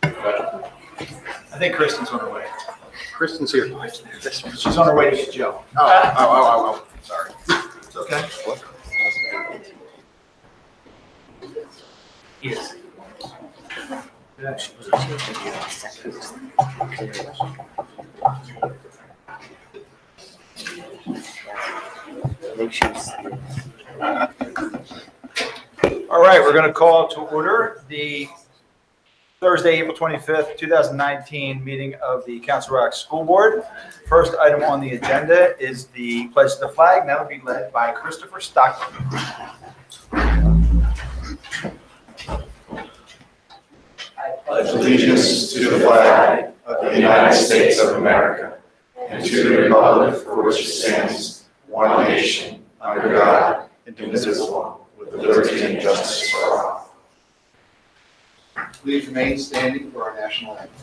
I think Kristen's on her way. Kristen's here. She's on her way to get Joe. Oh. Sorry. It's okay. Yes. All right, we're going to call to order the Thursday, April 25th, 2019 meeting of the Council Rock School Board. First item on the agenda is the pledge to the flag. That will be led by Christopher Stockton. I pledge allegiance to the flag of the United States of America and to the republic for which it stands, one nation, under God, indivisible, with liberty and justice for all. Please remain standing for our national anthem.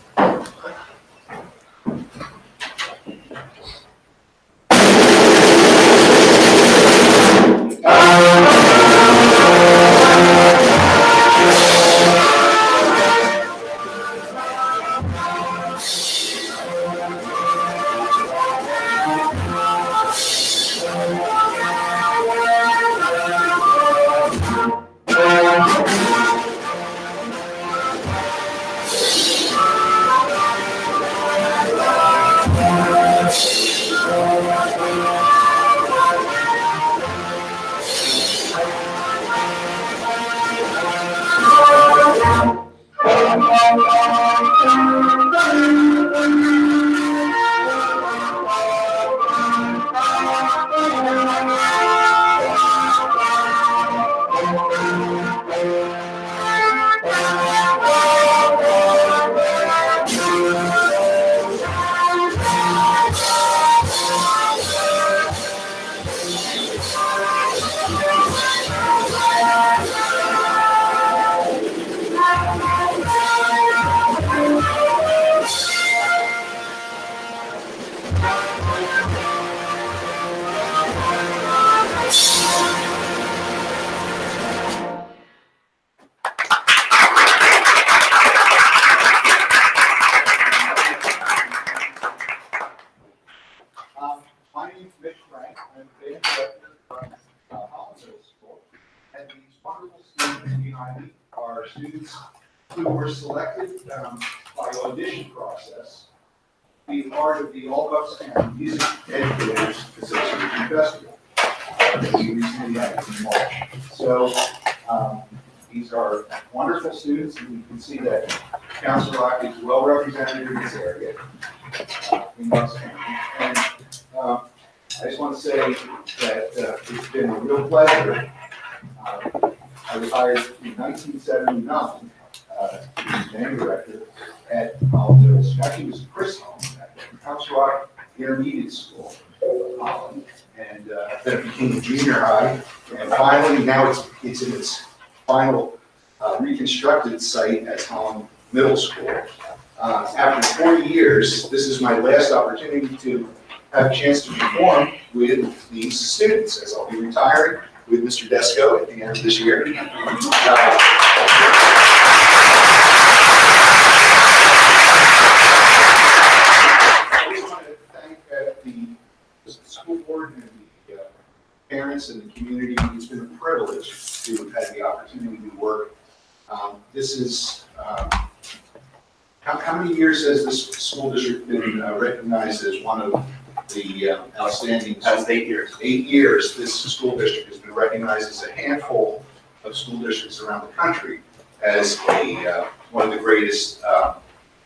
My name is Mitch Frank. I'm the band director from Holland Middle School. And these wonderful students behind me are students who were selected by audition process to be part of the All Bucks County Music Educators Association Festival that we recently had in March. So these are wonderful students, and you can see that Council Rock is well represented in this area in Bucks County. And I just want to say that it's been a real pleasure. I was hired in 1979 as band director at Holland Middle School. Actually, it was Chris Holland at Council Rock Intermediate School, Holland, and then it became a junior high. And finally, now it's in its final reconstructed site at Holland Middle School. After 40 years, this is my last opportunity to have a chance to perform with these students, as I'll be retiring with Mr. Desco at the end of this year. I just want to thank the school board and the parents and the community. It's been a privilege to have had the opportunity to work. This is how many years has this school district been recognized as one of the outstanding? Past 8 years. 8 years, this school district has been recognized as a handful of school districts around the country as one of the greatest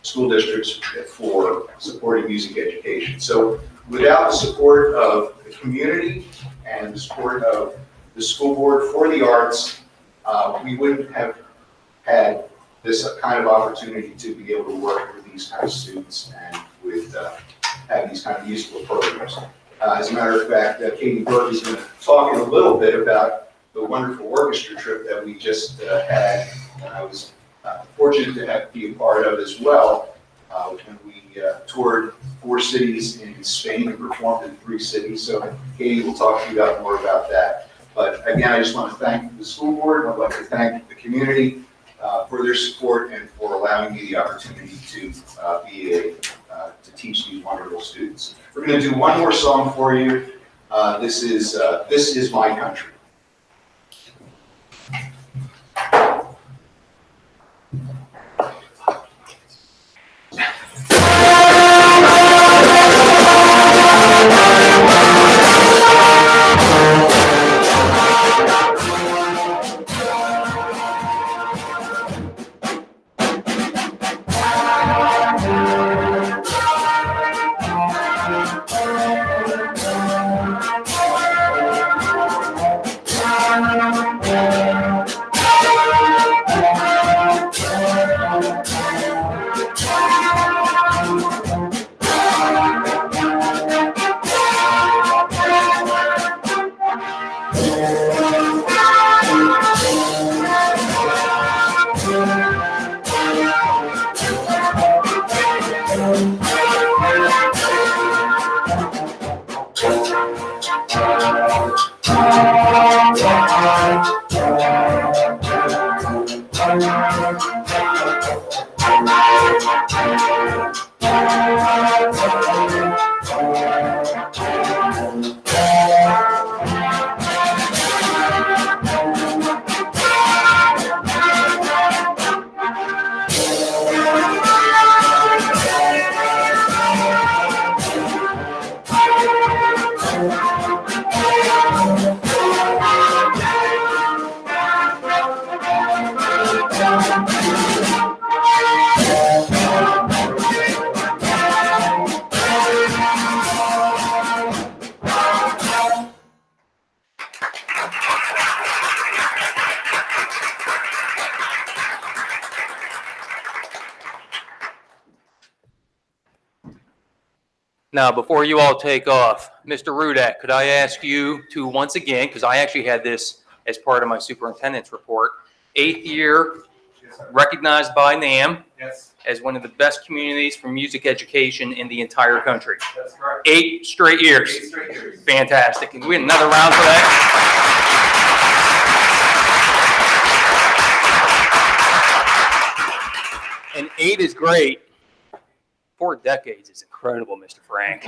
school districts for supporting music education. So without the support of the community and the support of the school board for the arts, we wouldn't have had this kind of opportunity to be able to work with these kind of students and with have these kind of musical programs. As a matter of fact, Katie Burke is going to talk in a little bit about the wonderful orchestra trip that we just had, and I was fortunate to be a part of as well, when we toured 4 cities in Spain and performed in 3 cities. So Katie will talk to you more about that. But again, I just want to thank the school board. I'd like to thank the community for their support and for allowing me the opportunity to to teach these wonderful students. We're going to do one more song for you. This is My Country. Now, before you all take off, Mr. Rudak, could I ask you to once again, because I actually had this as part of my superintendent's report, 8th year recognized by NAM as one of the best communities for music education in the entire country. That's correct. 8 straight years. 8 straight years. Fantastic. Can we get another round for that? And 8 is great. 4 decades is incredible, Mr. Frank.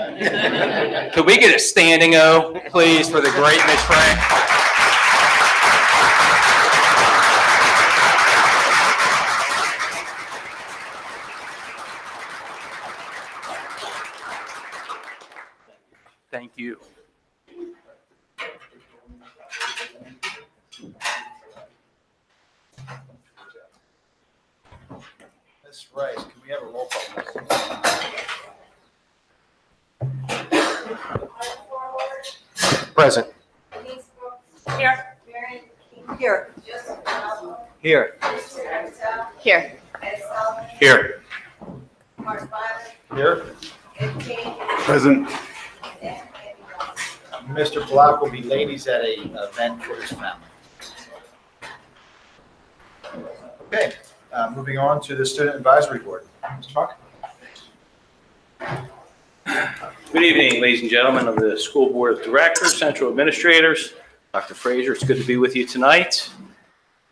Could we get a standing O, please, for the great Ms. Frank? Thank you. Ms. Rice, can we have a roll call, please? Present. Here. Here. Here. Here. Here. Here. Present. Mr. Block will be ladies at a event for his family. Okay, moving on to the Student Advisory Board. Mr. Funk? Good evening, ladies and gentlemen of the School Board of Directors, Central Administrators. Dr. Frazier, it's good to be with you tonight.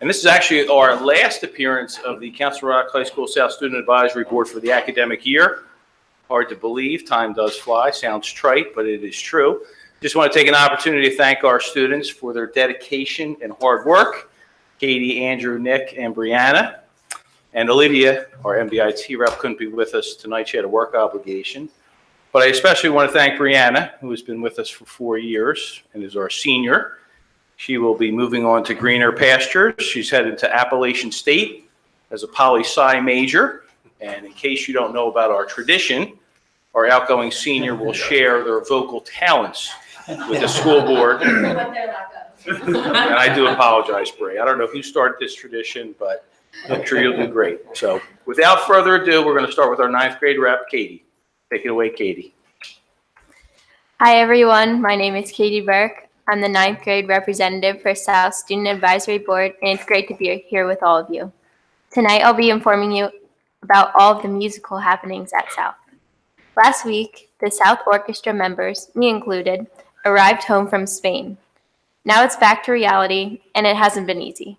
And this is actually our last appearance of the Council Rock High School South Student Advisory Board for the academic year. Hard to believe, time does fly, sounds trite, but it is true. Just want to take an opportunity to thank our students for their dedication and hard work. Katie, Andrew, Nick, and Brianna. And Olivia, our MBIT rep, couldn't be with us tonight. She had a work obligation. But I especially want to thank Brianna, who has been with us for 4 years and is our senior. She will be moving on to greener pastures. She's headed to Appalachian State as a poli-sci major. And in case you don't know about our tradition, our outgoing senior will share their vocal talents with the school board. And I do apologize, Bri. I don't know who started this tradition, but I'm sure you'll do great. So without further ado, we're going to start with our 9th grade rep, Katie. Take it away, Katie. Hi, everyone. My name is Katie Burke. I'm the 9th grade representative for South Student Advisory Board, and it's great to be here with all of you. Tonight, I'll be informing you about all of the musical happenings at South. Last week, the South Orchestra members, me included, arrived home from Spain. Now it's back to reality, and it hasn't been easy.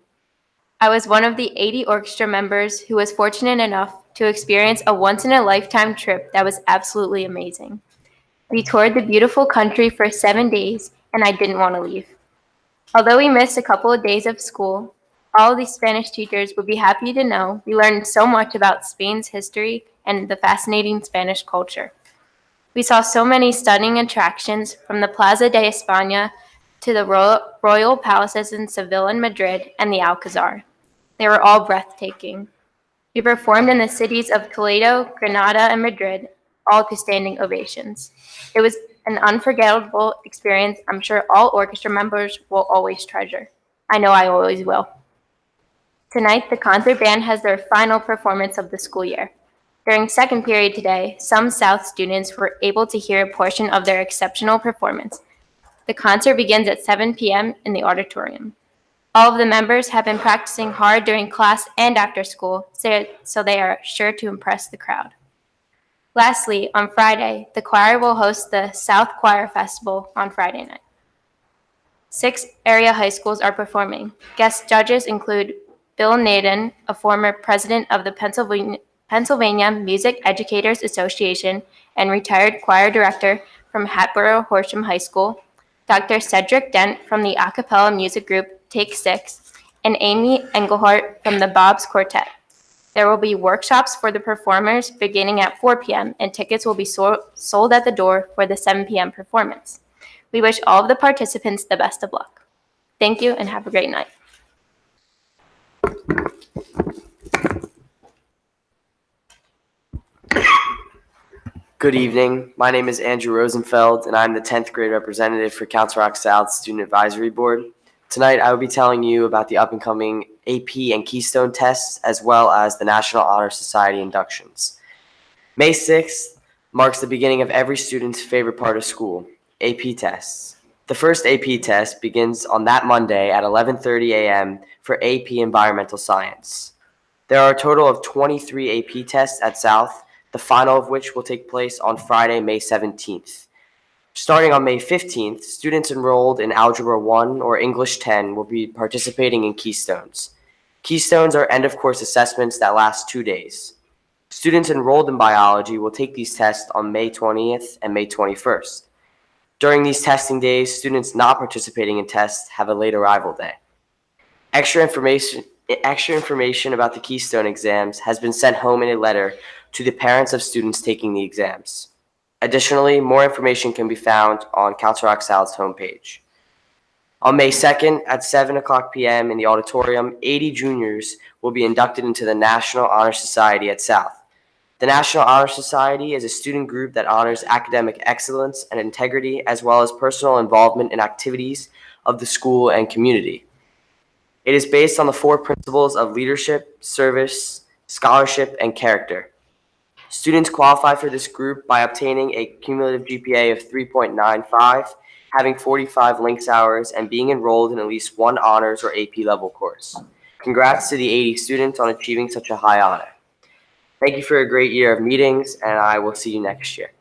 I was one of the 80 orchestra members who was fortunate enough to experience a once-in-a-lifetime trip that was absolutely amazing. We toured the beautiful country for 7 days, and I didn't want to leave. Although we missed a couple of days of school, all of these Spanish teachers would be happy to know we learned so much about Spain's history and the fascinating Spanish culture. We saw so many stunning attractions, from the Plaza de España to the royal palaces in Seville and Madrid and the Alcazar. They were all breathtaking. We performed in the cities of Toledo, Granada, and Madrid, all to standing ovations. It was an unforgettable experience I'm sure all orchestra members will always treasure. I know I always will. Tonight, the concert band has their final performance of the school year. During second period today, some South students were able to hear a portion of their exceptional performance. The concert begins at 7 p.m. in the auditorium. All of the members have been practicing hard during class and after school, so they are sure to impress the crowd. Lastly, on Friday, the choir will host the South Choir Festival on Friday night. 6 area high schools are performing. Guest judges include Bill Naden, a former president of the Pennsylvania Music Educators Association and retired choir director from Hatboro Horsham High School, Dr. Cedric Dent from the a cappella music group Take 6, and Amy Engelhart from the Bob's Quartet. There will be workshops for the performers beginning at 4 p.m., and tickets will be sold at the door for the 7 p.m. performance. We wish all of the participants the best of luck. Thank you and have a great night. Good evening. My name is Andrew Rosenfeld, and I'm the 10th grade representative for Council Rock South Student Advisory Board. Tonight, I will be telling you about the up-and-coming AP and Keystone tests, as well as the National Honor Society inductions. May 6th marks the beginning of every student's favorite part of school, AP tests. The first AP test begins on that Monday at 11:30 a.m. for AP Environmental Science. There are a total of 23 AP tests at South, the final of which will take place on Friday, May 17th. Starting on May 15th, students enrolled in Algebra 1 or English 10 will be participating in Keystones. Keystones are end-of-course assessments that last 2 days. Students enrolled in biology will take these tests on May 20th and May 21st. During these testing days, students not participating in tests have a late arrival day. Extra information about the Keystone exams has been sent home in a letter to the parents of students taking the exams. Additionally, more information can be found on Council Rock South's homepage. On May 2nd at 7:00 p.m. in the auditorium, 80 juniors will be inducted into the National Honor Society at South. The National Honor Society is a student group that honors academic excellence and integrity, as well as personal involvement in activities of the school and community. It is based on the 4 principles of leadership, service, scholarship, and character. Students qualify for this group by obtaining a cumulative GPA of 3.95, having 45 links hours, and being enrolled in at least one honors or AP level course. Congrats to the 80 students on achieving such a high honor. Thank you for a great year of meetings, and I will see you next year.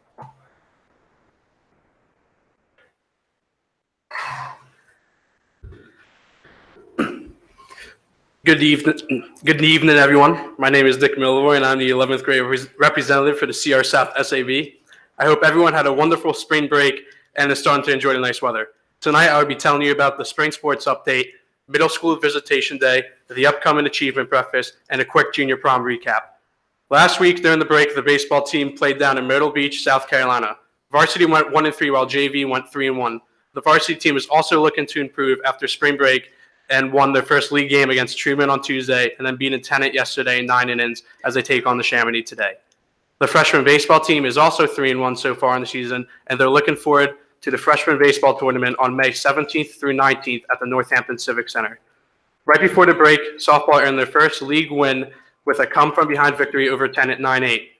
Good evening, everyone. My name is Dick Milroy, and I'm the 11th grade representative for the CR South SAB. I hope everyone had a wonderful spring break and is starting to enjoy the nice weather. Tonight, I will be telling you about the spring sports update, middle school visitation day, the upcoming achievement breakfast, and a quick junior prom recap. Last week, during the break, the baseball team played down in Myrtle Beach, South Carolina. Varsity went 1-3, while JV went 3-1. The varsity team is also looking to improve after spring break and won their first league game against Truman on Tuesday, and then beat Tennant yesterday in 9 innings as they take on the Chamonix today. The freshman baseball team is also 3-1 so far in the season, and they're looking forward to the freshman baseball tournament on May 17th through 19th at the Northampton Civic Center. Right before the break, softball earned their first league win with a come-from-behind victory over Tennant 9-8.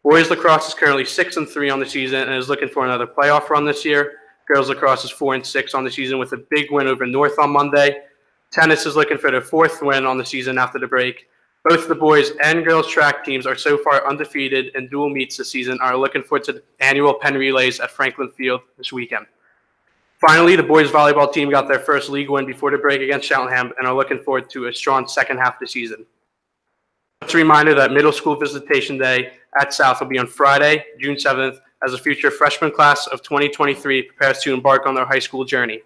Boys lacrosse is currently 6-3 on the season and is looking for another playoff run this year. Girls lacrosse is 4-6 on the season with a big win over North on Monday. Tennis is looking for their 4th win on the season after the break. Both the boys and girls track teams are so far undefeated in dual meets this season and are looking forward to the annual Penn Relays at Franklin Field this weekend. Finally, the boys volleyball team got their first league win before the break against Cheltenham and are looking forward to a strong second half of the season. Just a reminder that middle school visitation day at South will be on Friday, June 7th, as the future freshman class of 2023 prepares to embark on their high school journey.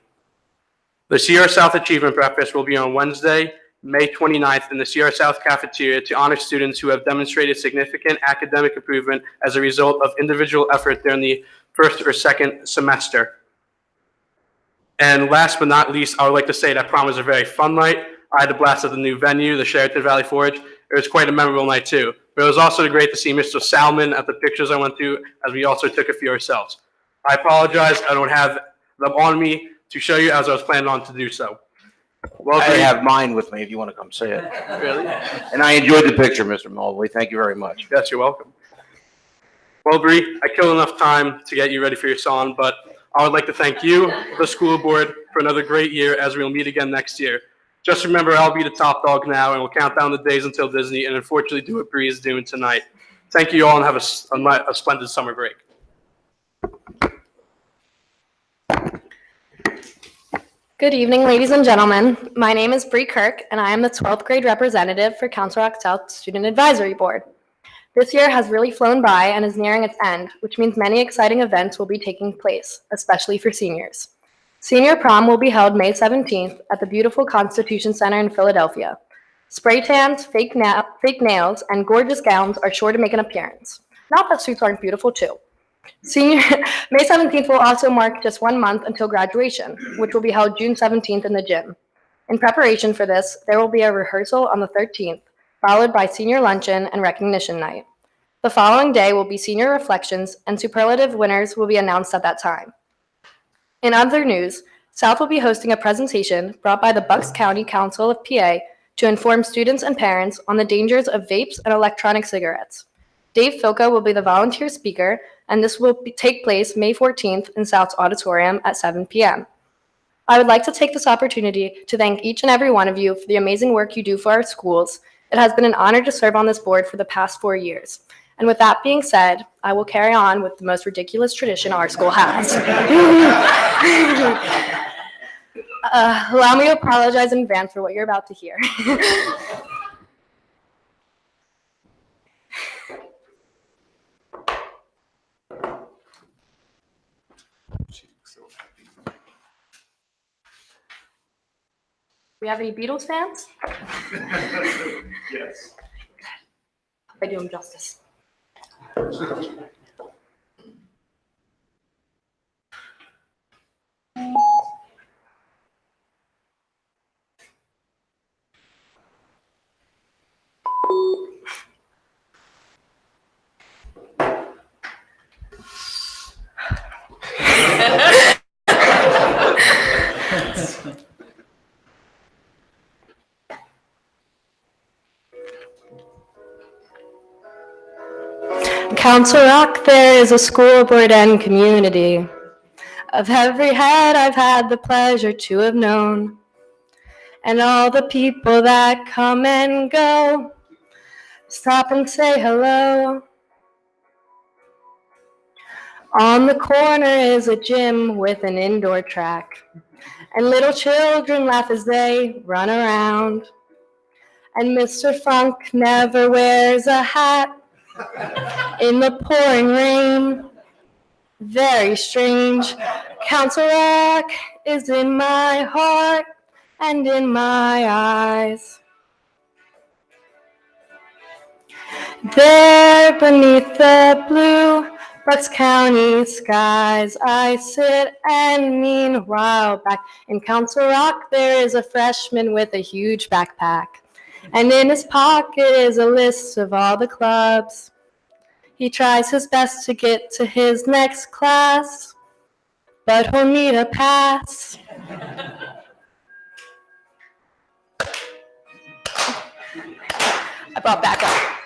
The Sierra South Achievement Breakfast will be on Wednesday, May 29th in the Sierra South cafeteria to honor students who have demonstrated significant academic improvement as a result of individual effort during the first or second semester. And last but not least, I would like to say that prom was a very fun night. I had a blast at the new venue, the Sheraton Valley Forge. It was quite a memorable night too. But it was also great to see Mr. Salmon at the pictures I went to, as we also took a few ourselves. I apologize, I don't have them on me to show you as I was planning on to do so. Well, I have mine with me if you want to come see it. Really? And I enjoyed the picture, Mr. Mulvey. Thank you very much. Yes, you're welcome. Well, Bree, I killed enough time to get you ready for your song, but I would like to thank you, the school board, for another great year as we'll meet again next year. Just remember, I'll be the top dog now, and we'll count down the days until Disney, and unfortunately do what Bree is doing tonight. Thank you all, and have a splendid summer break. Good evening, ladies and gentlemen. My name is Bree Kirk, and I am the 12th grade representative for Council Rock South Student Advisory Board. This year has really flown by and is nearing its end, which means many exciting events will be taking place, especially for seniors. Senior prom will be held May 17th at the beautiful Constitution Center in Philadelphia. Spray tans, fake nails, and gorgeous gowns are sure to make an appearance. Not that suits aren't beautiful too. May 17th will also mark just 1 month until graduation, which will be held June 17th in the gym. In preparation for this, there will be a rehearsal on the 13th, followed by senior luncheon and recognition night. The following day will be senior reflections, and superlative winners will be announced at that time. In other news, South will be hosting a presentation brought by the Bucks County Council of PA to inform students and parents on the dangers of vapes and electronic cigarettes. Dave Filka will be the volunteer speaker, and this will take place May 14th in South's auditorium at 7 p.m. I would like to take this opportunity to thank each and every one of you for the amazing work you do for our schools. It has been an honor to serve on this board for the past 4 years. And with that being said, I will carry on with the most ridiculous tradition our school has. Allow me to apologize in advance for what you're about to hear. We have any Beatles fans? Yes. I do them justice. Council Rock, there is a school board and community. Of every head I've had the pleasure to have known, and all the people that come and go, stop and say hello. On the corner is a gym with an indoor track, and little children laugh as they run around. And Mr. Funk never wears a hat in the pouring rain. Very strange. Council Rock is in my heart and in my eyes. There beneath the blue Bucks County skies, I sit and meanwhile back in Council Rock there is a freshman with a huge backpack. And in his pocket is a list of all the clubs. He tries his best to get to his next class, but he'll need a pass. I brought back up.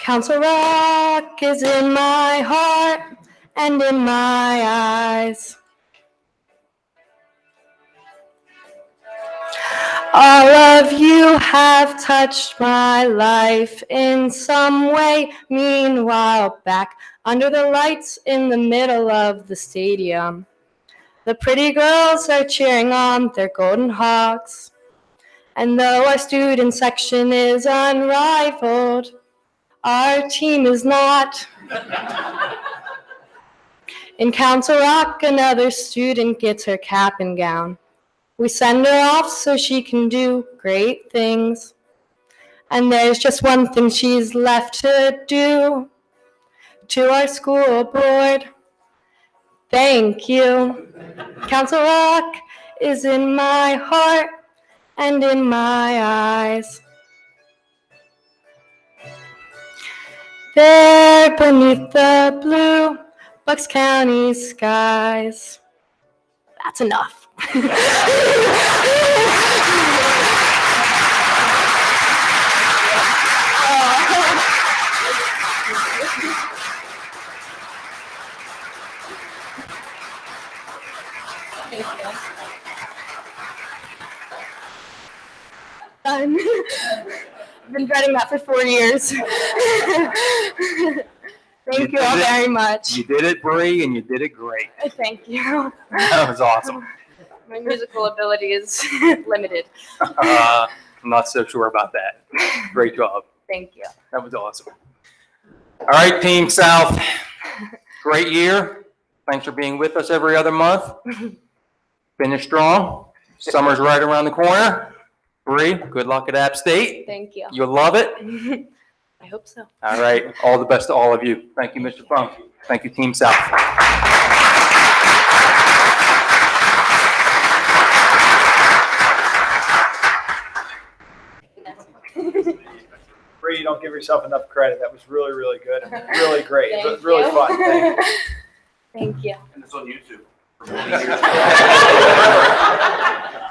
Council Rock is in my heart and in my eyes. All of you have touched my life in some way. Meanwhile, back under the lights in the middle of the stadium, the pretty girls are cheering on their Golden Hawks. And though our student section is unrivaled, our team is not. In Council Rock, another student gets her cap and gown. We send her off so she can do great things. And there's just one thing she's left to do. To our school board, thank you. Council Rock is in my heart and in my eyes. There beneath the blue Bucks County skies. That's enough. Done. I've been dreading that for 4 years. Thank you all very much. You did it, Bree, and you did it great. Thank you. That was awesome. My musical ability is limited. I'm not so sure about that. Great job. Thank you. That was awesome. All right, Team South. Great year. Thanks for being with us every other month. Finish strong. Summer's right around the corner. Bree, good luck at App State. Thank you. You'll love it. I hope so. All right. All the best to all of you. Thank you, Mr. Funk. Thank you, Team South. Bree, you don't give yourself enough credit. That was really, really good. And really great. It was really you. fun. Thank you. Thank you. And it's on YouTube.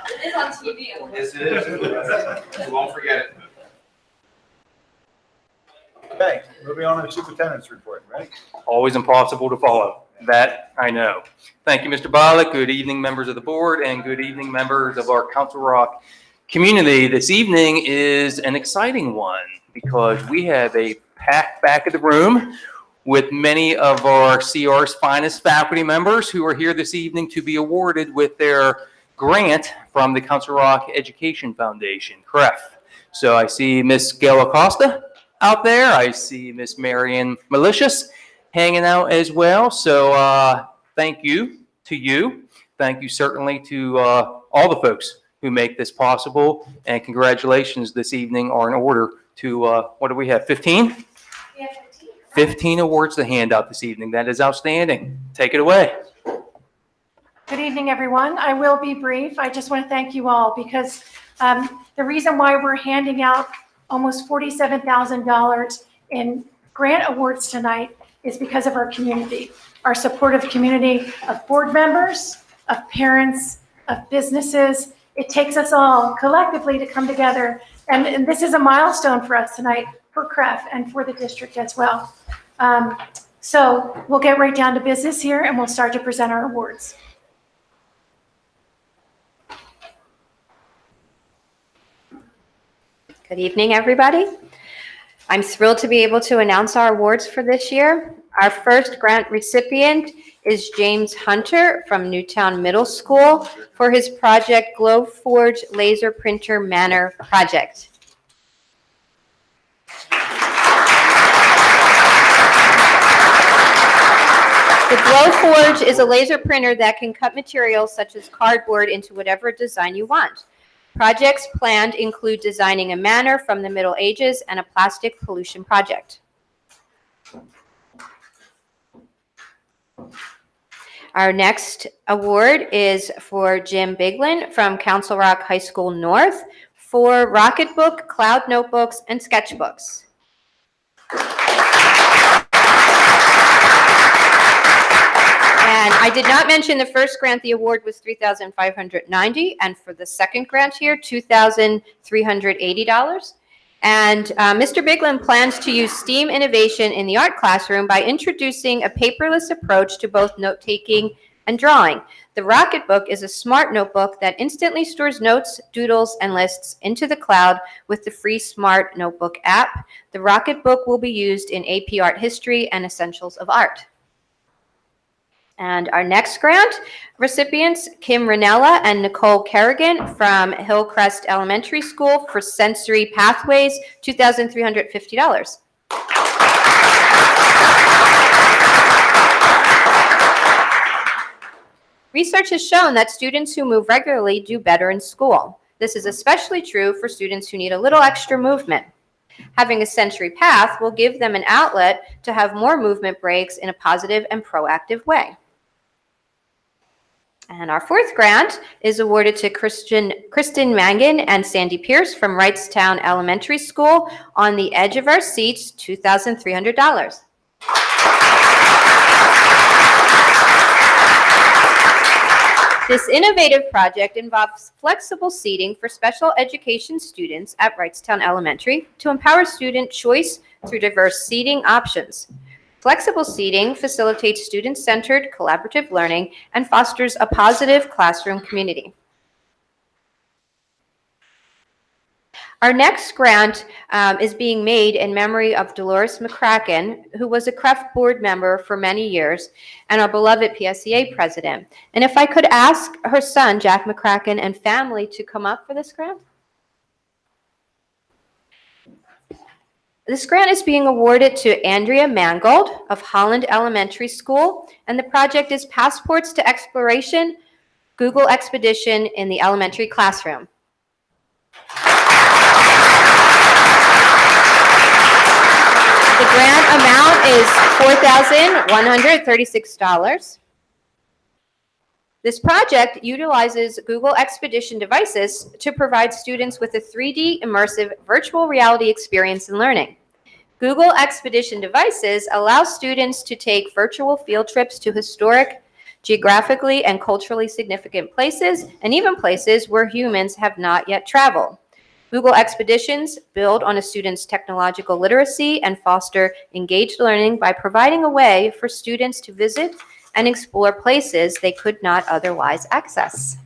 It is on TV. Yes, it is. You won't forget it. Okay, moving on to the superintendent's report, right? Always impossible to follow. That I know. Thank you, Mr. Bollick. Good evening, members of the board, and good evening, members of our Council Rock community. This evening is an exciting one because we have a packed back of the room with many of our CR's finest faculty members who are here this evening to be awarded with their grant from the Council Rock Education Foundation, CREF. So I see Miss Gail Acosta out there. I see Miss Marion Malicious hanging out as well. So thank you to you. Thank you certainly to all the folks who make this possible. And congratulations this evening are in order to, what do we have, 15? 15 awards to hand out this evening. That is outstanding. Take it away. Good evening, everyone. I will be brief. I just want to thank you all because the reason why we're handing out almost $47,000 in grant awards tonight is because of our community, our supportive community of board members, of parents, of businesses. It takes us all collectively to come together. And this is a milestone for us tonight for CREF and for the district as well. So we'll get right down to business here and we'll start to present our awards. Good evening, everybody. I'm thrilled to be able to announce our awards for this year. Our first grant recipient is James Hunter from Newtown Middle School for his project GlowForge Laser Printer Manor Project. The GlowForge is a laser printer that can cut materials such as cardboard into whatever design you want. Projects planned include designing a manor from the Middle Ages and a plastic pollution project. Our next award is for Jim Biglin from Council Rock High School North for Rocketbook, Cloud Notebooks, and Sketchbooks. And I did not mention the first grant, the award was $3,590, and for the second grant here, $2,380. And Mr. Biglin plans to use STEAM innovation in the art classroom by introducing a paperless approach to both note-taking and drawing. The Rocketbook is a smart notebook that instantly stores notes, doodles, and lists into the cloud with the free Smart Notebook app. The Rocketbook will be used in AP Art History and Essentials of Art. And our next grant recipients, Kim Ranella and Nicole Kerrigan from Hillcrest Elementary School for Sensory Pathways, $2,350. Research has shown that students who move regularly do better in school. This is especially true for students who need a little extra movement. Having a sensory path will give them an outlet to have more movement breaks in a positive and proactive way. And our fourth grant is awarded to Kristen Mangan and Sandy Pierce from Wrightstown Elementary School, On the Edge of Our Seats, $2,300. This innovative project involves flexible seating for special education students at Wrightstown Elementary to empower student choice through diverse seating options. Flexible seating facilitates student-centered collaborative learning and fosters a positive classroom community. Our next grant is being made in memory of Dolores McCracken, who was a CREF board member for many years and our beloved PSEA president. And if I could ask her son, Jack McCracken, and family to come up for this grant. This grant is being awarded to Andrea Mangold of Holland Elementary School, and the project is Passports to Exploration, Google Expedition in the Elementary Classroom. The grant amount is $4,136. This project utilizes Google Expedition devices to provide students with a 3D immersive virtual reality experience in learning. Google Expedition devices allow students to take virtual field trips to historic, geographically and culturally significant places, and even places where humans have not yet traveled. Google Expeditions build on a student's technological literacy and foster engaged learning by providing a way for students to visit and explore places they could not otherwise access.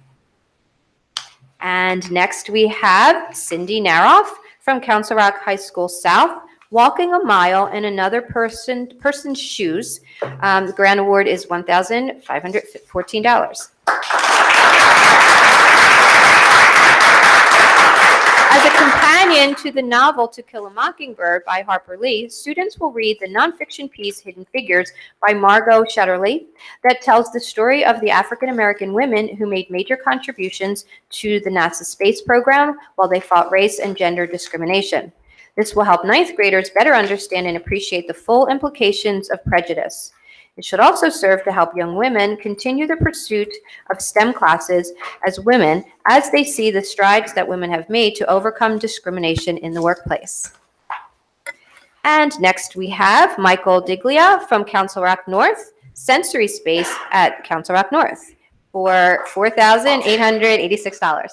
And next we have Cindy Naroff from Council Rock High School South, walking a mile in another person's shoes. The grant award is $1,514. As a companion to the novel To Kill a Mockingbird by Harper Lee, students will read the nonfiction piece Hidden Figures by Margot Shetterly that tells the story of the African-American women who made major contributions to the NASA space program while they fought race and gender discrimination. This will help ninth graders better understand and appreciate the full implications of prejudice. It should also serve to help young women continue the pursuit of STEM classes as women as they see the strides that women have made to overcome discrimination in the workplace. And next we have Michael Diglia from Council Rock North, Sensory Space at Council Rock North for $4,886.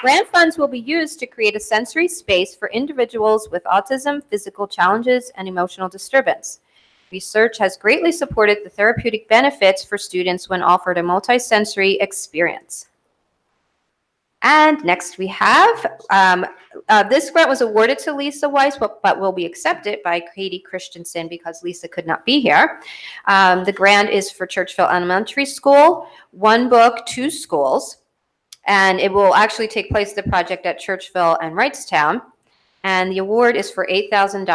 Grant funds will be used to create a sensory space for individuals with autism, physical challenges, and emotional disturbance. Research has greatly supported the therapeutic benefits for students when offered a multisensory experience. And next we have, this grant was awarded to Lisa Weiss, but will be accepted by Katie Christensen because Lisa could not be here. The grant is for Churchville Elementary School, One Book, Two Schools. And it will actually take place, the project, at Churchville and Wrightstown. And the award is for $8,000.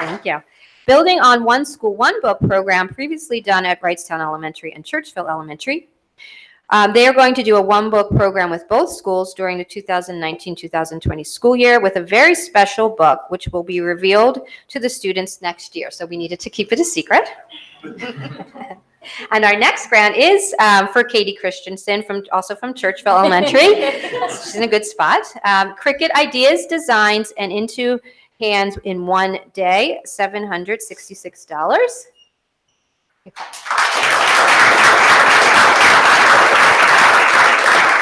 Thank you. Building on One School, One Book program previously done at Wrightstown Elementary and Churchville Elementary, they are going to do a One Book program with both schools during the 2019-2020 school year with a very special book, which will be revealed to the students next year. So we needed to keep it a secret. And our next grant is for Katie Christensen, also from Churchville Elementary. She's in a good spot. Cricut Ideas, Designs, and Into Hands in One Day, $766.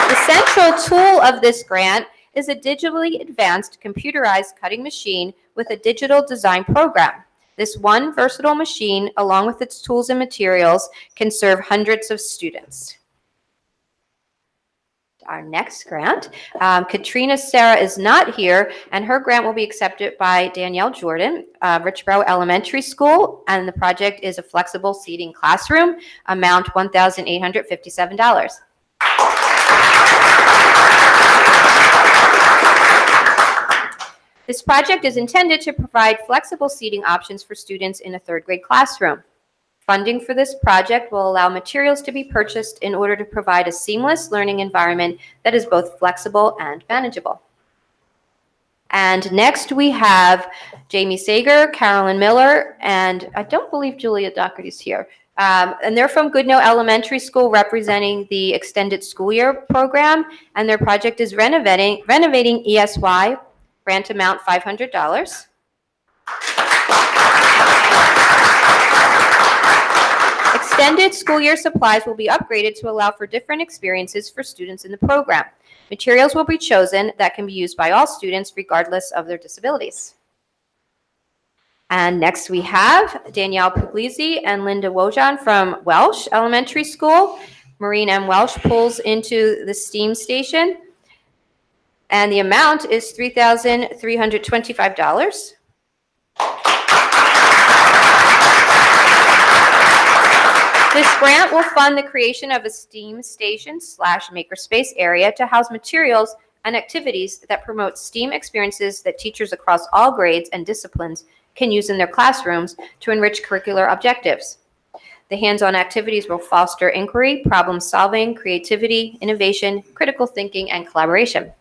The central pivotal tool of this grant is a digitally advanced computerized cutting machine with a digital design program. This one versatile machine, along with its tools and materials, can serve hundreds of students. Our next grant, Katrina Sarah is not here, and her grant will be accepted by Danielle Jordan, Richborough Elementary School, and the project is a flexible seating classroom, amount $1,857. This project is intended to provide flexible seating options for students in a third grade classroom. Funding for this project will allow materials to be purchased in order to provide a seamless learning environment that is both flexible and manageable. And next we have Jamie Sager, Carolyn Miller, and I don't believe Julia Doherty's here. And they're from Goodnoe Elementary School representing the extended school year program, and their project is renovating ESY, grant amount $500. Extended school year supplies will be upgraded to allow for different experiences for students in the program. Materials will be chosen that can be used by all students regardless of their disabilities. And next we have Danielle Puglisi and Linda Wojan from Welsh Elementary School. Maureen M. Welsh pulls into the steam station, and the amount is $3,325. This grant will fund the creation of a STEAM station / makerspace area to house materials and activities that promote STEAM experiences that teachers across all grades and disciplines can use in their classrooms to enrich curricular objectives. The hands-on activities will foster inquiry, problem solving, creativity, innovation, critical thinking, and collaboration.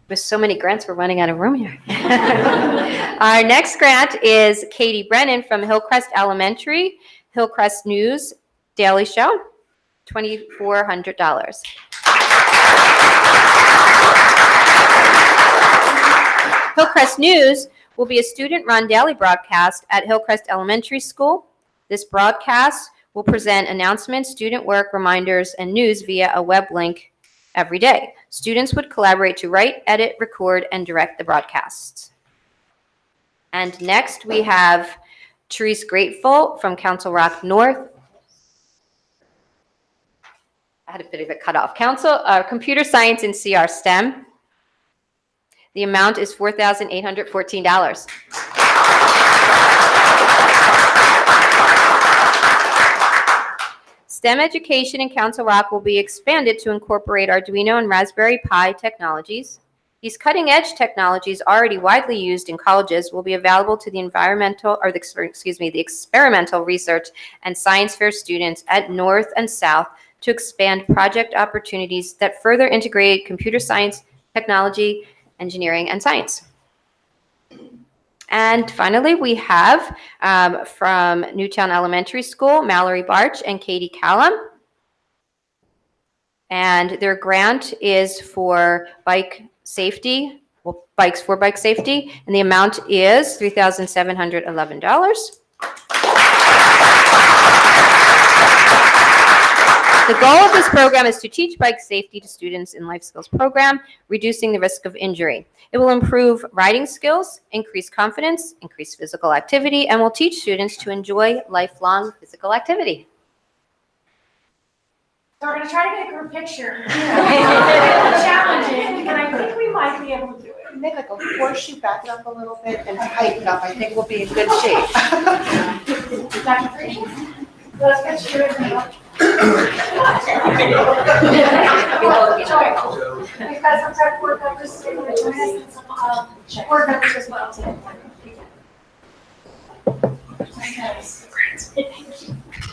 With so many grants, we're running out of room here. Our next grant is Katie Brennan from Hillcrest Elementary, Hillcrest News Daily Show, $2,400. Hillcrest News will be a student-run daily broadcast at Hillcrest Elementary School. This broadcast will present announcements, student work, reminders, and news via a web link every day. Students would collaborate to write, edit, record, and direct the broadcasts. And next we have Therese Grateful from Council Rock North. I had a bit of it cut off. Computer Science and CR STEM. The amount is $4,814. STEM education in Council Rock will be expanded to incorporate Arduino and Raspberry Pi technologies. These cutting-edge technologies, already widely used in colleges, will be available to the the experimental research and science fair students at North and South to expand project opportunities that further integrate computer science, technology, engineering, and science. And finally, we have from Newtown Elementary School, Mallory Barch and Katie Callum. And their grant is for bikes for bike safety, and the amount is $3,711. The goal of this program is to teach bike safety to students in Life Skills program, reducing the risk of injury. It will improve riding skills, increase confidence, increase physical activity, and will teach students to enjoy lifelong physical activity. So we're going to try to get a group picture. Challenging, and I think we might be able to do it. Make like a horseshoe, back it up a little bit, and tighten up. I think we'll be in good shape. Dr. Green, let's get you in. We've got some tech board members and some board members as well.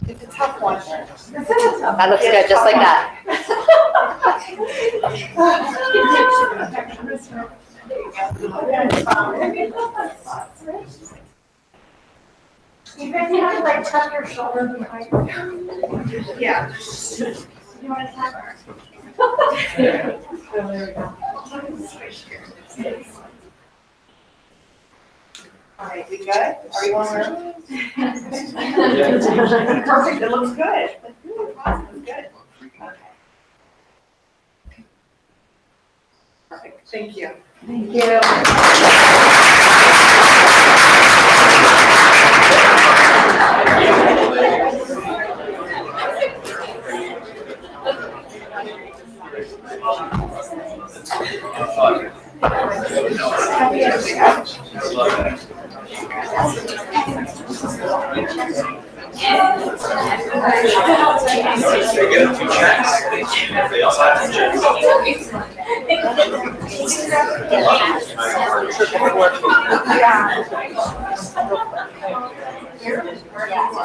It's a tough one. That looks good, just like that. You guys have to like tuck your shoulder behind you. Yeah. You want to tap her? All right, we good? Are you on room? Perfect, it looks good. It looks good. Okay. Thank you. Thank you.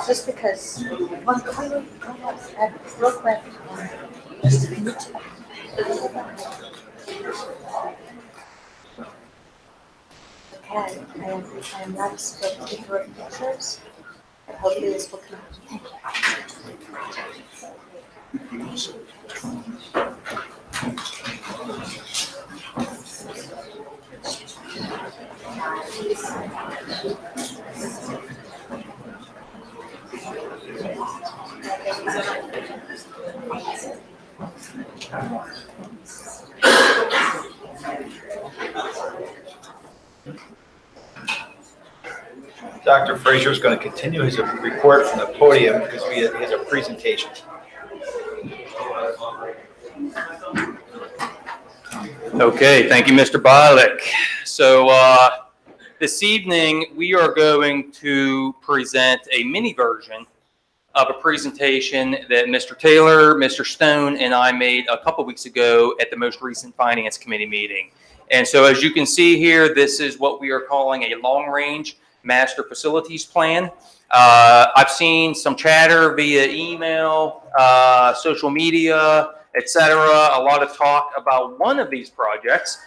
Just because, real quick. Okay, I am not supposed to do pictures, but hopefully this will come out. Dr. Frazier is going to continue his report from the podium because he has a presentation. Okay, thank you, Mr. Bialik. So this evening, we are going to present a mini version of a presentation that Mr. Taylor, Mr. Stone, and I made a couple weeks ago at the most recent Finance Committee meeting. And so as you can see here, this is what we are calling a long-range master facilities plan. I've seen some chatter via email, social media, etc. A lot of talk about one of these projects,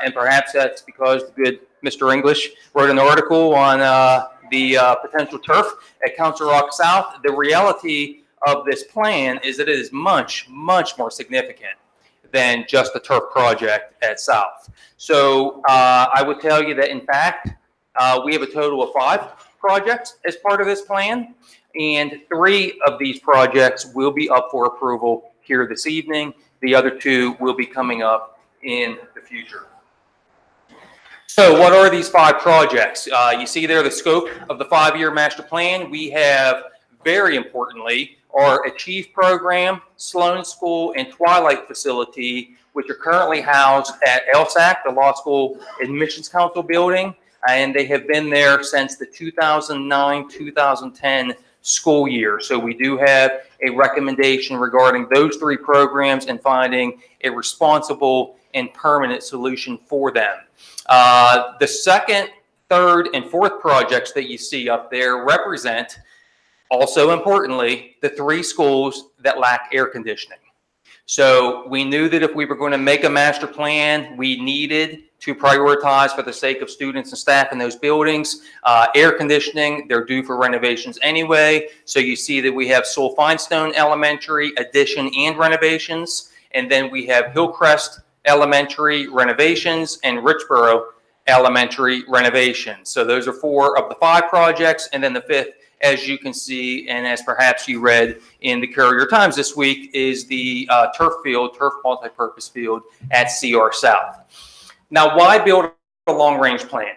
and perhaps that's because the good Mr. English wrote an article on the potential turf at Council Rock South. The reality of this plan is that it is much, much more significant than just the turf project at South. So I would tell you that, in fact, we have a total of 5 projects as part of this plan, and 3 of these projects will be up for approval here this evening. The other 2 will be coming up in the future. So what are these 5 projects? You see there the scope of the 5-year master plan. We have, very importantly, our Achieve program, Sloan School, and Twilight facility, which are currently housed at LSAC, the Law School Admissions Council building, and they have been there since the 2009-2010 school year. So we do have a recommendation regarding those 3 programs and finding a responsible and permanent solution for them. The second, third, and fourth projects that you see up there represent, also importantly, the 3 schools that lack air conditioning. So we knew that if we were going to make a master plan, we needed to prioritize, for the sake of students and staff in those buildings, air conditioning. They're due for renovations anyway. So you see that we have Sewell Finestone Elementary addition and renovations, and then we have Hillcrest Elementary renovations and Richboro Elementary renovations. So those are 4 of the 5 projects, and then the 5th, as you can see, and as perhaps you read in the Courier Times this week, is the turf multipurpose field at CR South. Now, why build a long-range plan?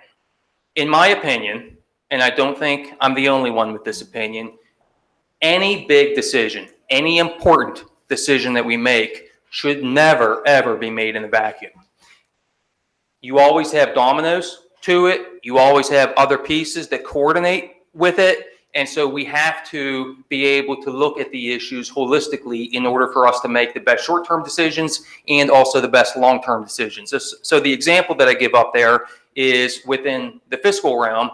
In my opinion, and I don't think I'm the only one with this opinion, any big decision, any important decision that we make should never, ever be made in a vacuum. You always have dominoes to it. You always have other pieces that coordinate with it. And so we have to be able to look at the issues holistically in order for us to make the best short-term decisions and also the best long-term decisions. So the example that I give up there is within the fiscal realm,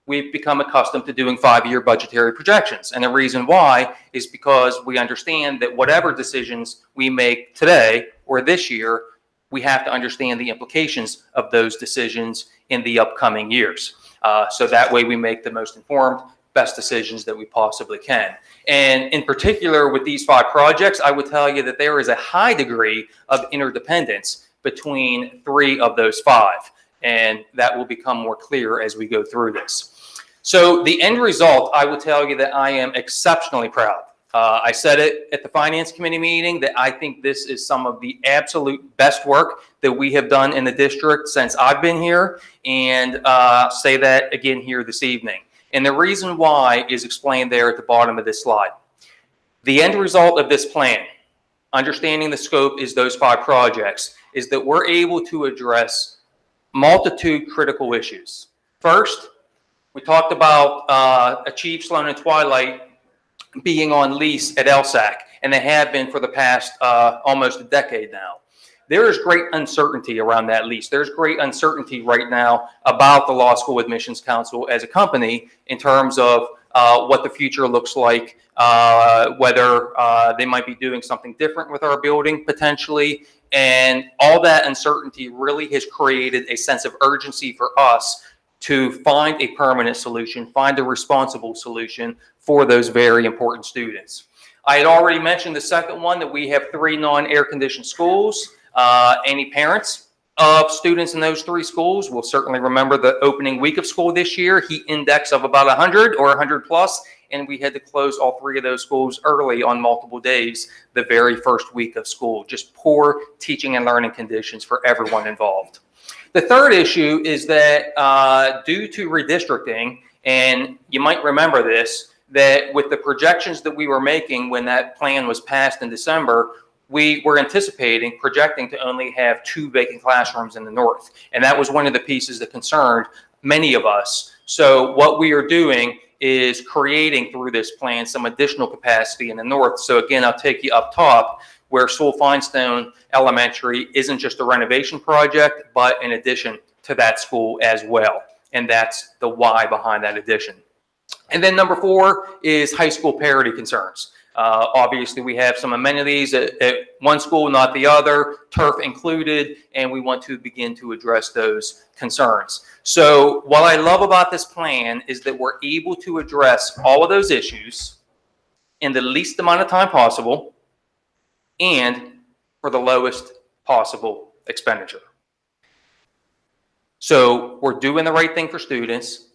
we've become accustomed to doing 5-year budgetary projections. And the reason why is because we understand that whatever decisions we make today or this year, we have to understand the implications of those decisions in the upcoming years. So that way we make the most informed, best decisions that we possibly can. And in particular with these 5 projects, I would tell you that there is a high degree of interdependence between 3 of those 5. And that will become more clear as we go through this. So the end result, I will tell you that I am exceptionally proud I said it at the Finance Committee meeting that I think this is some of the absolute best work that we have done in the district since I've been here, and say that again here this evening. And the reason why is explained there at the bottom of this slide. The end result of this plan, understanding the scope is those 5 projects, is that we're able to address multitude critical issues. First, we talked about Achieve, Sloan, and Twilight being on lease at LSAC, and they have been for the past almost a decade now. There is great uncertainty around that lease. There's great uncertainty right now about the Law School Admissions Council as a company in terms of what the future looks like, whether they might be doing something different with our building potentially, and all that uncertainty really has created a sense of urgency for us to find a permanent solution, find a responsible solution for those very important students. I had already mentioned the second one, that we have 3 non-air conditioned schools. Any parents of students in those 3 schools will certainly remember the opening week of school this year, heat index of about 100 or 100 plus, and we had to close all 3 of those schools early on multiple days the very first week of school. Just poor teaching and learning conditions for everyone involved. The third issue is that due to redistricting, and you might remember this, that with the projections that we were making when that plan was passed in December, we were projecting to only have 2 vacant classrooms in the north. And that was one of the pieces that concerned many of us. So what we are doing is creating through this plan some additional capacity in the north. So again, I'll take you up top, where Sewell Finestone Elementary isn't just a renovation project, but an addition to that school as well. And that's the why behind that addition. And then number 4 is high school parity concerns. Obviously, we have some amenities at one school, not the other, turf included, and we want to begin to address those concerns. So what I love about this plan is that we're able to address all of those issues in the least amount of time possible and for the lowest possible expenditure. So we're doing the right thing for students,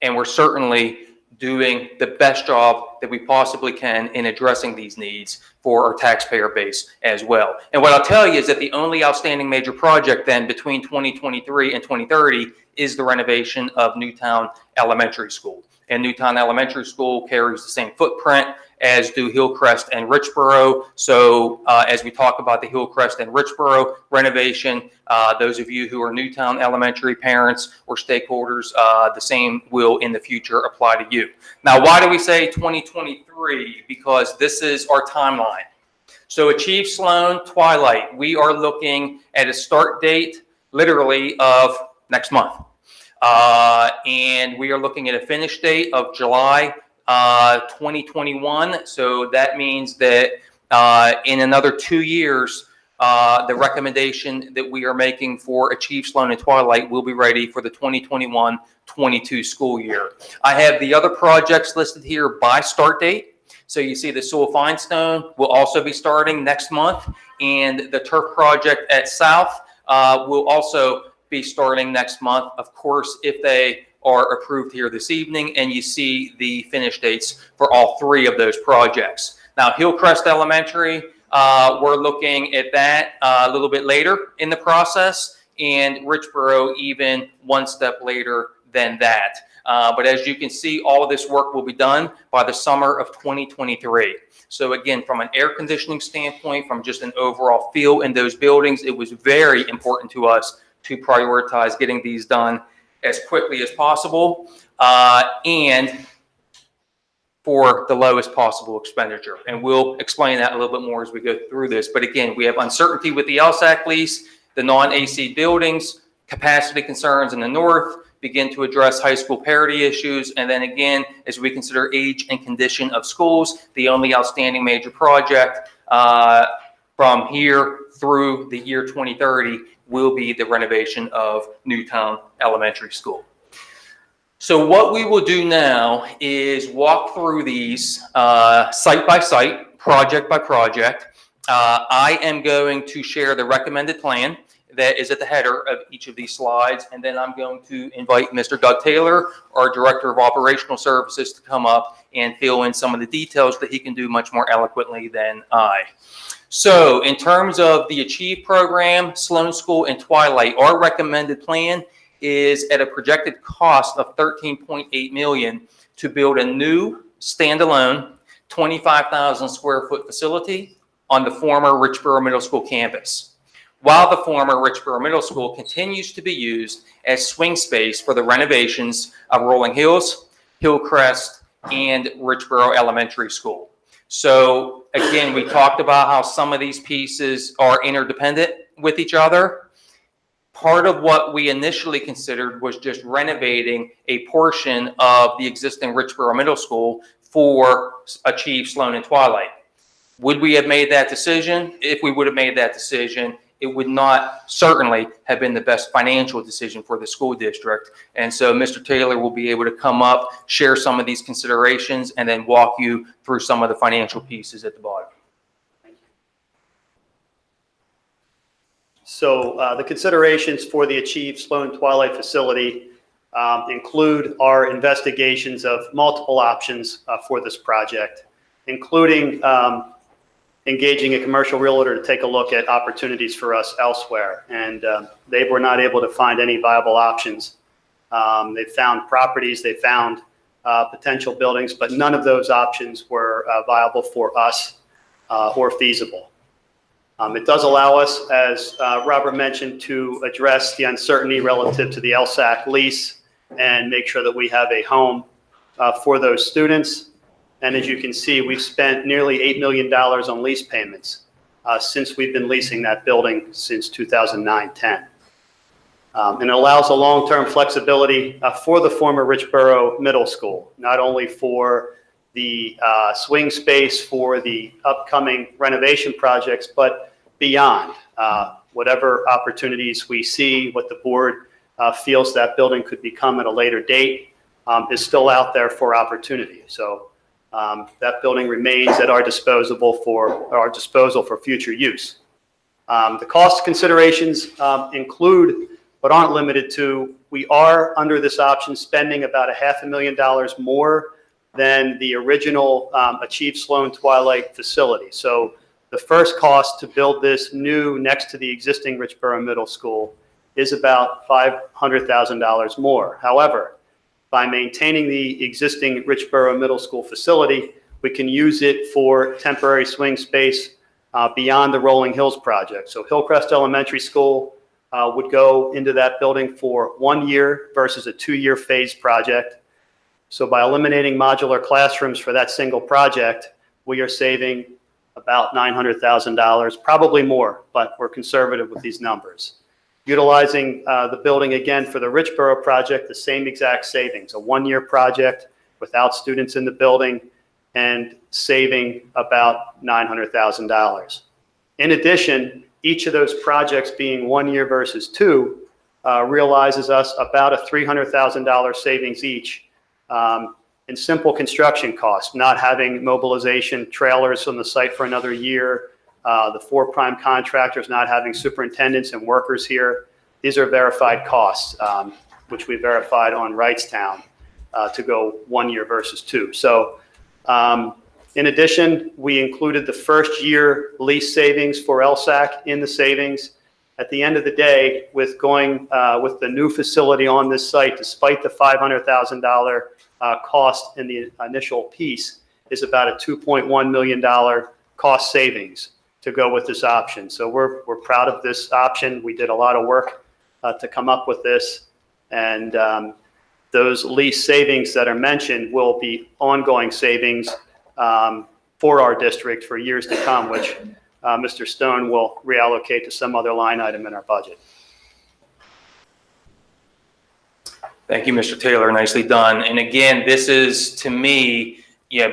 and we're certainly doing the best job that we possibly can in addressing these needs for our taxpayer base as well. And what I'll tell you is that the only outstanding major project then between 2023 and 2030 is the renovation of Newtown Elementary School. And Newtown Elementary School carries the same footprint as do Hillcrest and Richboro. So as we talk about the Hillcrest and Richboro renovation, those of you who are Newtown Elementary parents or stakeholders, the same will in the future apply to you. Now, why do we say 2023? Because this is our timeline. So Achieve, Sloan, Twilight, we are looking at a start date literally of next month. And we are looking at a finish date of July 2021. So that means that in another 2 years, the recommendation that we are making for Achieve, Sloan, and Twilight will be ready for the 2021-22 school year. I have the other projects listed here by start date. So you see the Sewell Finestone will also be starting next month, and the turf project at South will also be starting next month, of course, if they are approved here this evening, and you see the finish dates for all 3 of those projects. Now, Hillcrest Elementary, we're looking at that a little bit later in the process, and Richboro even one step later than that. But as you can see, all of this work will be done by the summer of 2023. So again, from an air conditioning standpoint, from just an overall feel in those buildings, it was very important to us to prioritize getting these done as quickly as possible and for the lowest possible expenditure. And we'll explain that a little bit more as we go through this. But again, we have uncertainty with the LSAC lease, the non-AC buildings, capacity concerns in the north, begin to address high school parity issues. And then again, as we consider age and condition of schools, the only outstanding major project from here through the year 2030 will be the renovation of Newtown Elementary School. So what we will do now is walk through these site by site, project by project. I am going to share the recommended plan. that is at the header of each of these slides. And then I'm going to invite Mr. Doug Taylor, our Director of Operational Services, to come up and fill in some of the details that he can do much more eloquently than I. So in terms of the Achieve program, Sloan School and Twilight, our recommended plan is at a projected cost of $13.8 million to build a new standalone 25,000 square foot facility on the former Richboro Middle School campus, while the former Richboro Middle School continues to be used as swing space for the renovations of Rolling Hills, Hillcrest, and Richboro Elementary School. So again, we talked about how some of these pieces are interdependent with each other. Part of what we initially considered was just renovating a portion of the existing Richboro Middle School for Achieve, Sloan, and Twilight. Would we have made that decision? If we would have made that decision, it would not certainly have been the best financial decision for the school district. And so Mr. Taylor will be able to come up, share some of these considerations, and then walk you through some of the financial pieces at the bottom. So the considerations for the Achieve Sloan Twilight facility include our investigations of multiple options for this project, including engaging a commercial realtor to take a look at opportunities for us elsewhere. And they were not able to find any viable options. They found properties, they found potential buildings, but none of those options were viable for us or feasible. It does allow us, as Robert mentioned, to address the uncertainty relative to the LSAC lease and make sure that we have a home for those students. And as you can see, we've spent nearly $8 million on lease payments since we've been leasing that building since 2009-10. And it allows a long-term flexibility for the former Richboro Middle School, not only for the swing space for the upcoming renovation projects, but beyond. Whatever opportunities we see, what the board feels that building could become at a later date is still out there for opportunity. So that building remains at our disposal for future use. The cost considerations include, but aren't limited to, we are under this option spending about $500,000 more than the original Achieve Sloan Twilight facility. So the first cost to build this new next to the existing Richboro Middle School is about $500,000 more. However, by maintaining the existing Richboro Middle School facility, we can use it for temporary swing space beyond the Rolling Hills project. So Hillcrest Elementary School would go into that building for 1 year versus a 2-year phased project. So by eliminating modular classrooms for that single project, we are saving about $900,000, probably more, but we're conservative with these numbers. Utilizing the building again for the Richboro project, the same exact savings, a 1-year project without students in the building and saving about $900,000. In addition, each of those projects being 1 year versus 2 realizes us about a $300,000 savings each in simple construction costs, not having mobilization trailers on the site for another year, the 4 prime contractors not having superintendents and workers here. These are verified costs, which we verified on Wrightstown to go 1 year versus 2. So in addition, we included the first year lease savings for LSAC in the savings. At the end of the day, with going with the new facility on this site, despite the $500,000 cost in the initial piece, is about a $2.1 million cost savings to go with this option. So we're proud of this option. We did a lot of work to come up with this, and those lease savings that are mentioned will be ongoing savings for our district for years to come, which Mr. Stone will reallocate to some other line item in our budget. Thank you, Mr. Taylor. Nicely done. And again, this is, to me,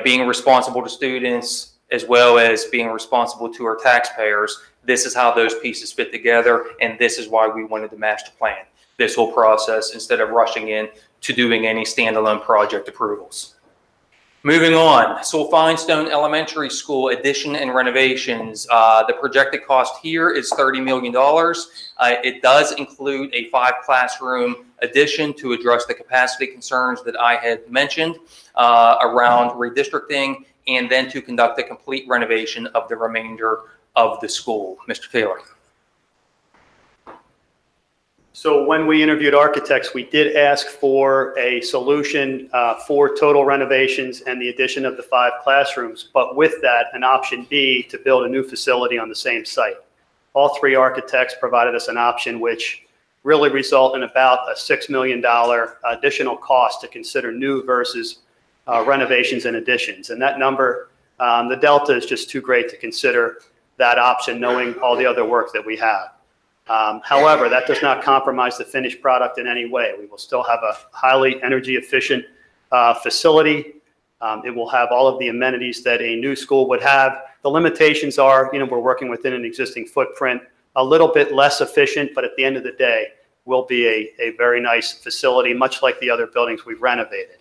being responsible to students as well as being responsible to our taxpayers. This is how those pieces fit together, and this is why we wanted the master plan, this whole process, instead of rushing in to doing any standalone project approvals. Moving on, Sewell Finestone Elementary School addition and renovations. The projected cost here is $30 million. It does include a 5-classroom addition to address the capacity concerns that I had mentioned around redistricting, and then to conduct a complete renovation of the remainder of the school. Mr. Taylor. So when we interviewed architects, we did ask for a solution for total renovations and the addition of the 5 classrooms, but with that, an option B to build a new facility on the same site. All 3 architects provided us an option which really result in about a $6 million additional cost to consider new versus renovations and additions. And that number, the delta is just too great to consider that option knowing all the other work that we have. However, that does not compromise the finished product in any way. We will still have a highly energy efficient facility. It will have all of the amenities that a new school would have. The limitations are, we're working within an existing footprint, a little bit less efficient, but at the end of the day, will be a very nice facility, much like the other buildings we've renovated.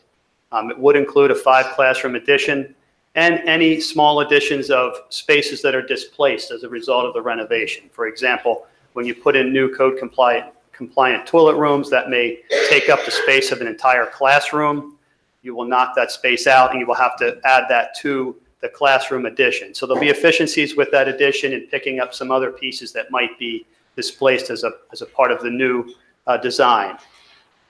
It would include a 5-classroom addition and any small additions of spaces that are displaced as a result of the renovation. For example, when you put in new code compliant toilet rooms that may take up the space of an entire classroom, you will knock that space out and you will have to add that to the classroom addition. So there'll be efficiencies with that addition and picking up some other pieces that might be displaced as a part of the new design.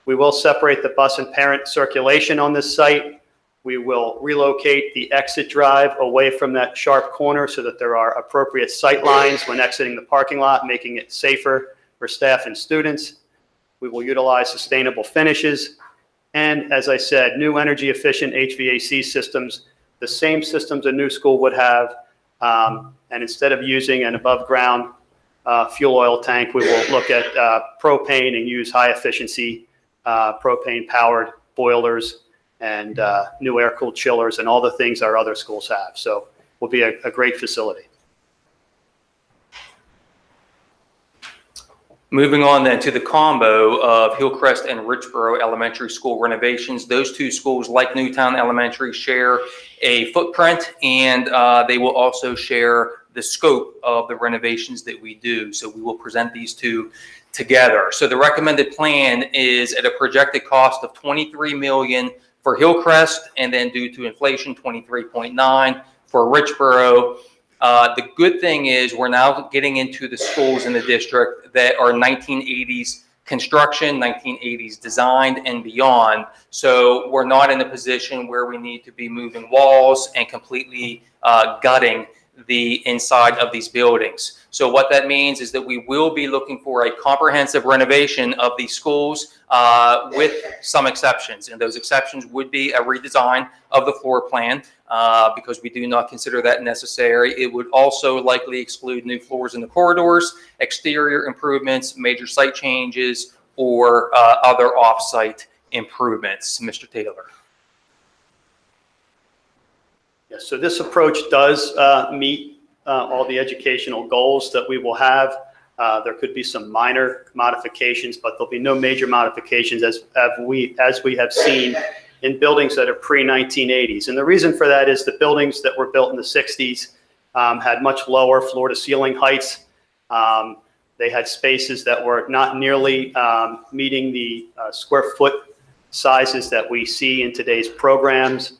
We will separate the bus and parent circulation on this site. We will relocate the exit drive away from that sharp corner so that there are appropriate sight lines when exiting the parking lot, making it safer for staff and students. We will utilize sustainable finishes. And as I said, new energy efficient HVAC systems, the same systems a new school would have. And instead of using an above ground fuel oil tank, we will look at propane and use high efficiency propane powered boilers and new air-cooled chillers and all the things our other schools have. So will be a great facility. Moving on then to the combo of Hillcrest and Richboro Elementary School renovations. Those 2 schools, like Newtown Elementary, share a footprint, and they will also share the scope of the renovations that we do. So we will present these 2 together. So the recommended plan is at a projected cost of $23 million for Hillcrest, and then due to inflation, 23.9 for Richboro. The good thing is we're now getting into the schools in the district that are 1980s construction, 1980s designed and beyond. So we're not in a position where we need to be moving walls and completely gutting the inside of these buildings. So what that means is that we will be looking for a comprehensive renovation of these schools with some exceptions. And those exceptions would be a redesign of the floor plan because we do not consider that necessary. It would also likely exclude new floors in the corridors, exterior improvements, major site changes, or other off-site improvements. Mr. Taylor. Yes, so this approach does meet all the educational goals that we will have. There could be some minor modifications, but there'll be no major modifications as we have seen in buildings that are pre-1980s. And the reason for that is the buildings that were built in the 60s had much lower floor-to-ceiling heights. They had spaces that were not nearly meeting the square foot sizes that we see in today's programs.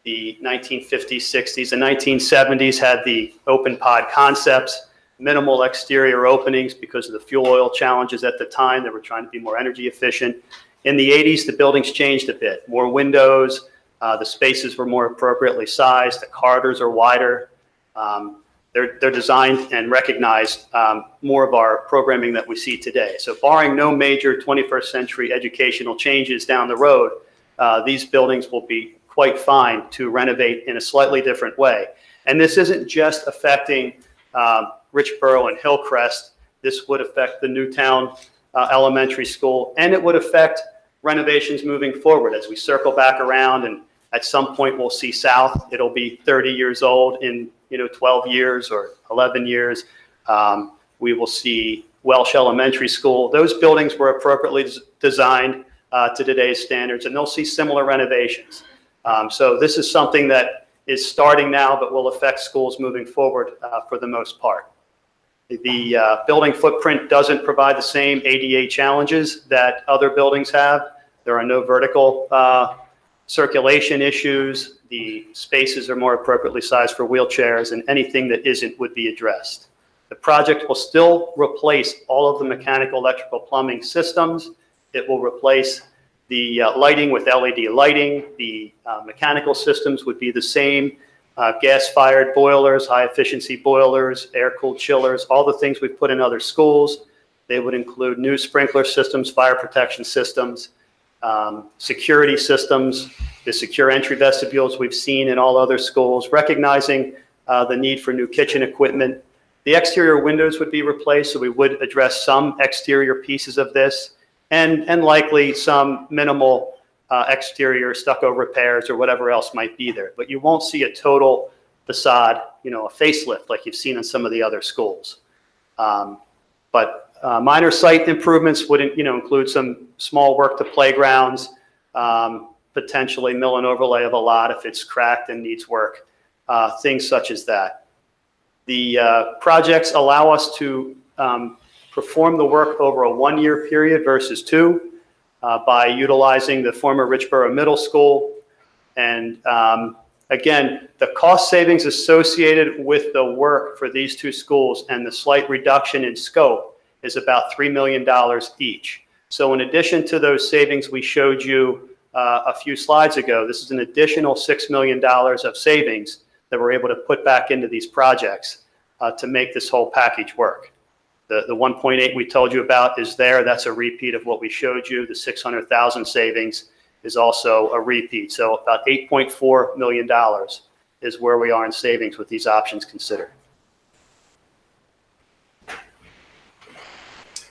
The 1950s, 60s, and 1970s had the open pod concepts, minimal exterior openings because of the fuel oil challenges at the time. They were trying to be more energy efficient. In the 80s, the buildings changed a bit. More windows, the spaces were more appropriately sized, the corridors are wider. They're designed and recognized more of our programming that we see today. So barring no major 21st century educational changes down the road, these buildings will be quite fine to renovate in a slightly different way. And this isn't just affecting Richboro and Hillcrest. This would affect the Newtown Elementary School, and it would affect renovations moving forward as we circle back around, and at some point we'll see South. It'll be 30 years old in 12 years or 11 years. We will see Welsh Elementary School. Those buildings were appropriately designed to today's standards, and they'll see similar renovations. So this is something that is starting now, but will affect schools moving forward for the most part. The building footprint doesn't provide the same ADA challenges that other buildings have. There are no vertical circulation issues. The spaces are more appropriately sized for wheelchairs, and anything that isn't would be addressed. The project will still replace all of the mechanical, electrical, plumbing systems. It will replace the lighting with LED lighting. The mechanical systems would be the same. Gas-fired boilers, high-efficiency boilers, air-cooled chillers, all the things we've put in other schools. They would include new sprinkler systems, fire protection systems, security systems, the secure entry vestibules we've seen in all other schools, recognizing the need for new kitchen equipment. The exterior windows would be replaced, so we would address some exterior pieces of this, and likely some minimal exterior stucco repairs or whatever else might be there. But you won't see a total facade, a facelift like you've seen in some of the other schools. But minor site improvements would include some small work to playgrounds, potentially mill and overlay of a lot if it's cracked and needs work, things such as that. The projects allow us to perform the work over a 1-year period versus 2 by utilizing the former Richboro Middle School. And again, the cost savings associated with the work for these 2 schools and the slight reduction in scope is about $3 million each. So in addition to those savings we showed you a few slides ago, this is an additional $6 million of savings that we're able to put back into these projects to make this whole package work. The 1.8 we told you about is there. That's a repeat of what we showed you. The 600,000 savings is also a repeat. So about $8.4 million is where we are in savings with these options considered.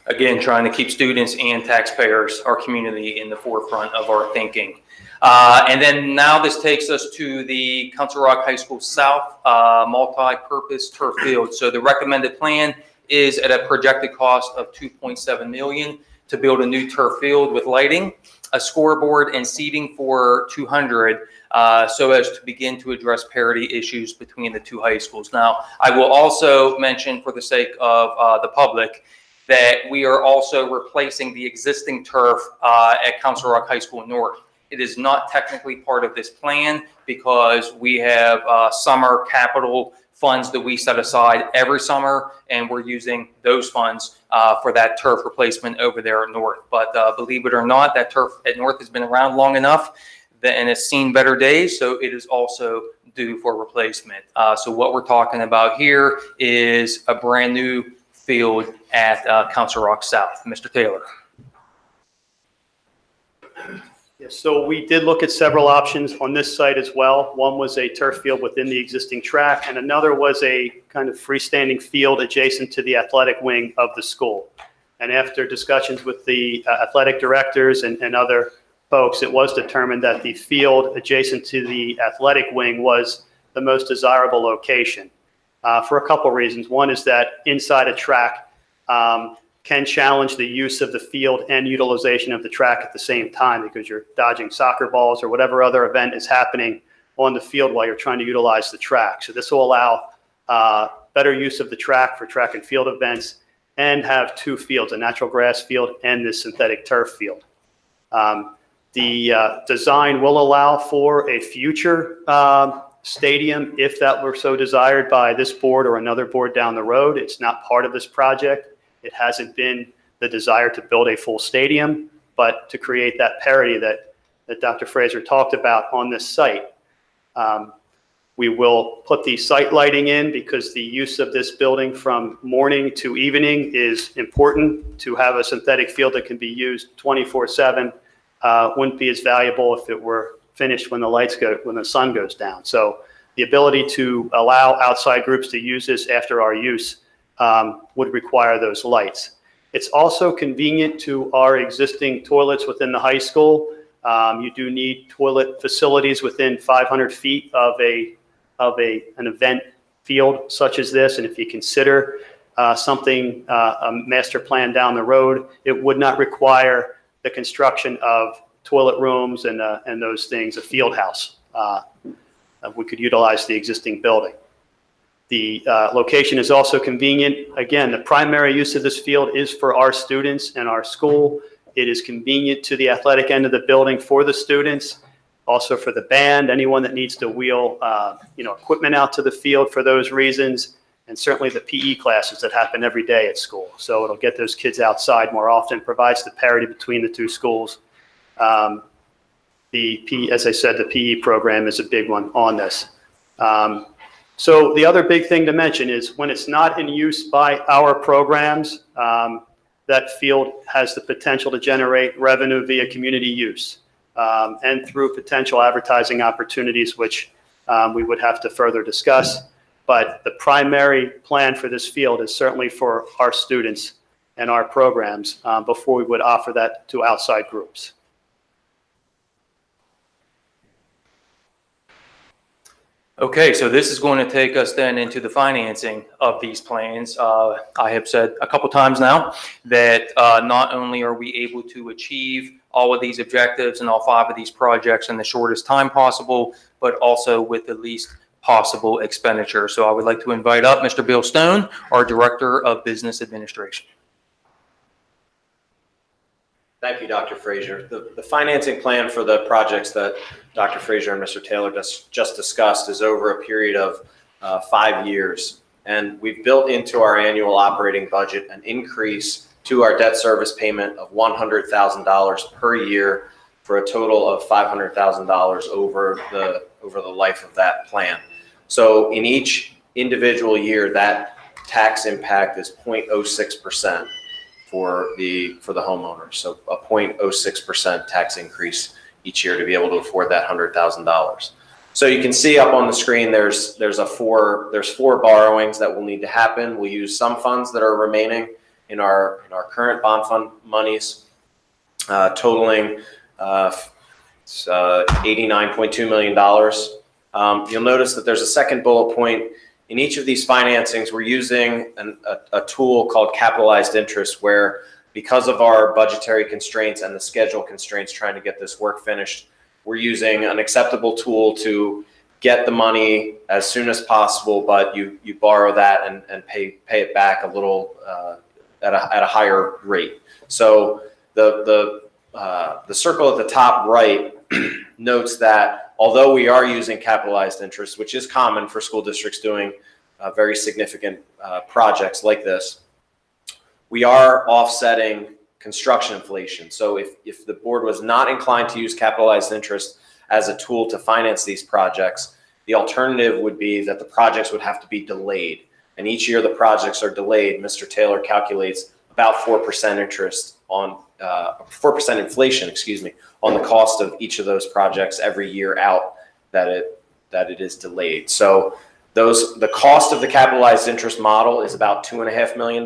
Again, trying to keep students and taxpayers, our community, in the forefront of our thinking. And then now this takes us to the Council Rock High School South multi-purpose turf field. So the recommended plan is at a projected cost of $2.7 million to build a new turf field with lighting, a scoreboard, and seating for 200, so as to begin to address parity issues between the 2 high schools. Now, I will also mention, for the sake of the public, that we are also replacing the existing turf at Council Rock High School North. It is not technically part of this plan because we have summer capital funds that we set aside every summer, and we're using those funds for that turf replacement over there at North. But believe it or not, that turf at North has been around long enough and it's seen better days, so it is also due for replacement. So what we're talking about here is a brand new field at Council Rock South. Mr. Taylor. Yes, so we did look at several options on this site as well. One was a turf field within the existing track, and another was a kind of freestanding field adjacent to the athletic wing of the school. And after discussions with the athletic directors and other folks, it was determined that the field adjacent to the athletic wing was the most desirable location for a couple reasons. One is that inside a track can challenge the use of the field and utilization of the track at the same time because you're dodging soccer balls or whatever other event is happening on the field while you're trying to utilize the track. So this will allow better use of the track for track and field events and have 2 fields, a natural grass field and this synthetic turf field. The design will allow for a future stadium if that were so desired by this board or another board down the road. It's not part of this project. It hasn't been the desire to build a full stadium, but to create that parity that Dr. Fraser talked about on this site. We will put the site lighting in because the use of this building from morning to evening is important. To have a synthetic field that can be used 24/7 wouldn't be as valuable if it were finished when the sun goes down. So the ability to allow outside groups to use this after our use would require those lights. It's also convenient to our existing toilets within the high school. You do need toilet facilities within 500 feet of an event field such as this. And if you consider a master plan down the road, it would not require the construction of toilet rooms and those things, a field house we could utilize the existing building. The location is also convenient. Again, the primary use of this field is for our students and our school. It is convenient to the athletic end of the building for the students, also for the band, anyone that needs to wheel equipment out to the field for those reasons, and certainly the PE classes that happen every day at school. So it'll get those kids outside more often, provides the parity between the two schools. As I said, the PE program is a big one on this. So the other big thing to mention is when it's not in use by our programs, that field has the potential to generate revenue via community use and through potential advertising opportunities, which we would have to further discuss. But the primary plan for this field is certainly for our students and our programs before we would offer that to outside groups. Okay, so this is going to take us then into the financing of these plans. I have said a couple times now that not only are we able to achieve all of these objectives and all 5 of these projects in the shortest time possible, but also with the least possible expenditure. So I would like to invite up Mr. Bill Stone, our Director of Business Administration. Thank you, Dr. Frazier. The financing plan for the projects that Dr. Frazier and Mr. Taylor just discussed is over a period of 5 years. And we've built into our annual operating budget an increase to our debt service payment of $100,000 per year for a total of $500,000 over the life of that plan. So in each individual year, that tax impact is 0.06%. For the homeowner. So a 0.06% tax increase each year to be able to afford that $100,000. So you can see up on the screen, there's 4 borrowings that will need to happen. We'll use some funds that are remaining in our current bond fund monies, totaling $89.2 million. You'll notice that there's a second bullet point. In each of these financings, we're using a tool called capitalized interest, where because of our budgetary constraints and the schedule constraints trying to get this work finished, we're using an acceptable tool to get the money as soon as possible, but you borrow that and pay it back a little at a higher rate. So the circle at the top right notes that although we are using capitalized interest, which is common for school districts doing very significant projects like this, we are offsetting construction inflation. So if the board was not inclined to use capitalized interest as a tool to finance these projects, the alternative would be that the projects would have to be delayed. And each year the projects are delayed, Mr. Taylor calculates about 4% interest on 4% inflation, on the cost of each of those projects every year out that it is delayed. So the cost of the capitalized interest model is about $2.5 million.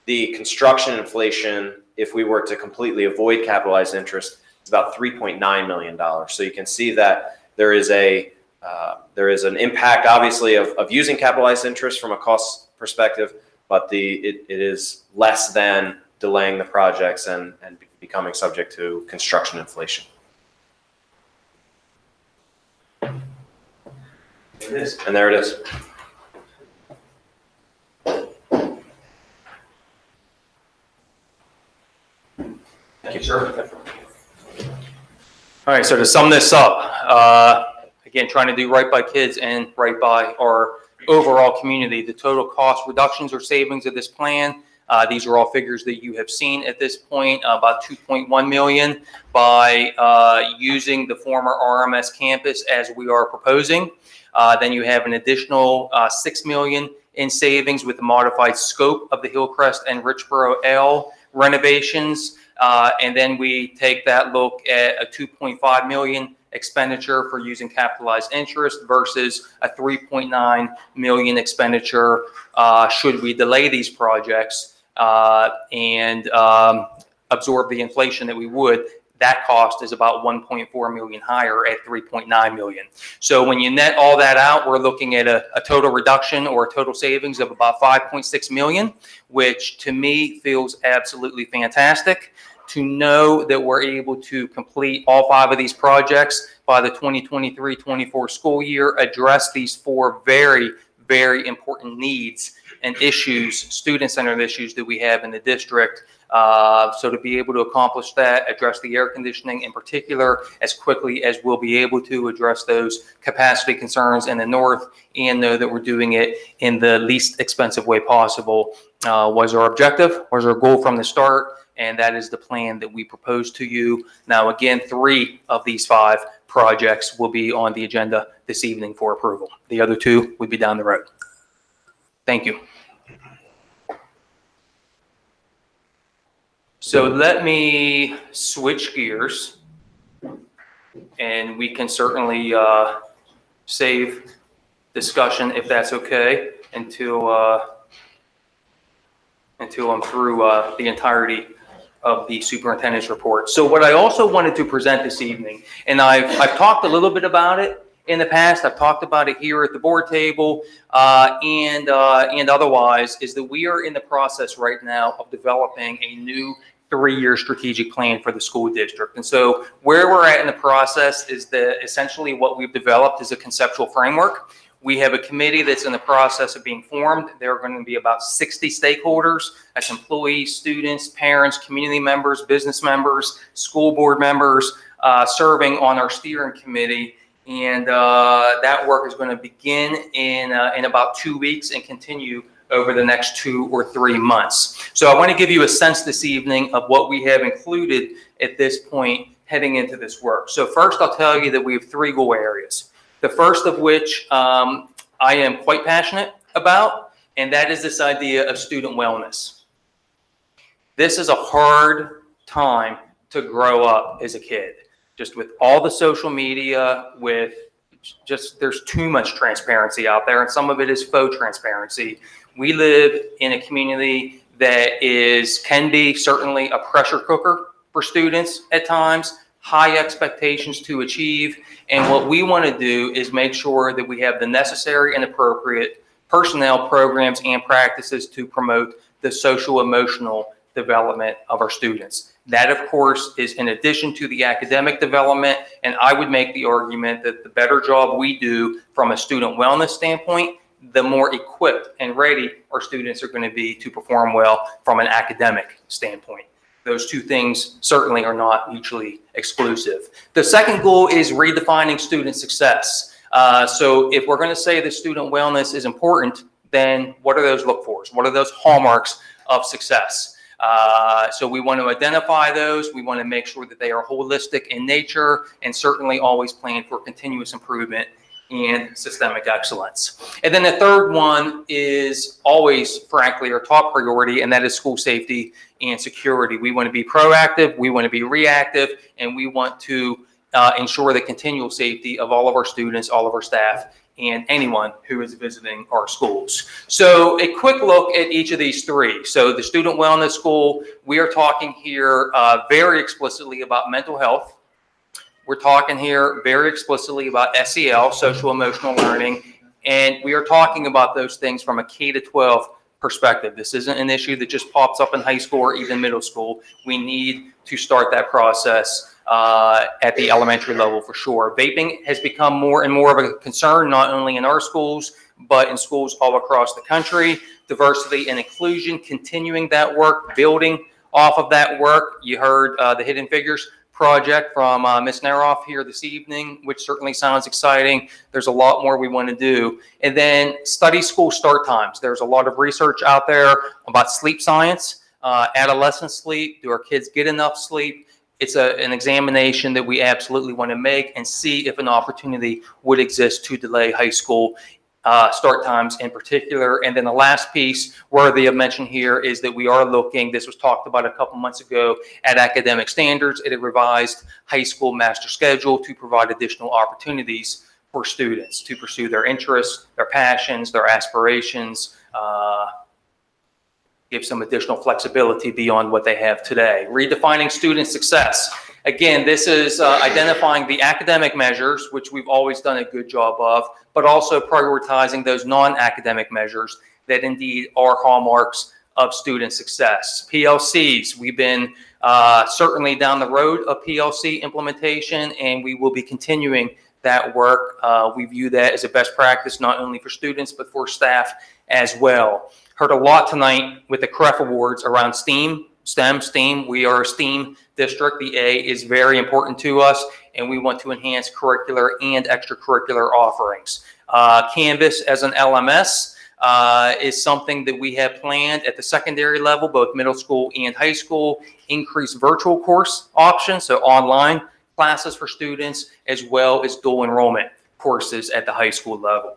The construction inflation, if we were to completely avoid capitalized interest, is about $3.9 million. So you can see that there is an impact, obviously, of using capitalized interest from a cost perspective, but it is less than delaying the projects and becoming subject to construction inflation. There it is. And there it is. Thank you, sir. All right, so to sum this up, again, trying to do right by kids and right by our overall community, the total cost reductions or savings of this plan, these are all figures that you have seen at this point, about $2.1 million by using the former RMS campus as we are proposing. Then you have an additional $6 million in savings with the modified scope of the Hillcrest and Richboro L renovations. And then we take that look at a $2.5 million expenditure for using capitalized interest versus a $3.9 million expenditure should we delay these projects and absorb the inflation that we would. That cost is about $1.4 million higher at $3.9 million. So when you net all that out, we're looking at a total reduction or a total savings of about $5.6 million, which to me feels absolutely fantastic. to know that we're able to complete all 5 of these projects by the 2023-24 school year, address these 4 very, very important needs and issues, student-centered issues that we have in the district. So to be able to accomplish that, address the air conditioning in particular as quickly as we'll be able to, address those capacity concerns in the north, and know that we're doing it in the least expensive way possible was our objective, was our goal from the start, and that is the plan that we propose to you. Now, again, 3 of these 5 projects will be on the agenda this evening for approval. The other 2 would be down the road. Thank you. So let me switch gears, and we can certainly save discussion, if that's okay, until I'm through the entirety of the superintendent's report. So what I also wanted to present this evening, and I've talked a little bit about it in the past, I've talked about it here at the board table and otherwise, is that we are in the process right now of developing a new 3-year strategic plan for the school district. And so where we're at in the process is that essentially what we've developed is a conceptual framework. We have a committee that's in the process of being formed. There are going to be about 60 stakeholders. That's employees, students, parents, community members, business members, school board members serving on our steering committee. And that work is going to begin in about 2 weeks and continue over the next 2 or 3 months. So I want to give you a sense this evening of what we have included at this point heading into this work. So first, I'll tell you that we have 3 goal areas. The first of which I am quite passionate about, and that is this idea of student wellness. This is a hard time to grow up as a kid. Just with all the social media, with just there's too much transparency out there, and some of it is faux transparency. We live in a community that can be certainly a pressure cooker for students at times, high expectations to achieve. And what we want to do is make sure that we have the necessary and appropriate personnel, programs, and practices to promote the social emotional development of our students. That, of course, is in addition to the academic development. And I would make the argument that the better job we do from a student wellness standpoint, the more equipped and ready our students are going to be to perform well from an academic standpoint. Those 2 things certainly are not mutually exclusive. The second goal is redefining student success. So if we're going to say that student wellness is important, then what are those look-fors? What are those hallmarks of success? So we want to identify those. We want to make sure that they are holistic in nature and certainly always plan for continuous improvement and systemic excellence. And then the third one is always, frankly, our top priority, and that is school safety and security. We want to be proactive, we want to be reactive, and we want to ensure the continual safety of all of our students, all of our staff, and anyone who is visiting our schools. So a quick look at each of these 3. So the student wellness goal, we are talking here very explicitly about mental health. We're talking here very explicitly about SEL, social emotional learning, and we are talking about those things from a K-12 perspective. This isn't an issue that just pops up in high school or even middle school. We need to start that process at the elementary level for sure. Vaping has become more and more of a concern, not only in our schools, but in schools all across the country. Diversity and inclusion, continuing that work, building off of that work. You heard the Hidden Figures project from Ms. Neroff here this evening, which certainly sounds exciting. There's a lot more we want to do. And then study school start times. There's a lot of research out there about sleep science, adolescent sleep. Do our kids get enough sleep? It's an examination that we absolutely want to make and see if an opportunity would exist to delay high school start times in particular. And then the last piece worthy of mention here is that we are looking, this was talked about a couple months ago, at academic standards, at a revised high school master schedule to provide additional opportunities for students to pursue their interests, their passions, their aspirations, give some additional flexibility beyond what they have today. Redefining student success. Again, this is identifying the academic measures, which we've always done a good job of, but also prioritizing those non-academic measures that indeed are hallmarks of student success. PLCs, we've been Certainly down the road, a PLC implementation, and we will be continuing that work. We view that as a best practice, not only for students, but for staff as well. Heard a lot tonight with the CREF awards around STEAM. We are a STEAM district. The A is very important to us, and we want to enhance curricular and extracurricular offerings. Canvas as an LMS is something that we have planned at the secondary level, both middle school and high school. Increase virtual course options, so online classes for students, as well as dual enrollment courses at the high school level.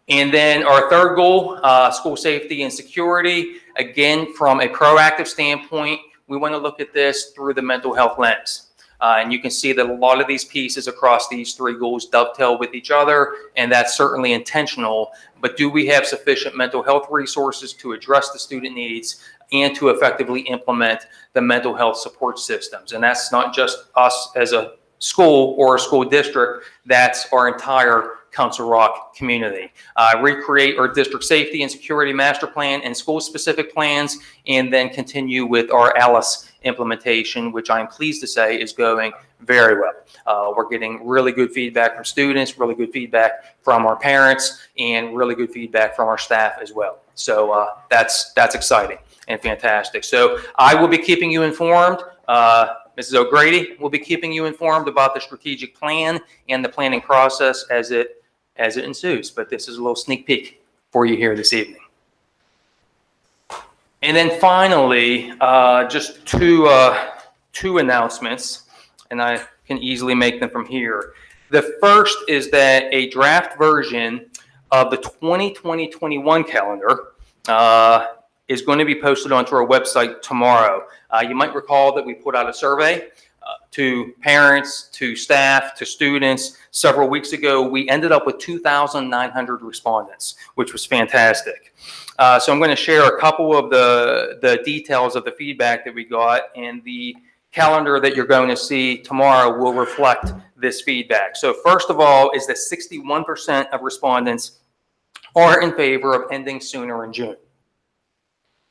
And then our third goal, school safety and security. Again, from a proactive standpoint, we want to look at this through the mental health lens. And you can see that a lot of these pieces across these three goals dovetail with each other, and that's certainly intentional. But do we have sufficient mental health resources to address the student needs and to effectively implement the mental health support systems? And that's not just us as a school or a school district, that's our entire Council Rock community. Recreate our district safety and security master plan and school-specific plans, and then continue with our ALICE implementation, which I'm pleased to say is going very well. We're getting really good feedback from students, really good feedback from our parents, and really good feedback from our staff as well. So that's exciting and fantastic. So I will be keeping you informed. Mrs. O'Grady will be keeping you informed about the strategic plan and the planning process as it ensues. But this is a little sneak peek for you here this evening. And then finally, just two announcements, and I can easily make them from here. The first is that a draft version of the 2020-21 calendar is going to be posted onto our website tomorrow. You might recall that we put out a survey to parents, to staff, to students several weeks ago. We ended up with 2,900 respondents, which was fantastic. So I'm going to share a couple of the details of the feedback that we got, and the calendar that you're going to see tomorrow will reflect this feedback. So first of all is that 61% of respondents are in favor of ending sooner in June.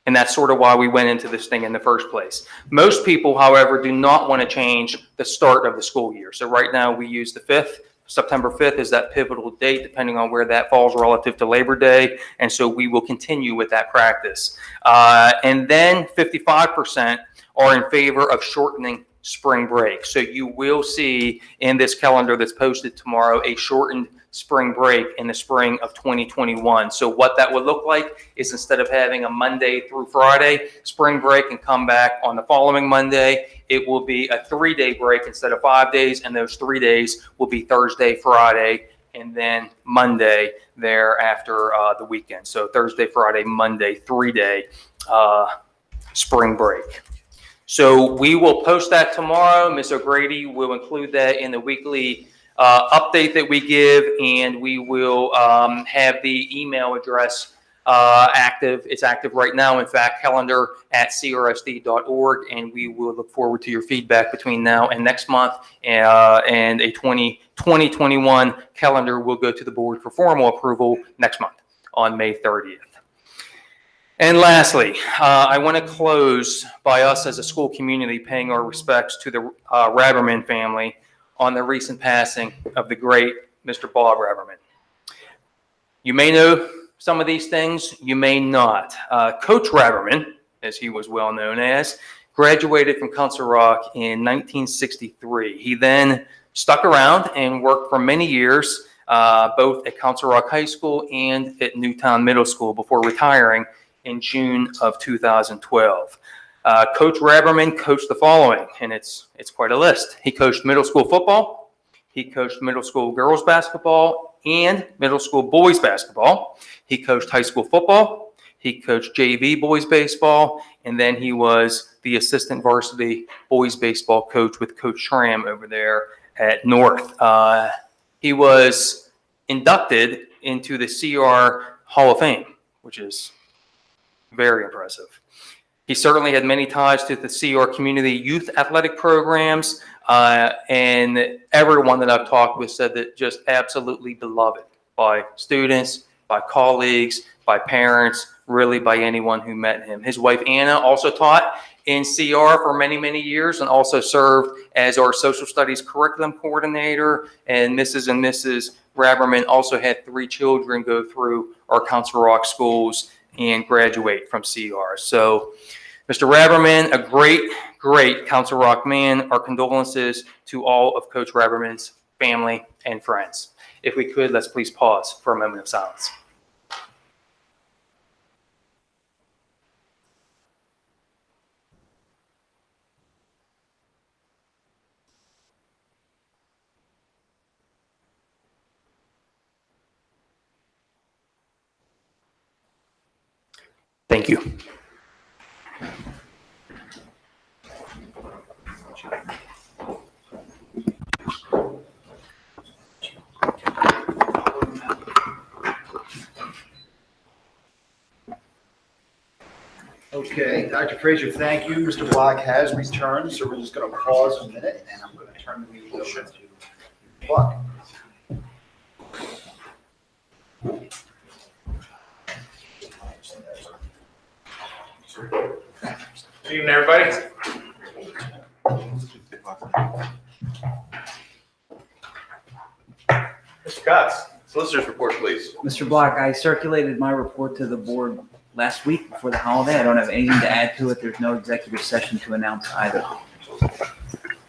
And that's sort of why we went into this thing in the first place. Most people, however, do not want to change the start of the school year. So right now we use the 5th. September 5th is that pivotal date, depending on where that falls relative to Labor Day. And so we will continue with that practice. And then 55% are in favor of shortening spring break. So you will see in this calendar that's posted tomorrow a shortened spring break in the spring of 2021. So what that would look like is, instead of having a Monday through Friday spring break and come back on the following Monday, it will be a 3-day break instead of 5 days, and those 3 days will be Thursday, Friday, and then Monday there after the weekend. So Thursday, Friday, Monday, 3-day spring break. So we will post that tomorrow. Ms. O'Grady will include that in the weekly update that we give, and we will have the email address active. It's active right now, in fact, calendar@crsd.org, and we will look forward to your feedback between now and next month. And a 2021 calendar will go to the board for formal approval next month on May 30th. And lastly, I want to close by us as a school community paying our respects to the Raberman family on the recent passing of the great Mr. Bob Raberman. You may know some of these things, you may not. Coach Raberman, as he was well known as, graduated from Council Rock in 1963. He then stuck around and worked for many years, both at Council Rock High School and at Newtown Middle School, before retiring in June of 2012. Coach Raberman coached the following, and it's quite a list. He coached middle school football, he coached middle school girls basketball and middle school boys basketball. He coached high school football, he coached JV boys baseball, and then he was the assistant varsity boys baseball coach with Coach Schramm over there at North. He was inducted into the CR Hall of Fame, which is very impressive. He certainly had many ties to the CR community youth athletic programs, and everyone that I've talked with said that just absolutely beloved by students, by colleagues, by parents, really by anyone who met him. His wife Anna also taught in CR for many, many years and also served as our social studies curriculum coordinator. And Mrs. and Mrs. Raberman also had 3 children go through our Council Rock schools and graduate from CR. So Mr. Raberman, a great Council Rock man. Our condolences to all of Coach Raberman's family and friends. If we could, let's please pause for a moment of silence. Thank you. Okay, Dr. Frazier, thank you. Mr. Block has returned, so we're just going to pause a minute, and I'm going to turn the meeting over to Block. Good evening, everybody. Mr. Cox, Solicitor's Report, please. Mr. Block, I circulated my report to the board last week before the holiday. I don't have anything to add to it. There's no executive session to announce either.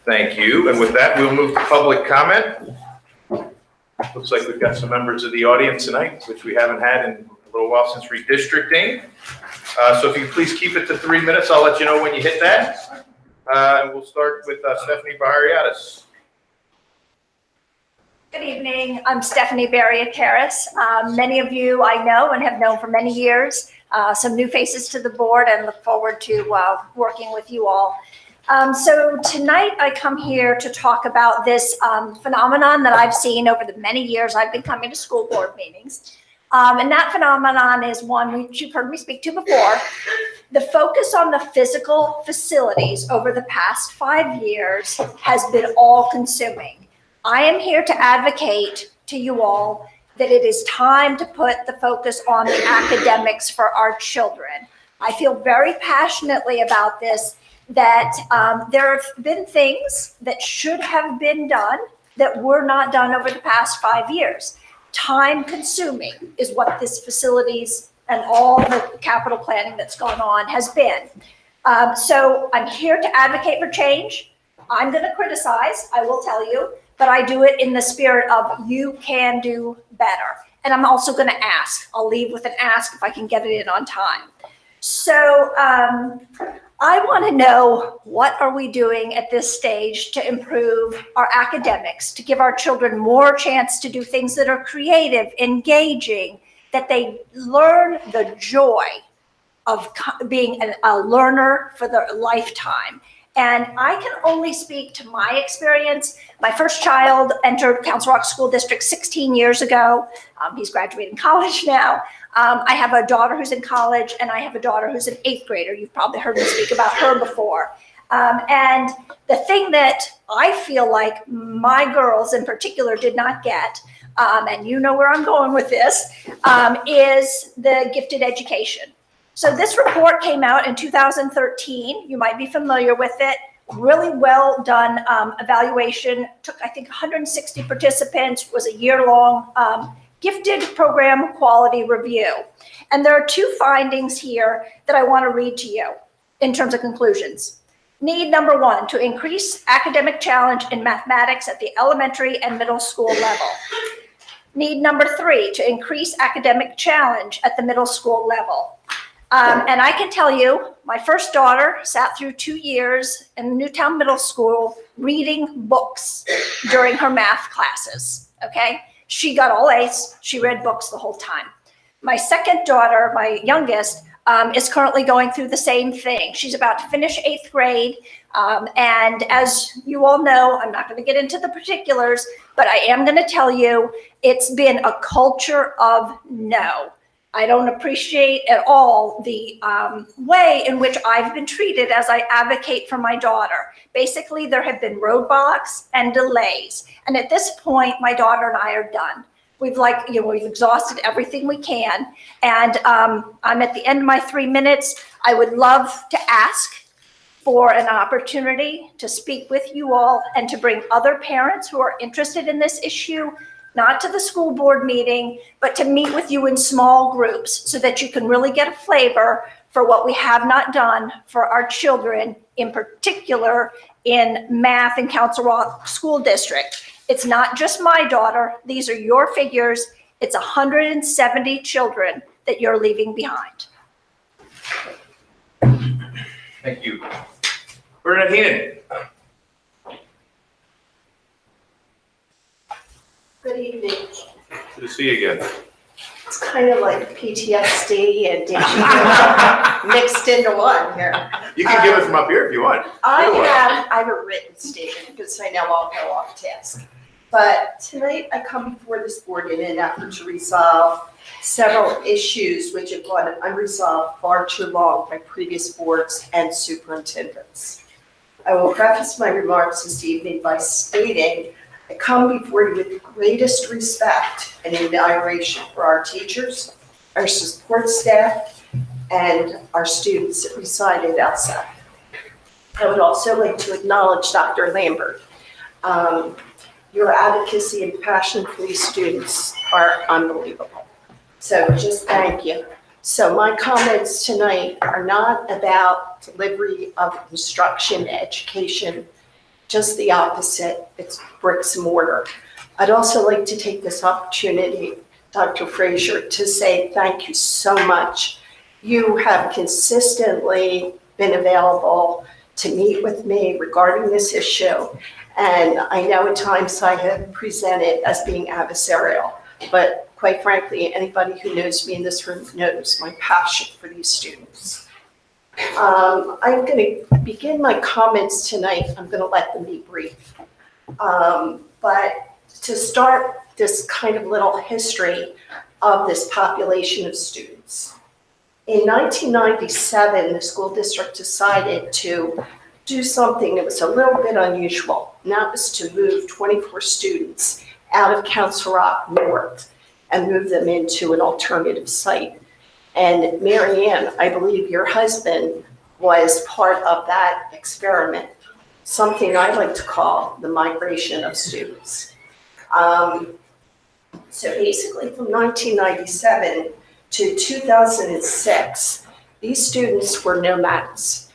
Thank you. And with that, we'll move to public comment. Looks like we've got some members of the audience tonight, which we haven't had in a little while since redistricting. So if you please keep it to 3 minutes, I'll let you know when you hit that. And we'll start with Stephanie Bahariadis. Good evening. I'm Stephanie Barriat-Harris. Many of you I know and have known for many years. Some new faces to the board and look forward to working with you all. So tonight I come here to talk about this phenomenon that I've seen over the many years I've been coming to school board meetings. And that phenomenon is one which you've heard me speak to before. The focus on the physical facilities over the past 5 years has been all-consuming. I am here to advocate to you all that it is time to put the focus on the academics for our children. I feel very passionately about this, that there have been things that should have been done that were not done over the past 5 years. Time consuming is what this facilities and all the capital planning that's gone on has been. So I'm here to advocate for change. I'm going to criticize, I will tell you, but I do it in the spirit of you can do better. And I'm also going to ask. I'll leave with an ask if I can get it in on time. So I want to know, what are we doing at this stage to improve our academics, to give our children more chance to do things that are creative, engaging, that they learn the joy of being a learner for their lifetime. And I can only speak to my experience. My first child entered Council Rock School District 16 years ago. He's graduating college now. I have a daughter who's in college, and I have a daughter who's an 8th grader. You've probably heard me speak about her before. And the thing that I feel like my girls in particular did not get, and you know where I'm going with this, is the gifted education. So this report came out in 2013. You might be familiar with it. Really well done evaluation. Took, I think, 160 participants, was a year-long gifted program quality review. And there are 2 findings here that I want to read to you in terms of conclusions. Need number 1, to increase academic challenge in mathematics at the elementary and middle school level. Need number 3, to increase academic challenge at the middle school level. And I can tell you, my first daughter sat through 2 years in Newtown Middle School reading books during her math classes, okay? She got all A's. She read books the whole time. My second daughter, my youngest, is currently going through the same thing. She's about to finish 8th grade. And as you all know, I'm not going to get into the particulars, but I am going to tell you it's been a culture of no. I don't appreciate at all the way in which I've been treated as I advocate for my daughter. Basically, there have been roadblocks and delays. And at this point, my daughter and I are done. we've exhausted everything we can. And I'm at the end of my 3 minutes. I would love to ask for an opportunity to speak with you all and to bring other parents who are interested in this issue, not to the school board meeting, but to meet with you in small groups so that you can really get a flavor for what we have not done for our children, in particular in math in Council Rock School District. It's not just my daughter. These are your figures. It's 170 children that you're leaving behind. Thank you. Bernadette Heenan. Good evening. Good to see you again. It's kind of like PTSD and deja vu mixed into one here. You can give it from up here if you want. I have a written statement because I know I'll go off task. But tonight I come before this board in an effort to resolve several issues which have gone unresolved far too long by previous boards and superintendents. I will preface my remarks this evening by stating I come before you with the greatest respect and admiration for our teachers, our support staff, and our students that reside at outside. I would also like to acknowledge Dr. Lambert. Your advocacy and passion for these students are unbelievable. So just thank you. So my comments tonight are not about delivery of instruction, education, just the opposite. It's bricks and mortar. I'd also like to take this opportunity, Dr. Frazier, to say thank you so much. You have consistently been available to meet with me regarding this issue. And I know at times I have presented as being adversarial, but quite frankly, anybody who knows me in this room knows my passion for these students. I'm going to begin my comments tonight. I'm going to let them be brief. But to start this kind of little history of this population of students. In 1997, the school district decided to do something that was a little bit unusual, and that was to move 24 students out of Council Rock North and move them into an alternative site. And Mary Ann, I believe your husband was part of that experiment, something I like to call the migration of students. So basically from 1997 to 2006, these students were nomads.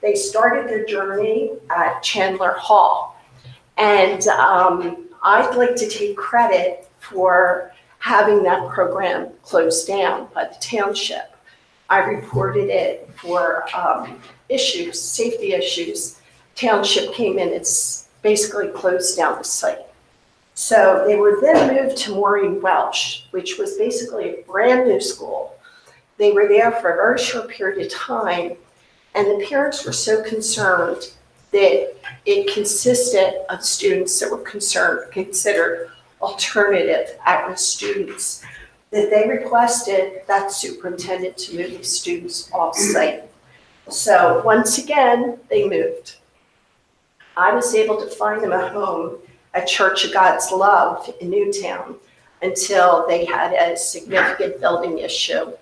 They started their journey at Chandler Hall. And I'd like to take credit for having that program closed down by the township. I reported it for issues, safety issues. Township came in, it's basically closed down the site. So they were then moved to Maureen Welsh, which was basically a brand new school. They were there for a very short period of time, and the parents were so concerned that it consisted of students that were considered alternative at-risk students, that they requested that superintendent to move these students off-site. So once again, they moved. I was able to find them a home at Church of God's Love in Newtown until they had a significant building issue.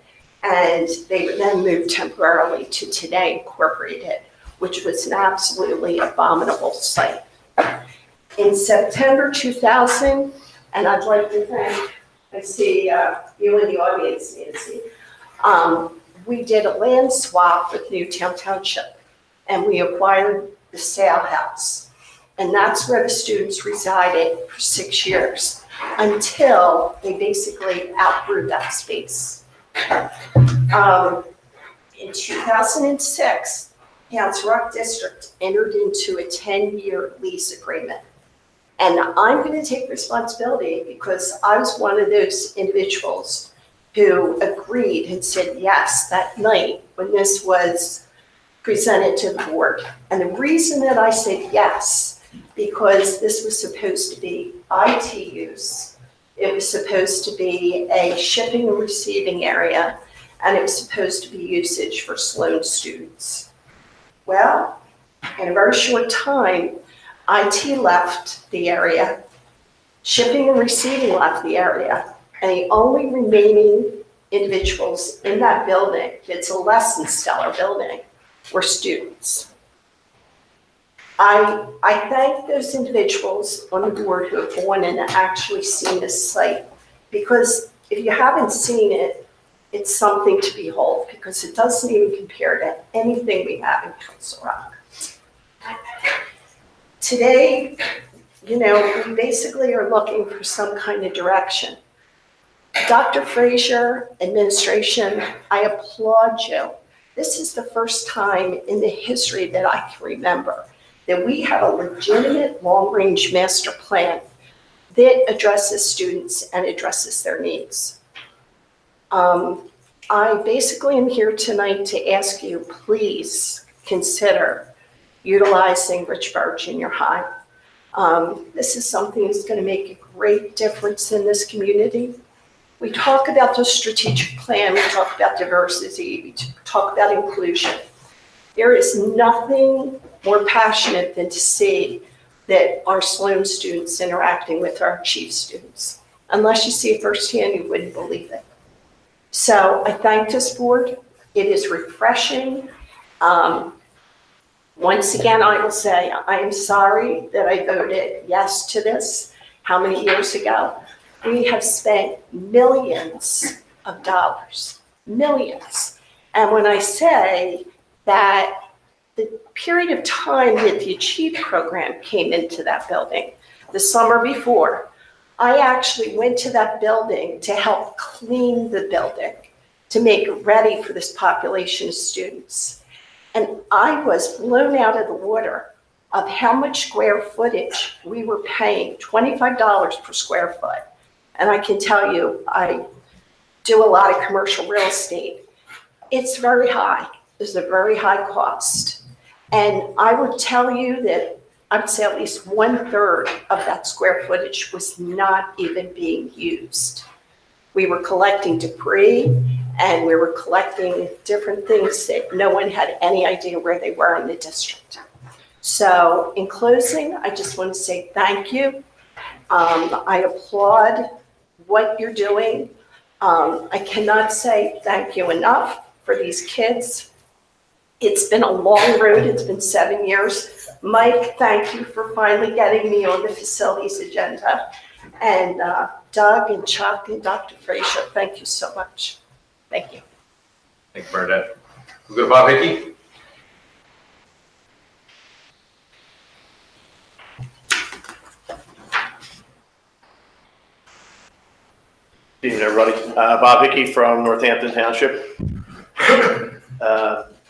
And they then moved temporarily to Today Incorporated, which was an absolutely abominable site. In September 2000, and I'd like to thank, I see you in the audience, Nancy, we did a land swap with Newtown Township, and we acquired the sale house. And that's where the students resided for 6 years until they basically outgrew that space. In 2006, Council Rock District entered into a 10-year lease agreement. And I'm going to take responsibility because I was one of those individuals who agreed and said yes that night when this was presented to the board. And the reason that I said yes, because this was supposed to be IT use, it was supposed to be a shipping and receiving area, and it was supposed to be usage for Sloan students. Well, in a very short time, IT left the area, Shipping and receiving left the area, and the only remaining individuals in that building, it's a less than stellar building, were students. I thank those individuals on the board who have gone and actually seen this site, because if you haven't seen it, it's something to behold, because it doesn't even compare to anything we have in Council Rock. Today, you know, we basically are looking for some kind of direction. Dr. Frazier, administration, I applaud you. This is the first time in the history that I can remember that we have a legitimate long-range master plan that addresses students and addresses their needs. I basically am here tonight to ask you, please consider utilizing Richborough Junior High. This is something that's going to make a great difference in this community. We talk about the strategic plan, we talk about diversity, we talk about inclusion. There is nothing more passionate than to see that our Sloan students interacting with our Chief students. Unless you see it firsthand, you wouldn't believe it. So I thank this board. It is refreshing. Once again, I will say, I am sorry that I voted yes to this. How many years ago? We have spent millions of dollars, millions. And when I say that the period of time that the Achieve program came into that building, the summer before, I actually went to that building to help clean the building, to make it ready for this population of students. And I was blown out of the water of how much square footage we were paying, $25 per square foot. And I can tell you, I do a lot of commercial real estate. It's very high. It's a very high cost. And I would tell you that I would say at least 1/3 of that square footage was not even being used. We were collecting debris and we were collecting different things that no one had any idea where they were in the district. So in closing, I just want to say thank you. I applaud what you're doing. I cannot say thank you enough for these kids. It's been a long road. It's been 7 years. Mike, thank you for finally getting me on the facilities agenda. And Doug and Chuck and Dr. Frazier, thank you so much. Thank you. Thank you, Bernadette. We'll go to Bob Hickey. Good evening, everybody. Bob Hickey from Northampton Township.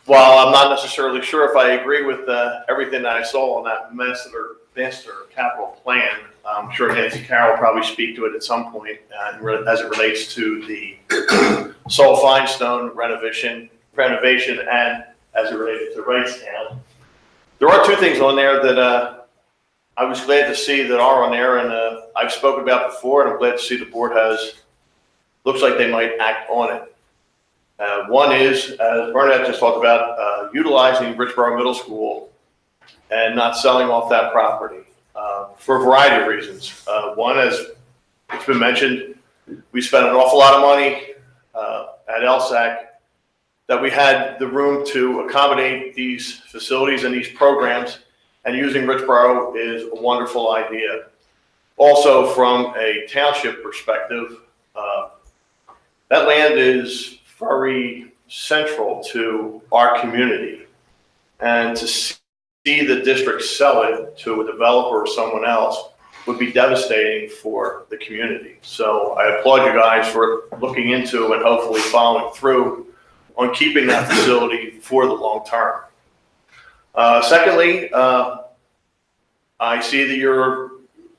While I'm not necessarily sure if I agree with everything that I saw on that master capital plan, I'm sure Nancy Carroll will probably speak to it at some point as it relates to the Sol Finestone renovation and as it related to Wrightstown. There are two things on there that I was glad to see that are on there, and I've spoken about before, and I'm glad to see the board looks like they might act on it. One is, as Bernadette just talked about, utilizing Richborough Middle School and not selling off that property for a variety of reasons. One, as it's been mentioned, we spent an awful lot of money at LSAC that we had the room to accommodate these facilities and these programs, and using Richborough is a wonderful idea. Also, from a township perspective, that land is very central to our community, and to see the district sell it to a developer or someone else would be devastating for the community. So I applaud you guys for looking into and hopefully following through on keeping that facility for the long term. Secondly, I see that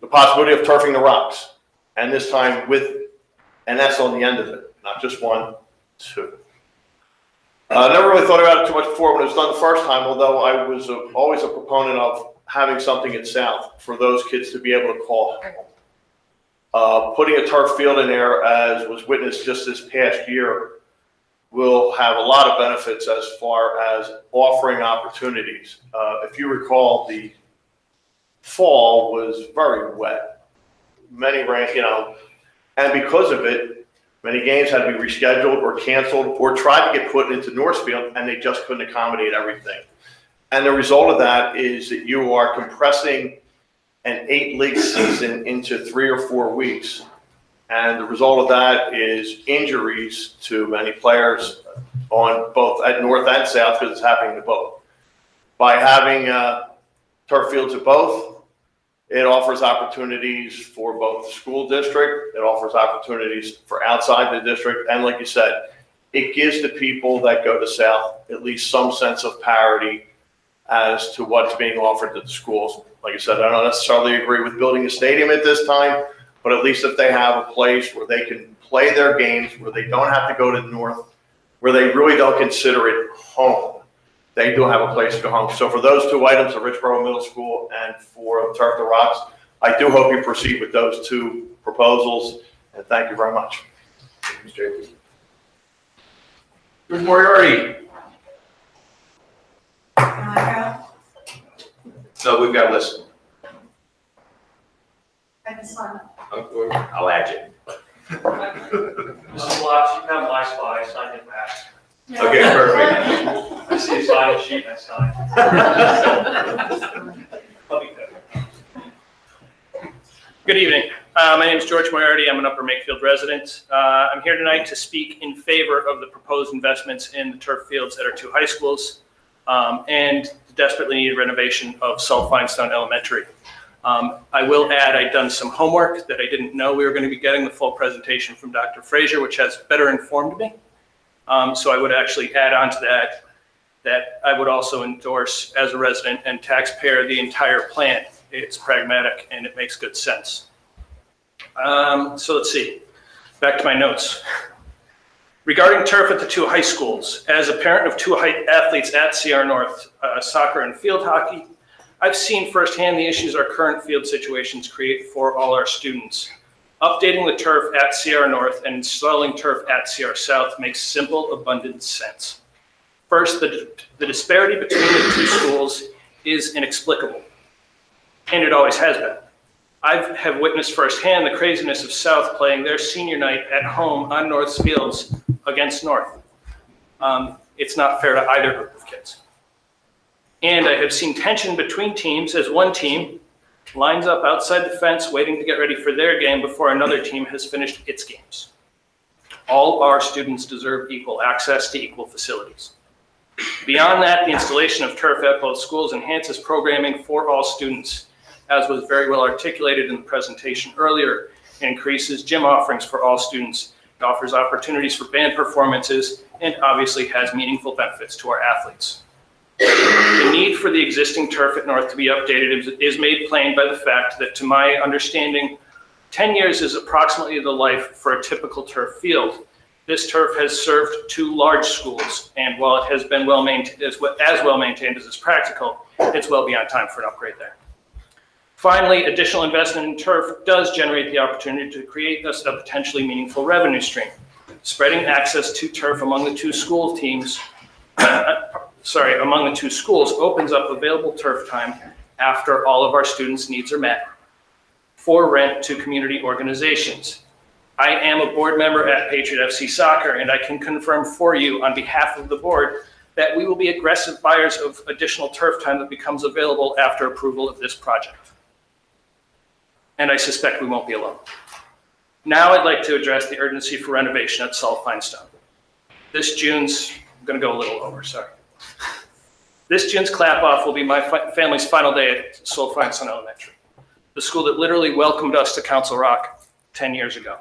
the possibility of turfing the rocks, and this time and that's on the end of it, not just 1, 2. I never really thought about it too much before when it was done the first time, although I was always a proponent of having something at South for those kids to be able to call home. Putting a turf field in there, as was witnessed just this past year, will have a lot of benefits as far as offering opportunities. If you recall, the fall was very wet. many ran, and because of it, many games had to be rescheduled or canceled or tried to get put into Northfield, and they just couldn't accommodate everything. And the result of that is that you are compressing an 8-league season into 3 or 4 weeks. And the result of that is injuries to many players on both at North and South, because it's happening to both. By having turf fields at both, it offers opportunities for both the school district, it offers opportunities for outside the district, and like you said, it gives the people that go to South at least some sense of parity as to what's being offered to the schools. Like I said, I don't necessarily agree with building a stadium at this time, but at least if they have a place where they can play their games, where they don't have to go to North, where they really don't consider it home, they do have a place to go home. So for those 2 items, the Richboro Middle School and for Turf the Rocks, I do hope you proceed with those 2 proposals, and thank you very much. Mr. Moriarty. No, we've got to listen. I'll add you. Mrs. Locke, you have my spot, I signed it back. Okay, perfect. I see a sign sheet, I sign. I'll be good. Good evening. My name is George Moriarty. I'm an Upper Makefield resident. I'm here tonight to speak in favor of the proposed investments in the turf fields at our 2 high schools and the desperately needed renovation of South Feinstein Elementary. I will add, I've done some homework that I didn't know we were going to be getting the full presentation from Dr. Frazier, which has better informed me. So I would actually add on to that I would also endorse as a resident and taxpayer the entire plan. It's pragmatic and it makes good sense. So let's see, back to my notes. Regarding turf at the 2 high schools, as a parent of 2 athletes at CR North, soccer and field hockey, I've seen firsthand the issues our current field situations create for all our students. Updating the turf at CR North and installing turf at CR South makes simple, abundant sense. First, the disparity between the 2 schools is inexplicable, and it always has been. I have witnessed firsthand the craziness of South playing their senior night at home on North's fields against North. It's not fair to either group of kids. And I have seen tension between teams as one team lines up outside the fence waiting to get ready for their game before another team has finished its games. All our students deserve equal access to equal facilities. Beyond that, the installation of turf at both schools enhances programming for all students, as was very well articulated in the presentation earlier. It increases gym offerings for all students. It offers opportunities for band performances and obviously has meaningful benefits to our athletes. The need for the existing turf at North to be updated is made plain by the fact that, to my understanding, 10 years is approximately the life for a typical turf field. This turf has served 2 large schools, and while it has been well maintained, as well maintained as is practical, it's well beyond time for an upgrade there. Finally, additional investment in turf does generate the opportunity to create a potentially meaningful revenue stream. Spreading access to turf among the 2 school teams among the 2 schools opens up available turf time after all of our students' needs are met for rent to community organizations. I am a board member at Patriot FC Soccer, and I can confirm for you on behalf of the board that we will be aggressive buyers of additional turf time that becomes available after approval of this project. And I suspect we won't be alone. Now I'd like to address the urgency for renovation at South Feinstein. This June's, I'm gonna go a little over, sorry. This June's clap-off will be my family's final day at South Feinstein Elementary, the school that literally welcomed us to Council Rock 10 years ago.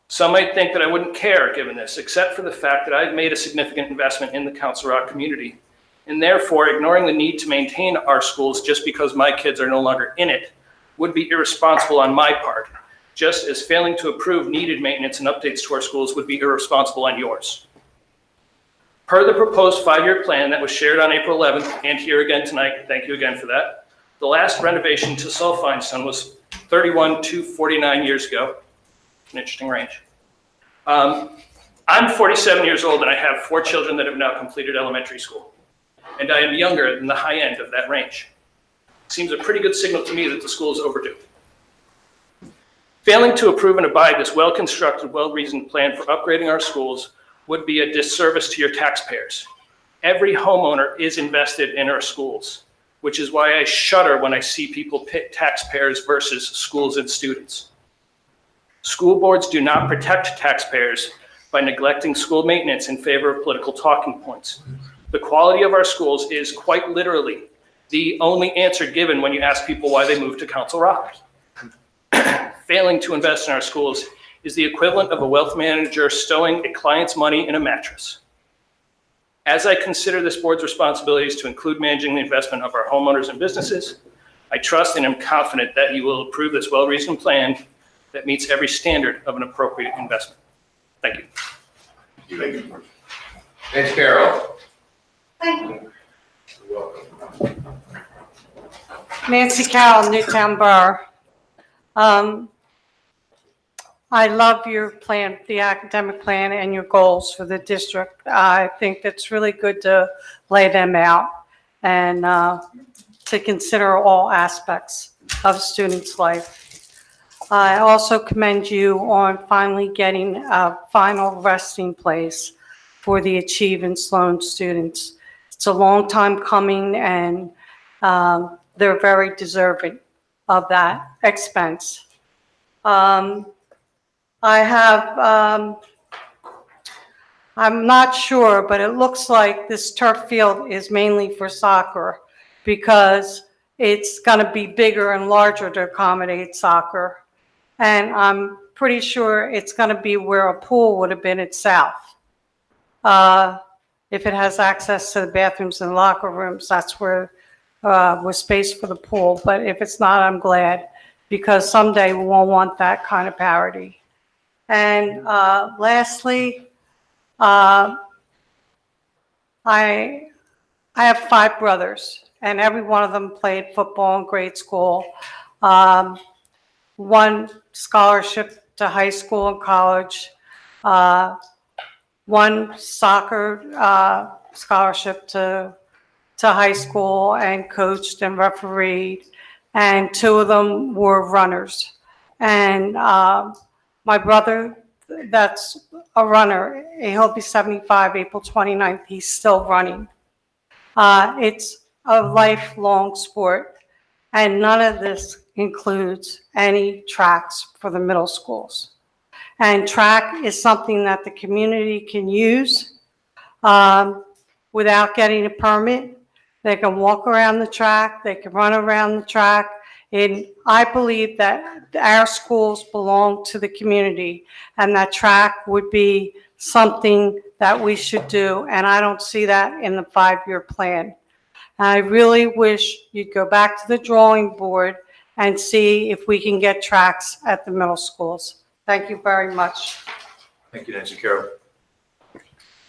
Some might think that I wouldn't care given this, except for the fact that I've made a significant investment in the Council Rock community, and therefore ignoring the need to maintain our schools just because my kids are no longer in it would be irresponsible on my part, just as failing to approve needed maintenance and updates to our schools would be irresponsible on yours. Per the proposed 5-year plan that was shared on April 11th and here again tonight, thank you again for that, the last renovation to South Feinstein was 31 to 49 years ago, an interesting range. I'm 47 years old and I have 4 children that have now completed elementary school, and I am younger than the high end of that range. Seems a pretty good signal to me that the school is overdue. Failing to approve and abide this well-constructed, well-reasoned plan for upgrading our schools would be a disservice to your taxpayers. Every homeowner is invested in our schools, which is why I shudder when I see people pit taxpayers versus schools and students. School boards do not protect taxpayers by neglecting school maintenance in favor of political talking points. The quality of our schools is quite literally the only answer given when you ask people why they moved to Council Rock. Failing to invest in our schools is the equivalent of a wealth manager stowing a client's money in a mattress. As I consider this board's responsibilities to include managing the investment of our homeowners and businesses, I trust and am confident that you will approve this well-reasoned plan that meets every standard of an appropriate investment. Thank you. Thank you. Nancy Carroll. Thank you. You're welcome. Nancy Carroll, Newtown Borough. I love your plan, the academic plan and your goals for the district. I think that's really good to lay them out and to consider all aspects of students' life. I also commend you on finally getting a final resting place for the Achieve and Sloan students. It's a long time coming, and they're very deserving of that expense. I have, I'm not sure, but it looks like this turf field is mainly for soccer because it's going to be bigger and larger to accommodate soccer. And I'm pretty sure it's going to be where a pool would have been at South. If it has access to the bathrooms and locker rooms, that's where was space for the pool. But if it's not, I'm glad, because someday we won't want that kind of parity. And lastly, I have 5 brothers, and every one of them played football in grade school. One scholarship to high school and college, one soccer scholarship to high school and coached and refereed, and 2 of them were runners. And my brother, that's a runner, he'll be 75 April 29th, he's still running. It's a lifelong sport, and none of this includes any tracks for the middle schools. And track is something that the community can use without getting a permit. They can walk around the track, they can run around the track. And I believe that our schools belong to the community, and that track would be something that we should do. And I don't see that in the 5-year plan. I really wish you'd go back to the drawing board and see if we can get tracks at the middle schools. Thank you very much. Thank you, Nancy Carroll.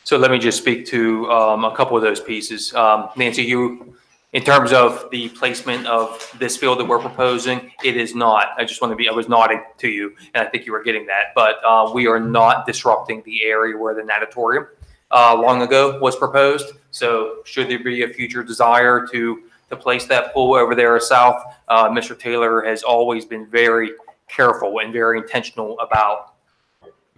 So let me just speak to a couple of those pieces. Nancy, you, in terms of the placement of this field that we're proposing, it is not. I just want to be, I was nodding to you, and I think you were getting that. But we are not disrupting the area where the natatorium long ago was proposed. So should there be a future desire to place that pool over there south, Mr. Taylor has always been very careful and very intentional about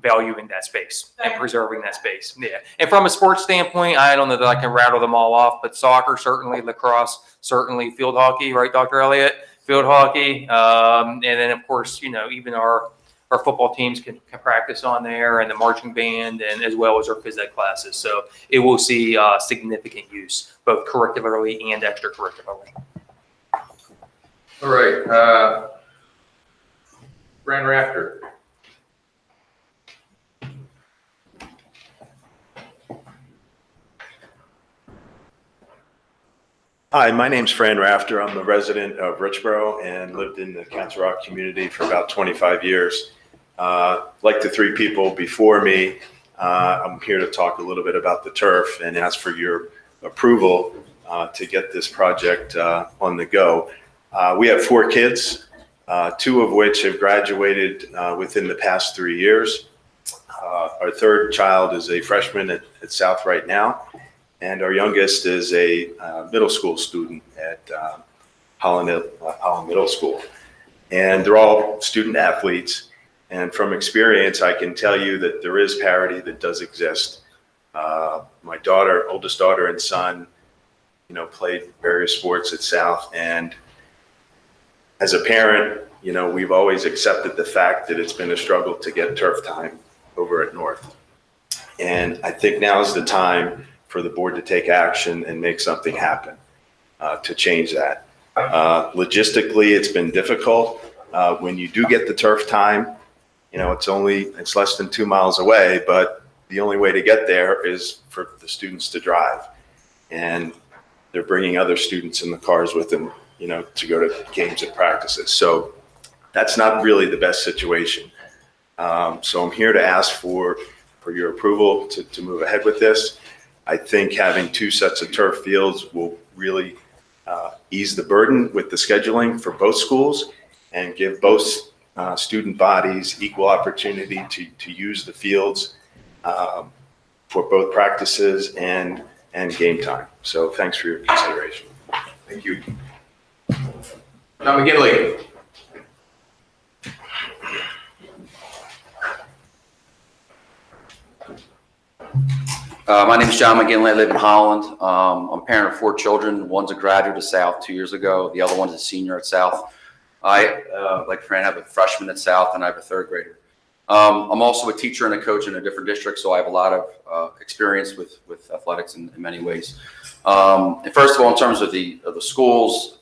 valuing that space and preserving that space. Yeah. And from a sports standpoint, I don't know that I can rattle them all off, but soccer, certainly, lacrosse, certainly, field hockey, right, Dr. Elliott? Field hockey. And then, of course, you know, even our football teams can practice on there, and the marching band, and as well as our phys ed classes. So it will see significant use, both curricularly and extracurricularly. All right. Fran Rafter. Hi, my name's Fran Rafter. I'm a resident of Richboro and lived in the Council Rock community for about 25 years. Like the 3 people before me, I'm here to talk a little bit about the turf and ask for your approval to get this project on the go. We have 4 kids, 2 of which have graduated within the past 3 years. Our 3rd child is a freshman at South right now, and our youngest is a middle school student at Holland Middle School. And they're all student athletes. And from experience, I can tell you that there is parity that does exist. My daughter, oldest daughter and son, played various sports at South. And as a parent, we've always accepted the fact that it's been a struggle to get turf time over at North. And I think now is the time for the board to take action and make something happen to change that. Logistically, it's been difficult. When you do get the turf time, it's less than 2 miles away, but the only way to get there is for the students to drive. And they're bringing other students in the cars with them, to go to games and practices. So that's not really the best situation. So I'm here to ask for your approval to move ahead with this. I think having 2 sets of turf fields will really ease the burden with the scheduling for both schools and give both student bodies equal opportunity to use the fields for both practices and game time. So thanks for your consideration. Thank you. John McGinley. My name is John McGinley. I live in Holland. I'm a parent of 4 children. One's a graduate of South 2 years ago. The other one's a senior at South. I, like Fran, have a freshman at South, and I have a 3rd grader. I'm also a teacher and a coach in a different district, so I have a lot of experience with athletics in many ways. And first of all, in terms of the schools,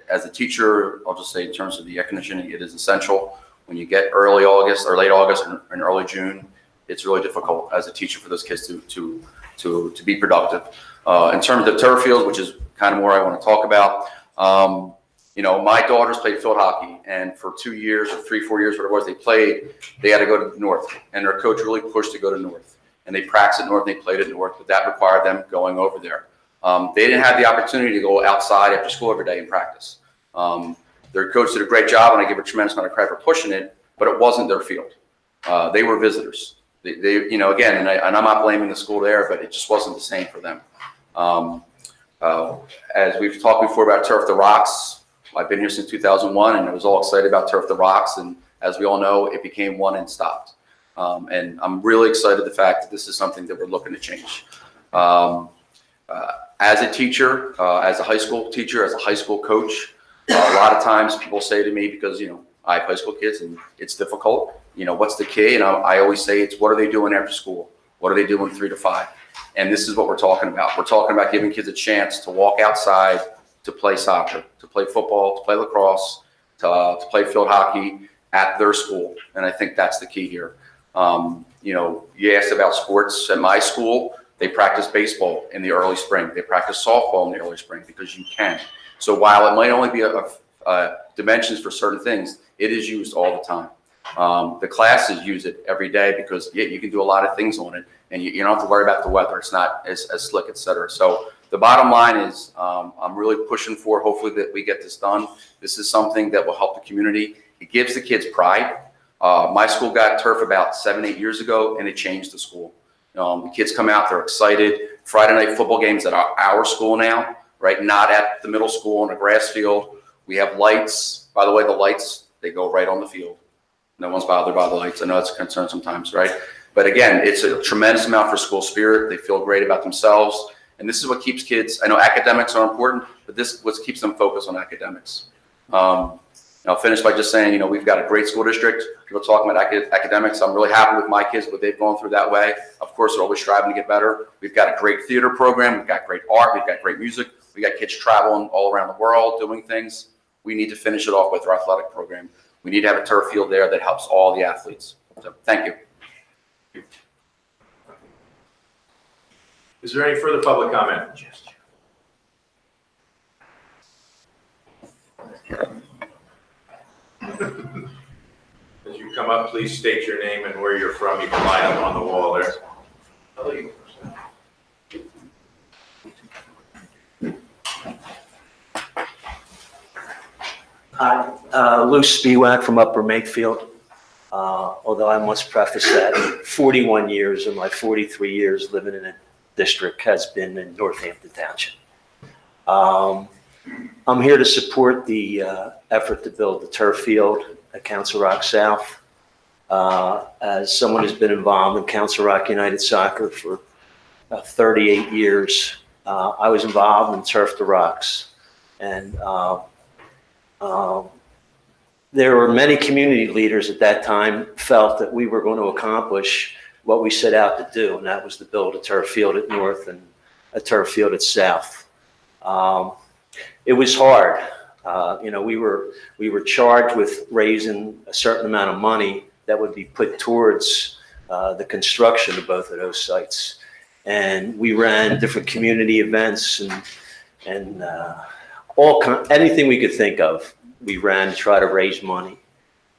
as a teacher, I'll just say in terms of the air conditioning, it is essential. When you get early August or late August and early June, it's really difficult as a teacher for those kids to be productive. In terms of the turf field, which is kind of more I want to talk about, my daughters played field hockey, and for 2 years or 3-4 years, whatever it was, they had to go to North, and their coach really pushed to go to North, and they practiced at North, and they played at North, but that required them going over there. They didn't have the opportunity to go outside after school every day and practice. Their coach did a great job, and I give a tremendous amount of credit for pushing it, but it wasn't their field. They were visitors. Again, and I'm not blaming the school there, but it just wasn't the same for them. As we've talked before about Turf the Rocks, I've been here since 2001, and I was all excited about Turf the Rocks, and as we all know, it became one and stopped. And I'm really excited the fact that this is something that we're looking to change. As a teacher, as a high school teacher, as a high school coach, a lot of times people say to me, because I have high school kids and it's difficult, what's the key? And I always say it's what are they doing after school? What are they doing 3 to 5? And this is what we're talking about. We're talking about giving kids a chance to walk outside, to play soccer, to play football, to play lacrosse, to play field hockey at their school. And I think that's the key here. You asked about sports. At my school, they practice baseball in the early spring. They practice softball in the early spring because you can. So while it might only be dimensions for certain things, it is used all the time. The classes use it every day because you can do a lot of things on it, and you don't have to worry about the weather. It's not as slick, et cetera. So the bottom line is I'm really pushing for, hopefully, that we get this done. This is something that will help the community. It gives the kids pride. My school got turf about 7-8 years ago, and it changed the school. The kids come out, they're excited. Friday night football games at our school now, right? Not at the middle school on a grass field. We have lights. By the way, the lights, they go right on the field. No one's bothered by the lights. I know it's a concern sometimes, right? But again, it's a tremendous amount for school spirit. They feel great about themselves. And this is what keeps kids, I know academics are important, but this is what keeps them focused on academics. I'll finish by just saying, we've got a great school district. People talking about academics. I'm really happy with my kids, what they've gone through that way. Of course, they're always striving to get better. We've got a great theater program. We've got great art. We've got great music. We got kids traveling all around the world doing things. We need to finish it off with our athletic program. We need to have a turf field there that helps all the athletes. So thank you. Is there any further public comment? As you come up, please state your name and where you're from. You can line up on the wall there. Hi, Lou Spiewak from Upper Makefield. Although I must preface that 41 years of my 43 years living in a district has been in Northampton Township. I'm here to support the effort to build the turf field at Council Rock South. As someone who's been involved in Council Rock United Soccer for 38 years, I was involved in Turf to Rocks. And there were many community leaders at that time felt that we were going to accomplish what we set out to do, and that was to build a turf field at North and a turf field at South. It was hard. We were charged with raising a certain amount of money that would be put towards the construction of both of those sites. And we ran different community events and anything we could think of, we ran to try to raise money.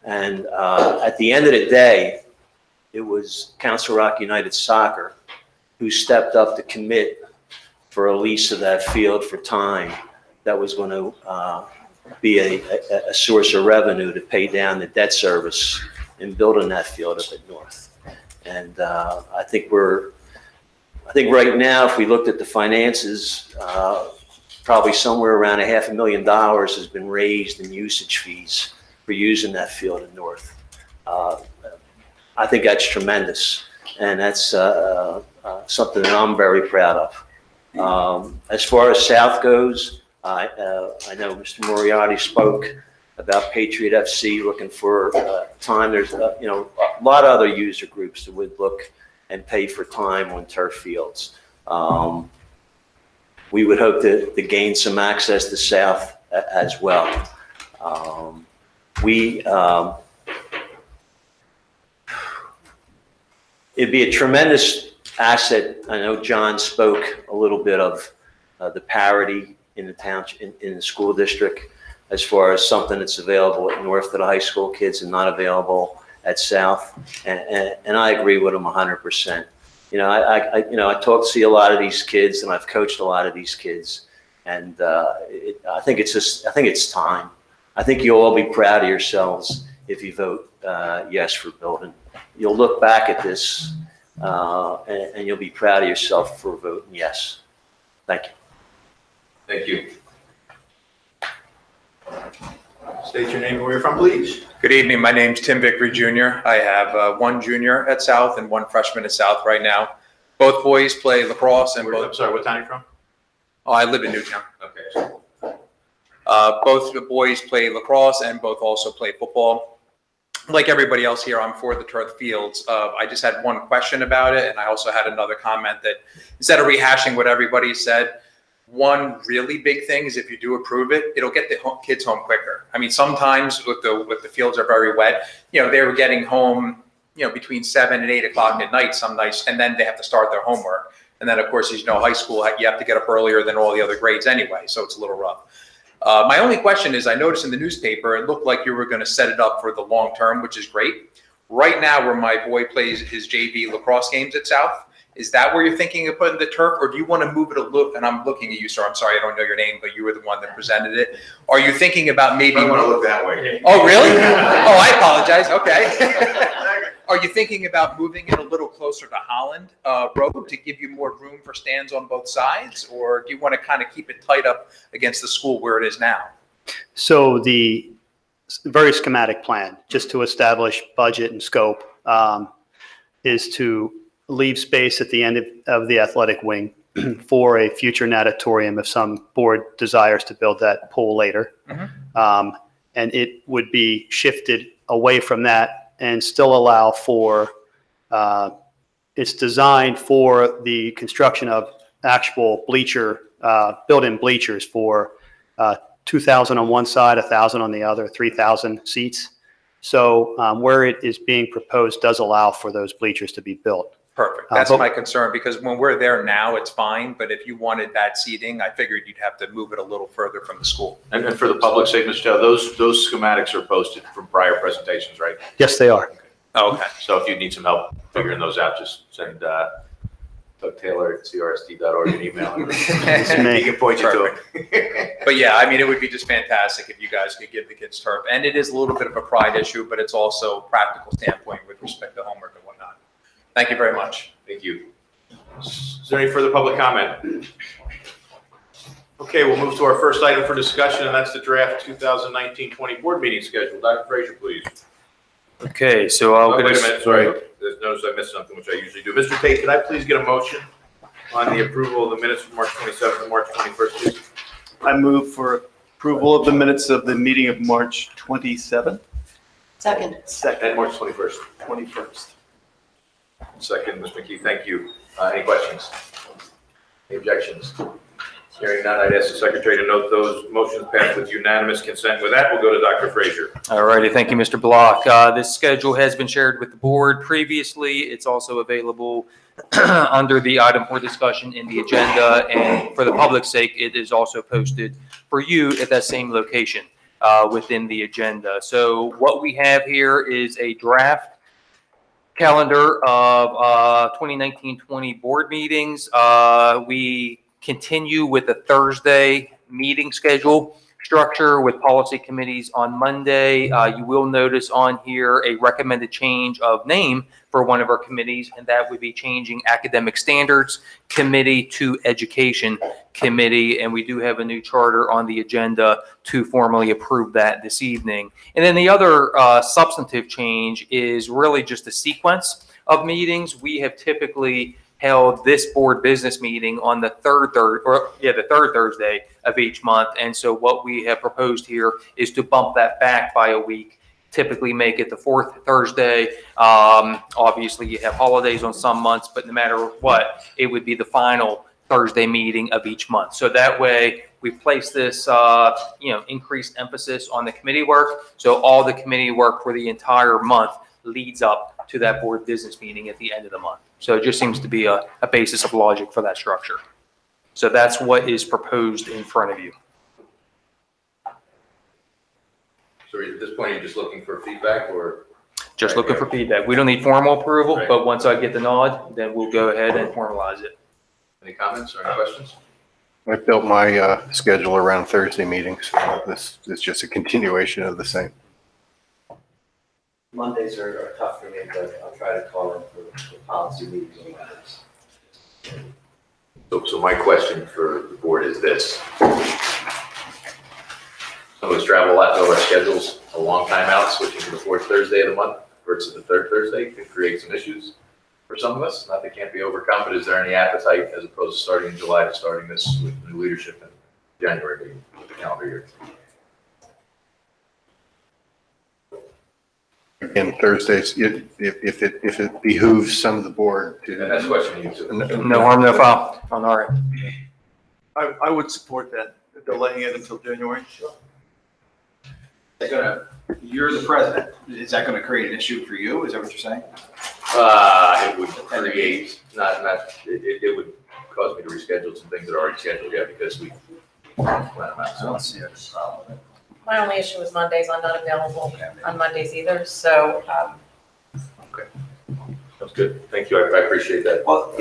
And at the end of the day, it was Council Rock United Soccer who stepped up to commit for a lease of that field for time that was going to be a source of revenue to pay down the debt service in building that field up at North. And I think right now, if we looked at the finances, probably somewhere around $500,000 has been raised in usage fees for using that field at North. I think that's tremendous, and that's something that I'm very proud of. As far as South goes, I know Mr. Moriarty spoke about Patriot FC looking for time. There's a lot of other user groups that would look and pay for time on turf fields. We would hope to gain some access to South as well. It'd be a tremendous asset. I know John spoke a little bit of the parity in the township, in the school district, as far as something that's available at North to the high school kids and not available at South. And I agree with him 100%. I see a lot of these kids, and I've coached a lot of these kids, and I think it's time. I think you'll all be proud of yourselves if you vote yes for building. You'll look back at this and you'll be proud of yourself for voting yes. Thank you. Thank you. State your name and where you're from, please. Good evening. My name's Tim Vickery Jr. I have one junior at South and one freshman at South right now. Both boys play lacrosse and both. I'm sorry, what town are you from? Oh, I live in Newtown. Okay. Both the boys play lacrosse and both also play football. Like everybody else here, I'm for the turf fields. I just had one question about it, and I also had another comment that instead of rehashing what everybody said, one really big thing is if you do approve it, it'll get the kids home quicker. I mean, sometimes with the fields are very wet, they were getting home, between 7 and 8 o'clock at night some nights, and then they have to start their homework. And then, of course, as you know, high school, you have to get up earlier than all the other grades anyway, so it's a little rough. My only question is, I noticed in the newspaper, it looked like you were going to set it up for the long term, which is great. Right now, where my boy plays his JV lacrosse games at South, is that where you're thinking of putting the turf, or do you want to move it a little? And I'm looking at you, sir. I'm sorry, I don't know your name, but you were the one that presented it. Are you thinking about maybe? I want to look that way. Oh, really? Oh, I apologize. Okay. Are you thinking about moving it a little closer to Holland Road to give you more room for stands on both sides, or do you want to kind of keep it tight up against the school where it is now? So the very schematic plan, just to establish budget and scope, is to leave space at the end of the athletic wing for a future natatorium if some board desires to build that pool later. Mm-hmm. And it would be shifted away from that and still allow for, it's designed for the construction of actual built-in bleachers for 2,000 on one side, 1,000 on the other, 3,000 seats. So where it is being proposed does allow for those bleachers to be built. Perfect. That's my concern, because when we're there now, it's fine. But if you wanted that seating, I figured you'd have to move it a little further from the school. And for the public sake, Mr. Taylor, those schematics are posted from prior presentations, right? Yes, they are. Oh, okay. So if you need some help figuring those out, just send Doug Taylor at crsd.org an email. He can point you to it. But yeah, I mean, it would be just fantastic if you guys could give the kids turf. And it is a little bit of a pride issue, but it's also practical standpoint with respect to homework and whatnot. Thank you very much. Thank you. Is there any further public comment? Okay, we'll move to our first item for discussion, and that's the draft 2019-20 board meeting schedule. Dr. Frazier, please. Okay, so I'll Oh, get wait a us. minute, sorry. Notice I missed something, which I usually do. Mr. Tate, could I please get a motion on the approval of the minutes from March 27th and March 21st, please? I move for approval of the minutes of the meeting of March 27th. Second. And March 21st. 21st. Second, Ms. McKee, thank you. Any questions? Any objections? Hearing none, I'd ask the secretary to note those motions passed with unanimous consent. With that, we'll go to Dr. Frazier. All righty, thank you, Mr. Block. This schedule has been shared with the board previously. It's also available under the item for discussion in the agenda, and for the public's sake, it is also posted for you at that same location within the agenda. So what we have here is a draft calendar of 2019-20 board meetings. We continue with the Thursday meeting schedule structure with policy committees on Monday. You will notice on here a recommended change of name for one of our committees, and that would be changing Academic Standards Committee to Education Committee. And we do have a new charter on the agenda to formally approve that this evening. And then the other substantive change is really just a sequence of meetings. We have typically held this board business meeting on the third Thursday of each month. And so what we have proposed here is to bump that back by a week, typically make it the fourth Thursday. Obviously you have holidays on some months, but no matter what, it would be the final Thursday meeting of each month. So that way we place this, increased emphasis on the committee work. So all the committee work for the entire month leads up to that board business meeting at the end of the month. So it just seems to be a basis of logic for that structure. So that's what is proposed in front of you. So at this point, you're just looking for feedback or? Just looking for feedback. We don't need formal approval, Right. but once I get the nod, then we'll go ahead and formalize it. Any comments or any questions? I built my schedule around Thursday meetings, so this is just a continuation of the same. Mondays are tough for me, but I'll try to call in for policy meetings on Mondays. So my question for the board is this. Some of us travel a lot, know our schedules a long time out, switching to the fourth Thursday of the month versus the third Thursday could create some issues for some of us. Not that can't be overcome, but is there any appetite as opposed to starting in July to starting this with new leadership in January with the calendar year? And Thursdays, if it behooves some of the board to. And that's questioning you too. No harm, no foul on our end. I would support that, delaying it until January. You're the president. Is that going to create an issue for you? Is that what you're saying? It would create, it would cause me to reschedule some things that are already scheduled yet because we plan them out. I don't see a problem with it. My only issue is Mondays. I'm not available on Mondays either, so. Okay. That's good. Thank you. I appreciate that. Well,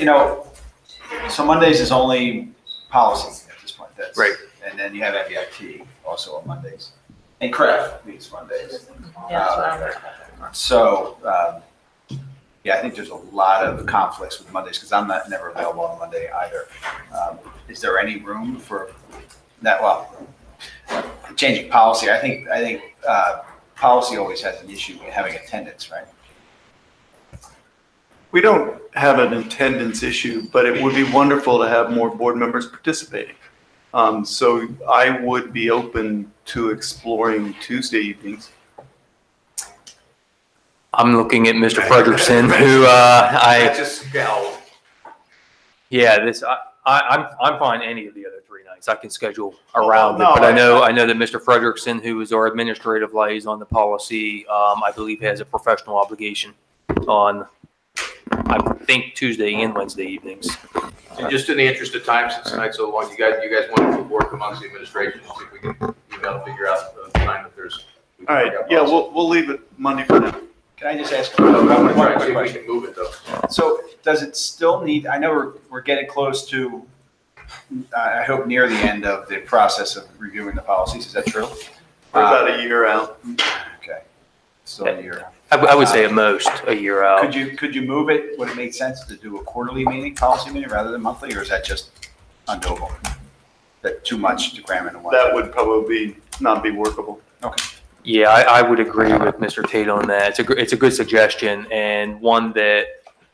so Mondays is only policy at this point. That's right. And then you have MBIT also on Mondays. And craft meets Mondays. I think there's a lot of conflicts with Mondays because I'm never available on Monday either. Is there any room for that? Well, changing policy, I think policy always has an issue with having attendance, right? We don't have an attendance issue, but it would be wonderful to have more board members participating. So I would be open to exploring Tuesday evenings. I'm looking at Mr. Frederickson, who I'm fine any of the other 3 nights. I can schedule around it, but I know that Mr. Frederickson, who is our administrative liaison, the policy, I believe has a professional obligation on, I think, Tuesday and Wednesday evenings. And just in the interest of time, since tonight's so long, you guys want to work amongst the administration, see if we can figure out the time that there's. All right, yeah, we'll leave it Monday for now. Can I just ask I'm one gonna try and quick see if we question? can move it though. So does it still need, I know we're getting close to, I hope near the end of the process of reviewing the policies. Is that true? We're about a year out. Okay. Still a year. I would say at most a year out. Could you move it? Would it make sense to do a quarterly meeting, policy meeting, rather than monthly, or is that just undoable? That too much to cram into one? That would probably not be workable. Okay. Yeah, I would agree with Mr. Tate on that. It's a good suggestion, and one that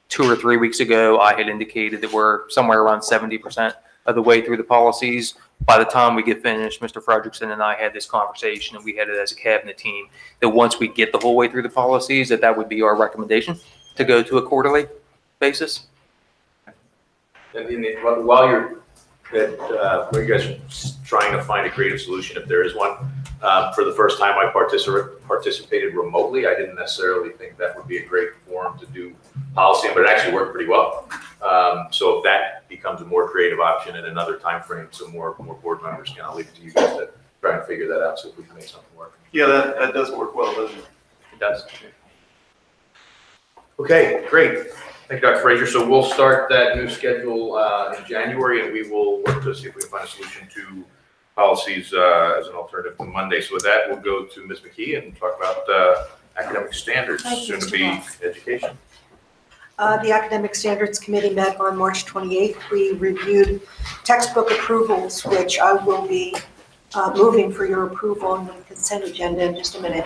2 or 3 weeks ago, I had indicated that we're somewhere around 70% of the way through the policies. By the time we get finished, Mr. Frederickson and I had this conversation, and we had it as a cabinet team, that once we get the whole way through the policies, that would be our recommendation to go to a quarterly basis. And while you're you guys are trying to find a creative solution, if there is one, for the first time I participated remotely. I didn't necessarily think that would be a great forum to do policy, but it actually worked pretty well. So if that becomes a more creative option in another time frame, so more board members can, I'll leave it to you guys to try and figure that out, so if we can make something work. Yeah, that does work well, doesn't it? It does. Okay, great. Thank you, Dr. Frazier. So we'll start that new schedule in January, and we will work to see if we can find a solution to policies as an alternative to Monday. So with that, we'll go to Ms. McKee and talk about academic standards, soon to be education. The Academic Standards Committee met on March 28th. We reviewed textbook approvals, which I will be moving for your approval on the consent agenda in just a minute.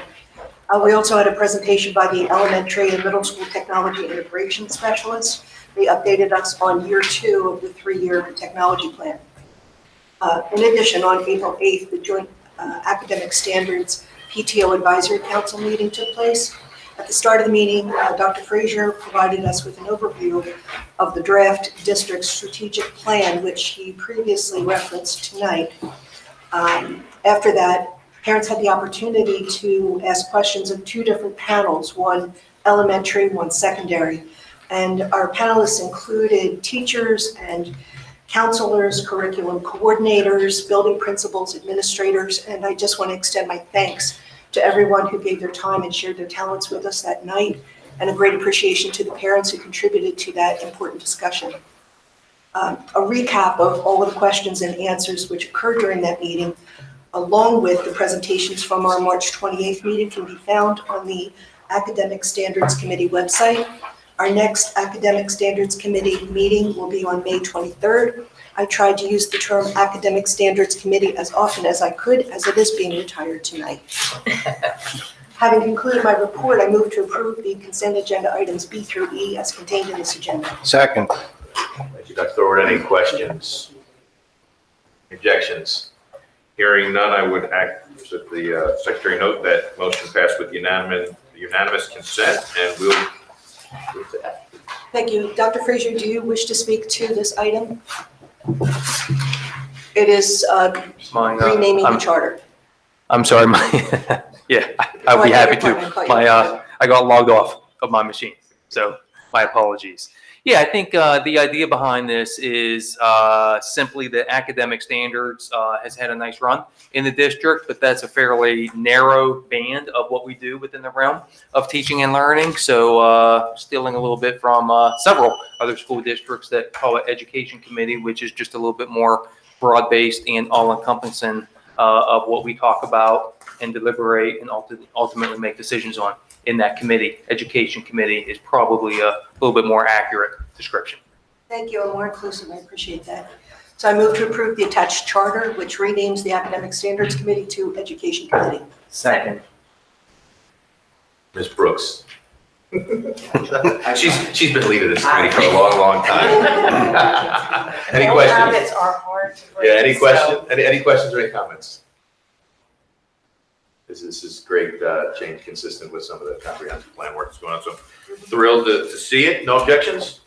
We also had a presentation by the elementary and middle school technology integration specialists. They updated us on year 2 of the 3-year technology plan. In addition, on April 8th, the joint academic standards PTO advisory council meeting took place. At the start of the meeting, Dr. Frazier provided us with an overview of the draft district strategic plan, which he previously referenced tonight. After that, parents had the opportunity to ask questions of 2 different panels, one elementary, one secondary. And our panelists included teachers and counselors, curriculum coordinators, building principals, administrators, and I just want to extend my thanks to everyone who gave their time and shared their talents with us that night, and a great appreciation to the parents who contributed to that important discussion. A recap of all of the questions and answers which occurred during that meeting, along with the presentations from our March 28th meeting, can be found on the Academic Standards Committee website. Our next Academic Standards Committee meeting will be on May 23rd. I tried to use the term Academic Standards Committee as often as I could, as it is being retired tonight. Having concluded my report, I move to approve the consent agenda items B through E as contained in this agenda. Second. Thank you, Dr. Thorwood. Any questions? Objections? Hearing none, I would ask that the secretary note that motion passed with unanimous consent, and we'll move to that. Thank you. Dr. Frazier, do you wish to speak to this item? It is renaming the charter. I'm sorry, yeah, I'd be happy to. I got logged off of my machine, so my apologies. Yeah, I think the idea behind this is simply that academic standards has had a nice run in the district, but that's a fairly narrow band of what we do within the realm of teaching and learning. So stealing a little bit from several other school districts that call it education committee, which is just a little bit more broad-based and all-encompassing of what we talk about and deliberate and ultimately make decisions on. In that committee, education committee is probably a little bit more accurate description. Thank you, and more inclusive, I appreciate that. So I move to approve the attached charter, which renames the Academic Standards Committee to Education Committee. Second. Ms. Brooks. She's been leading this committee for a long time. Any Old questions? habits are hard to break. Yeah, any so- questions? Any questions or any comments? This is great change, consistent with some of the comprehensive plan work that's going on. So thrilled to see it. No objections?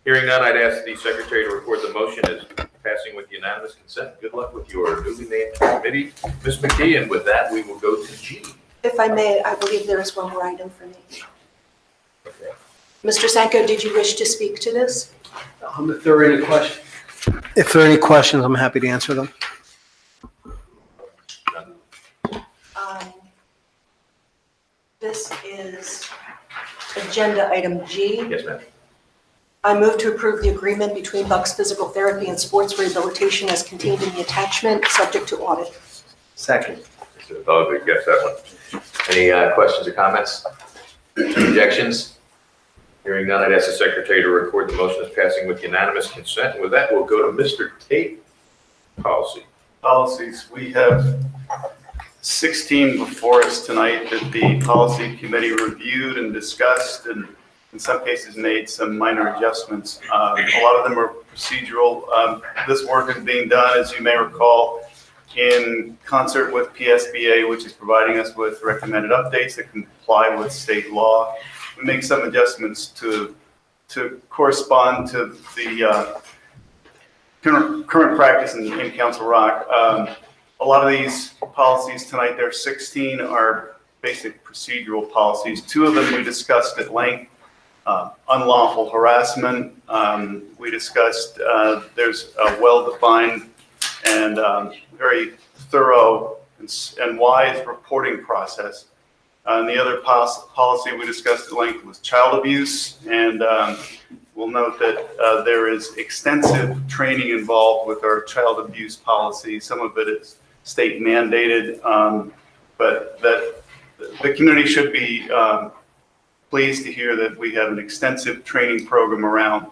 Hearing none, I'd ask the secretary to report the motion as passing with unanimous consent. Good luck with your newly named committee, Ms. McKee. And with that, we will go to G. If I may, I believe there is one more item for me. Okay. Mr. Sanko, did you wish to speak to this? If there are any questions, I'm happy to answer them. This is agenda item G. Yes, ma'am. I move to approve the agreement between Bucks Physical Therapy and Sports Rehabilitation as contained in the attachment, subject to audit. Second. Oh, good guess, that one. Any questions or comments? Objections? Hearing none, I'd ask the secretary to record the motion as passing with unanimous consent. And with that, we'll go to Mr. Tate. Policy. Policies, we have 16 before us tonight that the policy committee reviewed and discussed, and in some cases made some minor adjustments. A lot of them are procedural. This work is being done, as you may recall, in concert with PSBA, which is providing us with recommended updates that comply with state law. We make some adjustments to correspond to the current practice in Council Rock. A lot of these policies tonight, there are 16, are basic procedural policies. 2 of them we discussed at length. Unlawful harassment. We discussed there's a well-defined and very thorough and wise reporting process. And the other policy we discussed at length was child abuse. And we'll note that there is extensive training involved with our child abuse policy. Some of it is state mandated, but that the community should be pleased to hear that we have an extensive training program around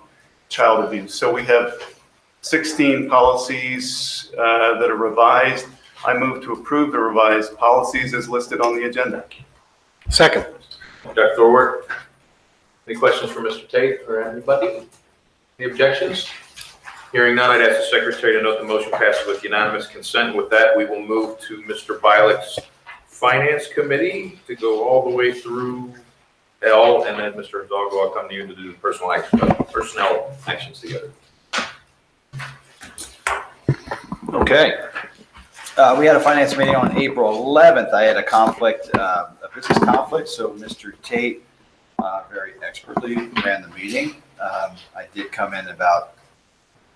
child abuse. So we have 16 policies that are revised. I move to approve the revised policies as listed on the agenda. Second. Dr. Thorwart, any questions for Mr. Tate or anybody? Any objections? Hearing none, I'd ask the secretary to note the motion passes with unanimous consent. With that, we will move to Mr. Bialik's Finance Committee to go all the way through L, and then Mr. Hidalgo, I'll come to you to do the personnel actions together. Okay. We had a finance meeting on April 11th. I had a conflict, a business conflict, so Mr. Tate very expertly ran the meeting. I did come in about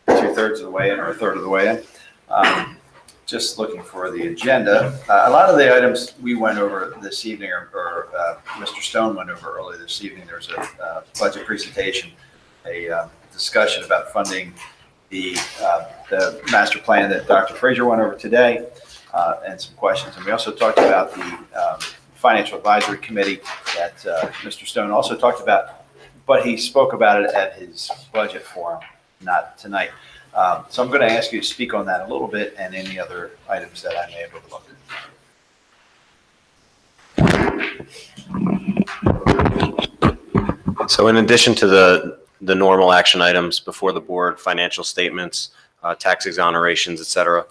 2/3 of the way in, or 1/3 of the way in. Just looking for the agenda. A lot of the items we went over this evening, or Mr. Stone went over earlier this evening. There's a budget presentation, a discussion about funding the master plan that Dr. Frazier went over today, and some questions. And we also talked about the Financial Advisory Committee that Mr. Stone also talked about, but he spoke about it at his budget forum, not tonight. So I'm going to ask you to speak on that a little bit and any other items that I may have overlooked. So in addition to the normal action items before the board, financial statements, tax exonerations, et cetera,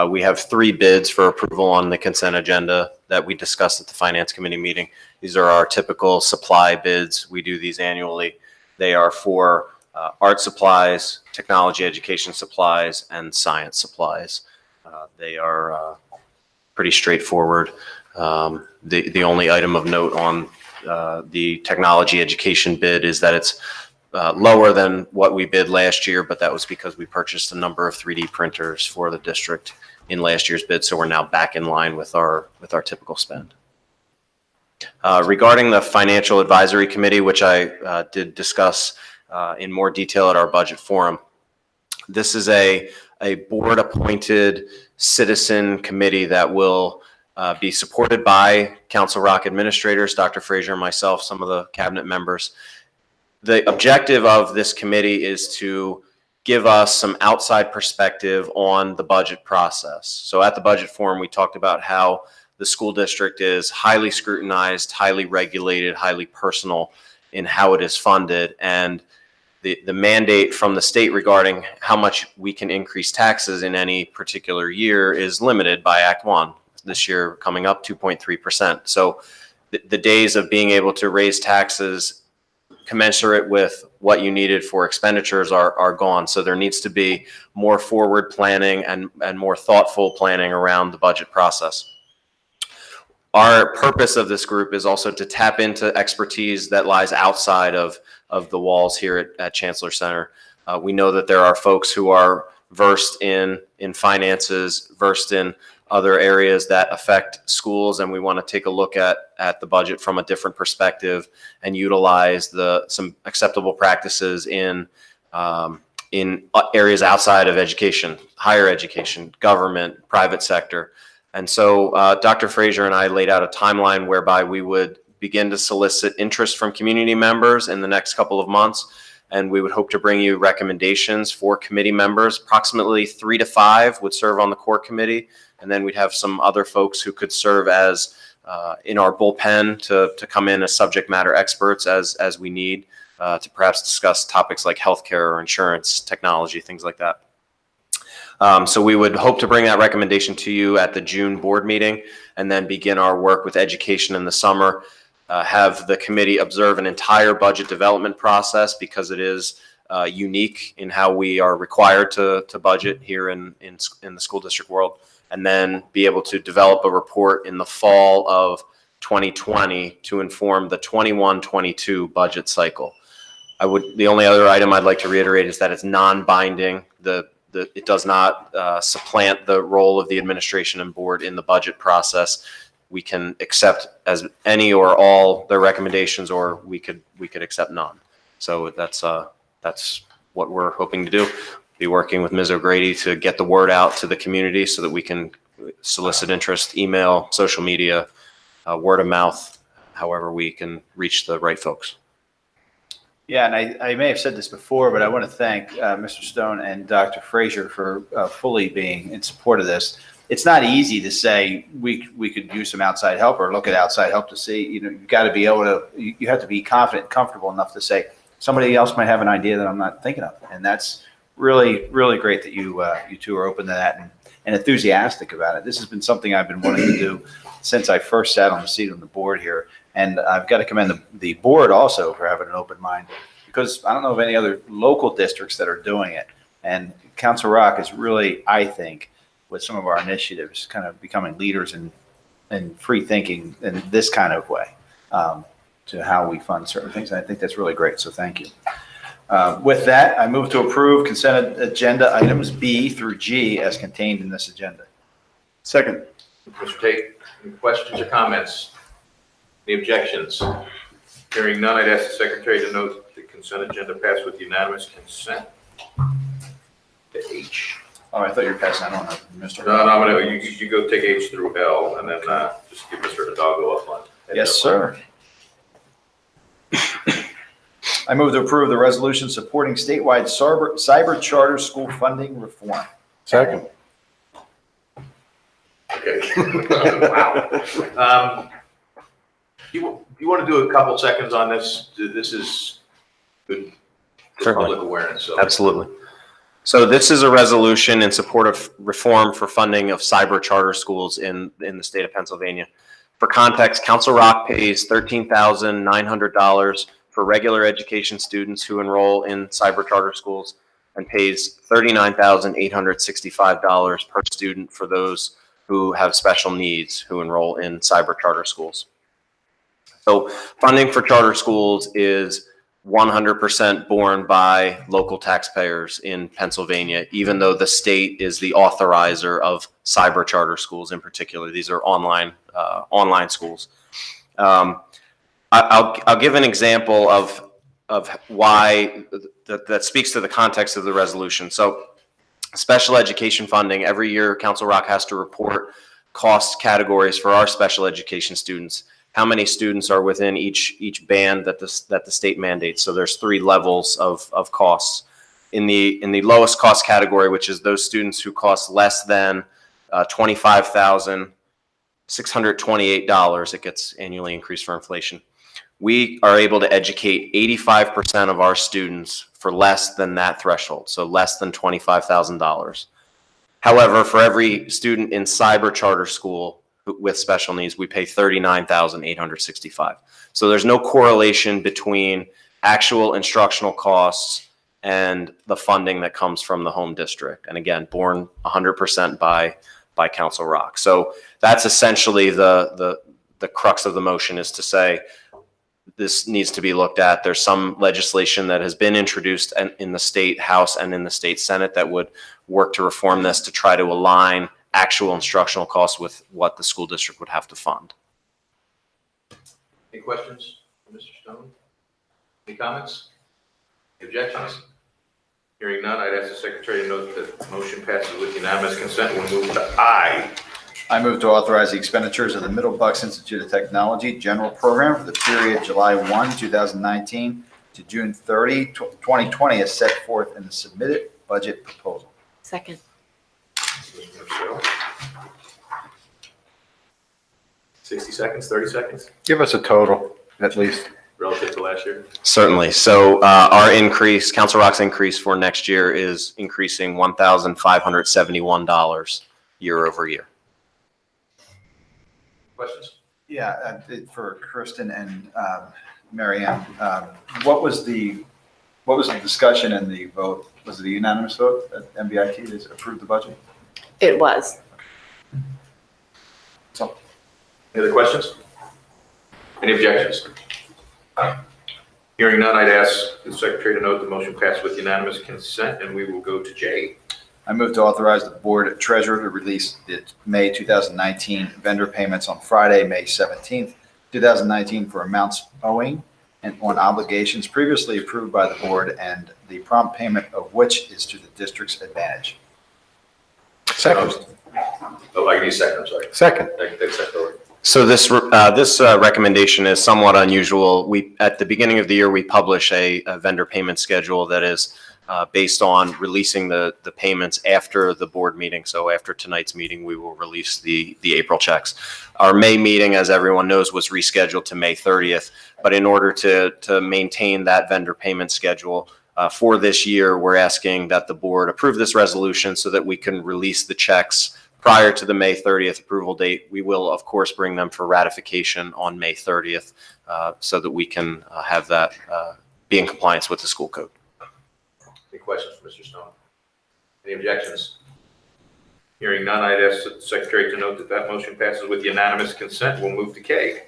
we have 3 bids for approval on the consent agenda that we discussed at the Finance Committee meeting. These are our typical supply bids. We do these annually. They are for art supplies, technology education supplies, and science supplies. They are pretty straightforward. The only item of note on the technology education bid is that it's lower than what we bid last year, but that was because we purchased a number of 3D printers for the district in last year's bid, so we're now back in line with our typical spend. Regarding the Financial Advisory Committee, which I did discuss in more detail at our budget forum, this is a board-appointed citizen committee that will be supported by Council Rock administrators, Dr. Frazier, myself, some of the cabinet members. The objective of this committee is to give us some outside perspective on the budget process. So at the budget forum, we talked about how the school district is highly scrutinized, highly regulated, highly personal in how it is funded. And the mandate from the state regarding how much we can increase taxes in any particular year is limited by Act 1. This year coming up 2.3%. So the days of being able to raise taxes commensurate with what you needed for expenditures are gone. So there needs to be more forward planning and more thoughtful planning around the budget process. Our purpose of this group is also to tap into expertise that lies outside of the walls here at Chancellor Center. We know that there are folks who are versed in finances, versed in other areas that affect schools, and we want to take a look at the budget from a different perspective and utilize some acceptable practices in areas outside of education, higher education, government, private sector. And so Dr. Frazier and I laid out a timeline whereby we would begin to solicit interest from community members in the next couple of months. and we would hope to bring you recommendations for committee members. Approximately 3 to 5 would serve on the core committee, and then we'd have some other folks who could serve as in our bullpen to come in as subject matter experts as we need to perhaps discuss topics like healthcare or insurance, technology, things like that. So we would hope to bring that recommendation to you at the June board meeting and then begin our work with education in the summer. Have the committee observe an entire budget development process because it is unique in how we are required to budget here in the school district world, and then be able to develop a report in the fall of 2020 to inform the 21-22 budget cycle. The only other item I'd like to reiterate is that it's non-binding. It does not supplant the role of the administration and board in the budget process. We can accept as any or all their recommendations, or we could accept none. So that's what we're hoping to do. Be working with Ms. O'Grady to get the word out to the community so that we can solicit interest, email, social media, word of mouth, however we can reach the right folks. Yeah, and I may have said this before, but I want to thank Mr. Stone and Dr. Frazier for fully being in support of this. It's not easy to say we could use some outside help or look at outside help to see, you've got to be able to, you have to be confident and comfortable enough to say somebody else might have an idea that I'm not thinking of. And that's really, really great that you two are open to that and enthusiastic about it. This has been something I've been wanting to do since I first sat on the seat on the board here. And I've got to commend the board also for having an open mind, because I don't know of any other local districts that are doing it. And Council Rock is really, I think, with some of our initiatives, kind of becoming leaders in free thinking in this kind of way to how we fund certain things. And I think that's really great. So thank you. With that, I move to approve consent agenda items B through G as contained in this agenda. Second. Mr. Tate, any questions or comments? Any objections? Hearing none, I'd ask the secretary to note the consent agenda passed with unanimous consent. To H. Oh, I thought you were passing that on to Mr. No, I'm gonna, you go take H through L, and then just give Mr. Hidalgo up on. Yes, sir. I move to approve the resolution supporting statewide cyber charter school funding reform. Second. Okay. Wow. You want to do a couple seconds on this? This is good for public awareness. So. Absolutely. So this is a resolution in support of reform for funding of cyber charter schools in the state of Pennsylvania. For context, Council Rock pays $13,900 for regular education students who enroll in cyber charter schools and pays $39,865 per student for those who have special needs who enroll in cyber charter schools. So funding for charter schools is 100% borne by local taxpayers in Pennsylvania, even though the state is the authorizer of cyber charter schools in particular. These are online schools. I'll give an example of why that speaks to the context of the resolution. So special education funding, every year Council Rock has to report cost categories for our special education students. How many students are within each band that the state mandates. So there's 3 levels of costs. In the lowest cost category, which is those students who cost less than $25,628, it gets annually increased for inflation. We are able to educate 85% of our students for less than that threshold, so less than $25,000. However, for every student in cyber charter school with special needs, we pay $39,865. So there's no correlation between actual instructional costs and the funding that comes from the home district. And again, borne 100% by Council Rock. So that's essentially the crux of the motion, is to say this needs to be looked at. There's some legislation that has been introduced in the state House and in the state Senate that would work to reform this to try to align actual instructional costs with what the school district would have to fund. Any questions for Mr. Stone? Any comments? Any objections? Hearing none, I'd ask the secretary to note that the motion passes with unanimous consent. We'll move to I. I move to authorize the expenditures of the Middle Bucks Institute of Technology General Program for the period July 1, 2019 to June 30, 2020 as set forth in the submitted budget proposal. Second. 60 seconds, 30 seconds, Give us a total, at least. relative to last year. Certainly. So our increase, Council Rock's increase for next year is increasing $1,571 year over year. Questions? Yeah, for Kristen and Mary Ann, what was the discussion and the vote? Was it a unanimous vote at MBIT to approve the budget? It was. So, Any other questions? Any objections? Hearing none, I'd ask the secretary to note the motion passed with unanimous consent, and we will go to J. I move to authorize the board treasurer to release the May 2019 vendor payments on Friday, May 17th, 2019 for amounts owing and on obligations previously approved by the board and the prompt payment of which is to the district's advantage. Second. Oh, I need a second, I'm sorry. Second. Take second. So this recommendation is somewhat unusual. At the beginning of the year, we publish a vendor payment schedule that is based on releasing the payments after the board meeting. So after tonight's meeting, we will release the April checks. Our May meeting, as everyone knows, was rescheduled to May 30th. But in order to maintain that vendor payment schedule for this year, we're asking that the board approve this resolution so that we can release the checks prior to the May 30th approval date. We will, of course, bring them for ratification on May 30th so that we can have that be in compliance with the school code. Any questions for Mr. Stone? Any objections? Hearing none, I'd ask the secretary to note that that motion passes with unanimous consent. We'll move to K.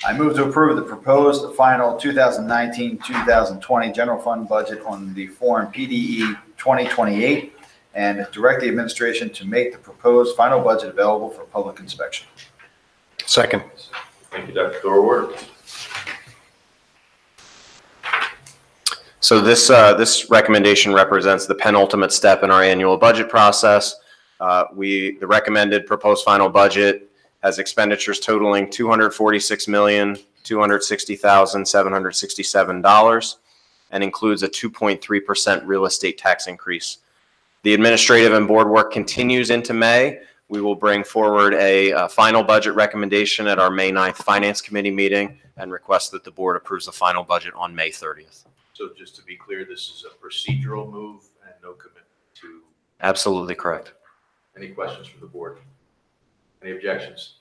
I move to approve the proposed final 2019-2020 general fund budget on the form PDE 2028 and direct the administration to make the proposed final budget available for public inspection. Second. Thank you, Dr. Thorward. So this recommendation represents the penultimate step in our annual budget process. The recommended proposed final budget has expenditures totaling $246,260,767 and includes a 2.3% real estate tax increase. The administrative and board work continues into May. We will bring forward a final budget recommendation at our May 9th Finance Committee meeting and request that the board approves the final budget on May 30th. So just to be clear, this is a procedural move and no commitment to. Absolutely correct. Any questions from the board? Any objections?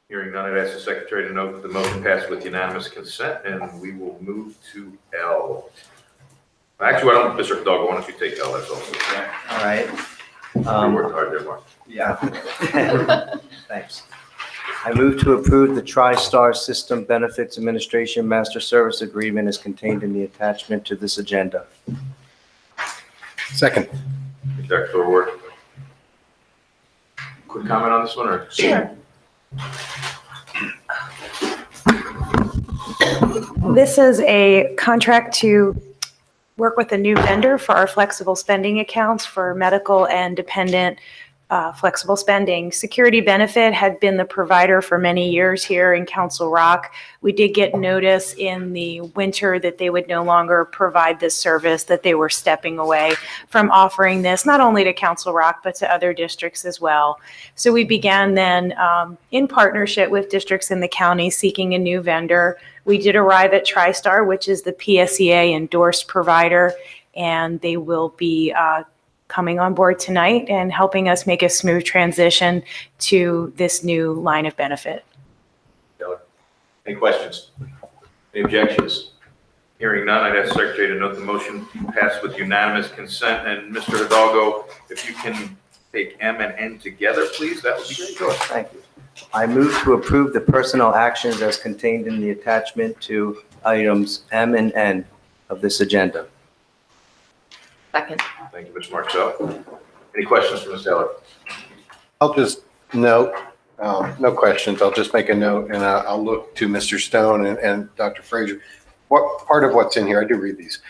Hearing none, I'd ask the secretary to note that the motion passed with unanimous consent, and we will move to L. Actually, Mr. Hidalgo, why don't you take L, that's also. All right. You worked hard there, Mark. Yeah. Thanks. I move to approve the TriStar System Benefits Administration Master Service Agreement as contained in the attachment to this agenda. Second. Dr. Thorward. Quick comment on this one, or? Sure. This is a contract to work with a new vendor for our flexible spending accounts for medical and dependent flexible spending. Security Benefit had been the provider for many years here in Council Rock. We did get notice in the winter that they would no longer provide this service, that they were stepping away from offering this, not only to Council Rock, but to other districts as well. So we began then in partnership with districts in the county seeking a new vendor. We did arrive at TriStar, which is the PSEA endorsed provider, and they will be coming on board tonight and helping us make a smooth transition to this new line of benefit. Any questions? Any objections? Hearing none, I'd ask the secretary to note the motion passed with unanimous consent. And Mr. Hidalgo, if you can take M and N together, please, that would be great. Sure, thank you. I move to approve the personnel actions as contained in the attachment to items M and N of this agenda. Second. Thank you, Ms. Marcel. Any questions for Ms. Eller? I'll just note, no questions, I'll just make a note, and I'll look to Mr. Stone and Dr. Frazier. What part of what's in here, I do read these,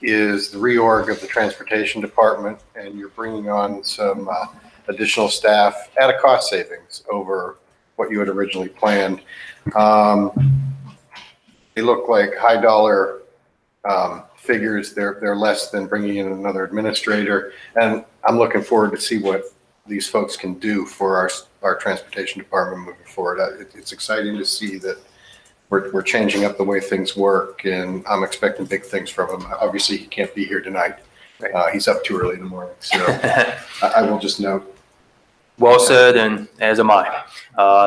is the reorg of the transportation department, and you're bringing on some additional staff at a cost savings over what you had originally planned. They look like high dollar figures. They're less than bringing in another administrator. And I'm looking forward to see what these folks can do for our transportation department moving forward. It's exciting to see that we're changing up the way things work, and I'm expecting big things from him. Obviously, he can't be here tonight. He's up too early in the morning. So I will just note. Well said, and as am I.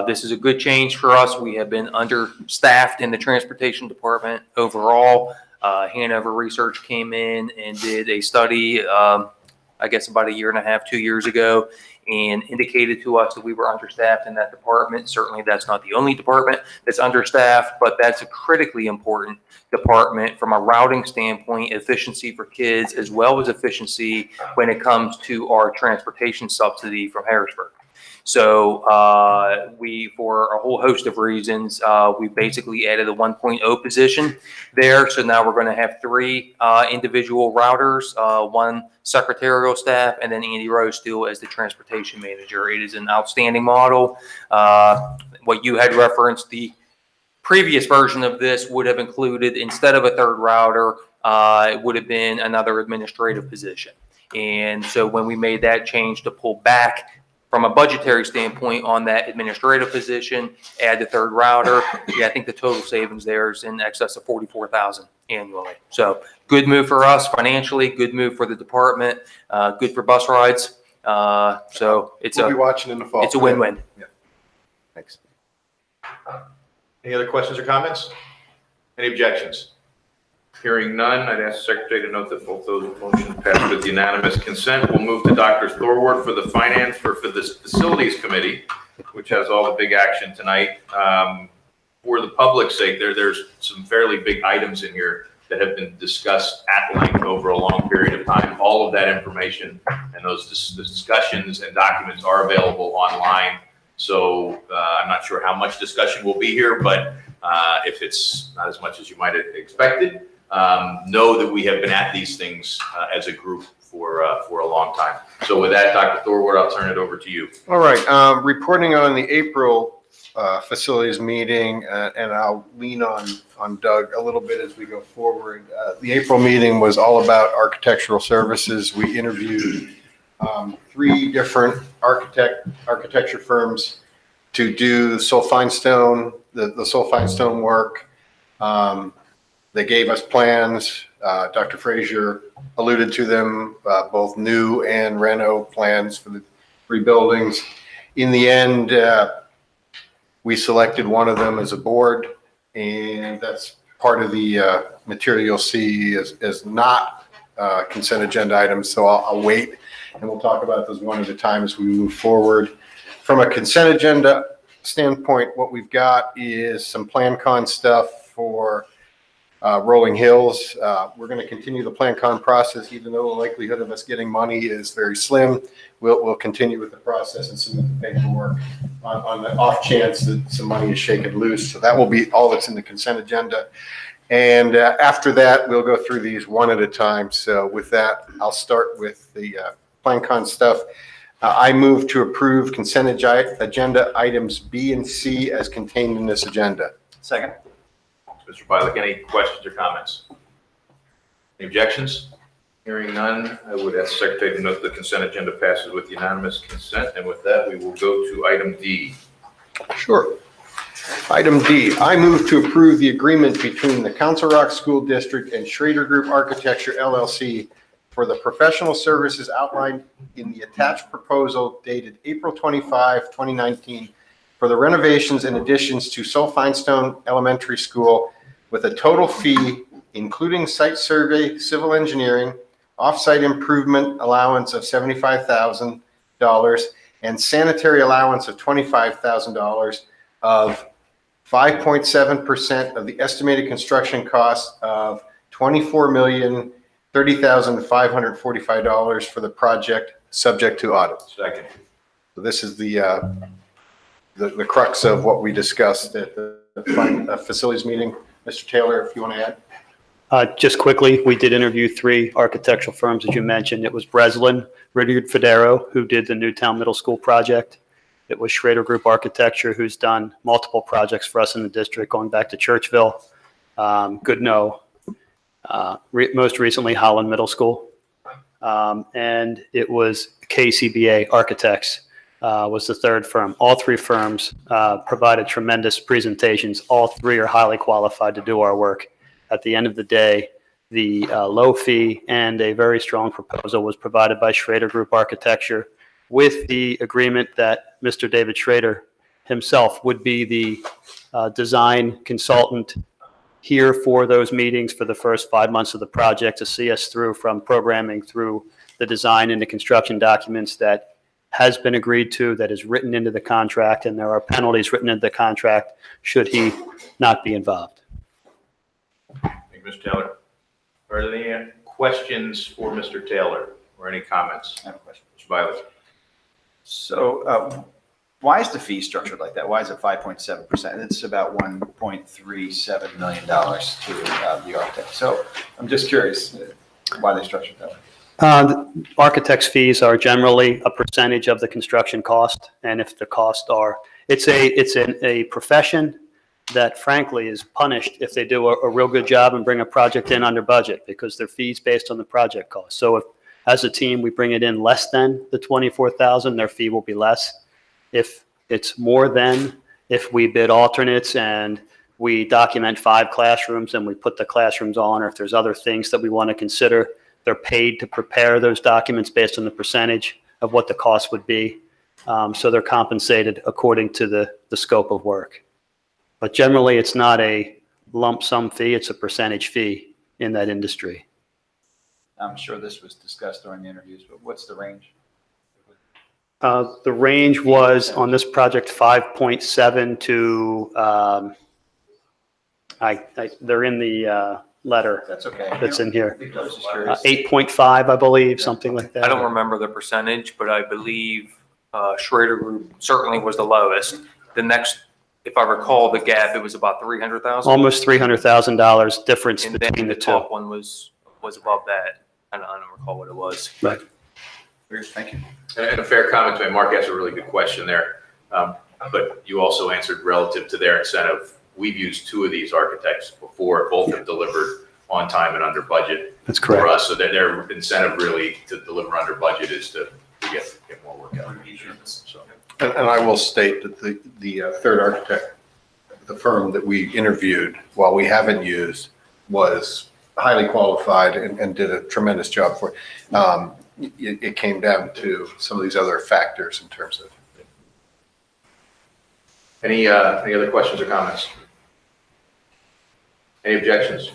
This is a good change for us. We have been understaffed in the transportation department overall. Hanover Research came in and did a study, I guess about 1.5 years, 2 years ago, and indicated to us that we were understaffed in that department. Certainly that's not the only department that's understaffed, but that's a critically important department from a routing standpoint, efficiency for kids, as well as efficiency when it comes to our transportation subsidy from Harrisburg. So we, for a whole host of reasons, we basically added a 1.0 position there. So now we're going to have 3 individual routers, 1 secretarial staff, and then Andy Rose still as the transportation manager. It is an outstanding model. What you had referenced, the previous version of this would have included, instead of a 3rd router, it would have been another administrative position. And so when we made that change to pull back from a budgetary standpoint on that administrative position, add the 3rd router, I think the total savings there is in excess of $44,000 annually. So good move for us financially, good move for the department, good for bus rides. So We'll be watching in the fall. It's a win-win. Yeah. Thanks. Any other questions or comments? Any objections? Hearing none, I'd ask the secretary to note that both those motions passed with unanimous consent. We'll move to Dr. Thorwart for the finance, for this facilities committee, which has all the big action tonight. For the public's sake, there's some fairly big items in here that have been discussed at length over a long period of time. All of that information and those discussions and documents are available online. So I'm not sure how much discussion will be here, but if it's not as much as you might have expected, know that we have been at these things as a group for a long time. So with that, Dr. Thorwart, I'll turn it over to you. All right. Reporting on the April facilities meeting, and I'll lean on Doug a little bit as we go forward. The April meeting was all about architectural services. We interviewed 3 different architecture firms to do the Solfine work. They gave us plans. Dr. Frazier alluded to them, both new and reno plans for the 3 buildings. In the end, we selected one of them as a board, and that's part of the material you'll see as not consent agenda items. So I'll wait, and we'll talk about those one at a time as we move forward. From a consent agenda standpoint, what we've got is some PlanCon stuff for Rolling Hills. We're going to continue the PlanCon process, even though the likelihood of us getting money is very slim. We'll continue with the process and submit the paperwork on the off chance that some money is shaken loose. So that will be all that's in the consent agenda. And after that, we'll go through these one at a time. So with that, I'll start with the PlanCon stuff. I move to approve consent agenda items B and C as contained in this agenda. Second. Mr. Bialik, any questions or comments? Any objections? Hearing none, I would ask the secretary to note the consent agenda passes with unanimous consent. And with that, we will go to item D. Sure. Item D, I move to approve the agreement between the Council Rock School District and Schrader Group Architecture LLC for the professional services outlined in the attached proposal dated April 25, 2019 for the renovations and additions to Solfinestone Elementary School with a total fee, including site survey, civil engineering, off-site improvement allowance of $75,000 and sanitary allowance of $25,000 of 5.7% of the estimated construction cost of $24,030,545 for the project, subject to audit. Second. So this is the crux of what we discussed at the facilities meeting. Mr. Taylor, if you want to add. Just quickly, we did interview 3 architectural firms, as you mentioned. It was Breslin, Ridyard Federo, who did the Newtown Middle School project. It was Schrader Group Architecture, who's done multiple projects for us in the district, going back to Churchville, Goodnow, most recently Holland Middle School. And it was KCBA Architects was the third firm. All three firms provided tremendous presentations. All three are highly qualified to do our work. At the end of the day, the low fee and a very strong proposal was provided by Schrader Group Architecture, with the agreement that Mr. David Schrader himself would be the design consultant here for those meetings for the first 5 months of the project to see us through from programming through the design and the construction documents that has been agreed to, that is written into the contract, and there are penalties written into the contract should he not be involved. Thank you, Mr. Taylor. Are there any questions for Mr. Taylor or any comments? I have a question. Mr. Violet. So why is the fee structured like that? Why is it 5.7%? It's about $1.37 million to the architect. So I'm just curious why they structured that way. Architects' fees are generally a percentage of the construction cost, and if the costs are, it's a profession that frankly is punished if they do a real good job and bring a project in under budget, because their fees based on the project cost. So if, as a team, we bring it in less than the $24,000, their fee will be less. If it's more than, if we bid alternates and we document 5 classrooms and we put the classrooms on, or if there's other things that we want to consider, they're paid to prepare those documents based on the percentage of what the cost would be. So they're compensated according to the scope of work. But generally, it's not a lump sum fee, it's a percentage fee in that industry. I'm sure this was discussed during the interviews, but what's the range? The range was on this project 5.7 to, they're in the letter. That's okay. That's in here. I was just curious. 8.5, I believe, something like that. I don't remember the percentage, but I believe Schrader Group certainly was the lowest. The next, if I recall the gap, it was about $300,000. Almost $300,000 difference And between then the the two. top one was above that. I don't recall what it was. Right. Thank you. And a fair comment to Mark asked a really good question there. But you also answered relative to their incentive. We've used 2 of these architects before. Both have delivered on time and under budget. That's correct. For us, so their incentive really to deliver under budget is to get more work out. So. And I will state that the third architect, the firm that we interviewed, while we haven't used, was highly qualified and did a tremendous job for it. It came down to some of these other factors in terms of. Any other questions or comments? Any objections?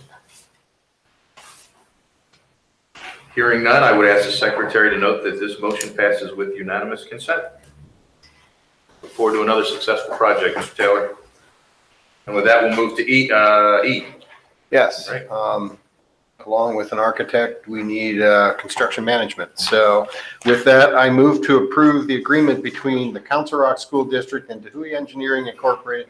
Hearing none, I would ask the secretary to note that this motion passes with unanimous consent. Look forward to another successful project, Mr. Taylor. And with that, we'll move to E. Yes. Right. Along with an architect, we need construction management. So with that, I move to approve the agreement between the Council Rock School District and DeHuey Engineering Incorporated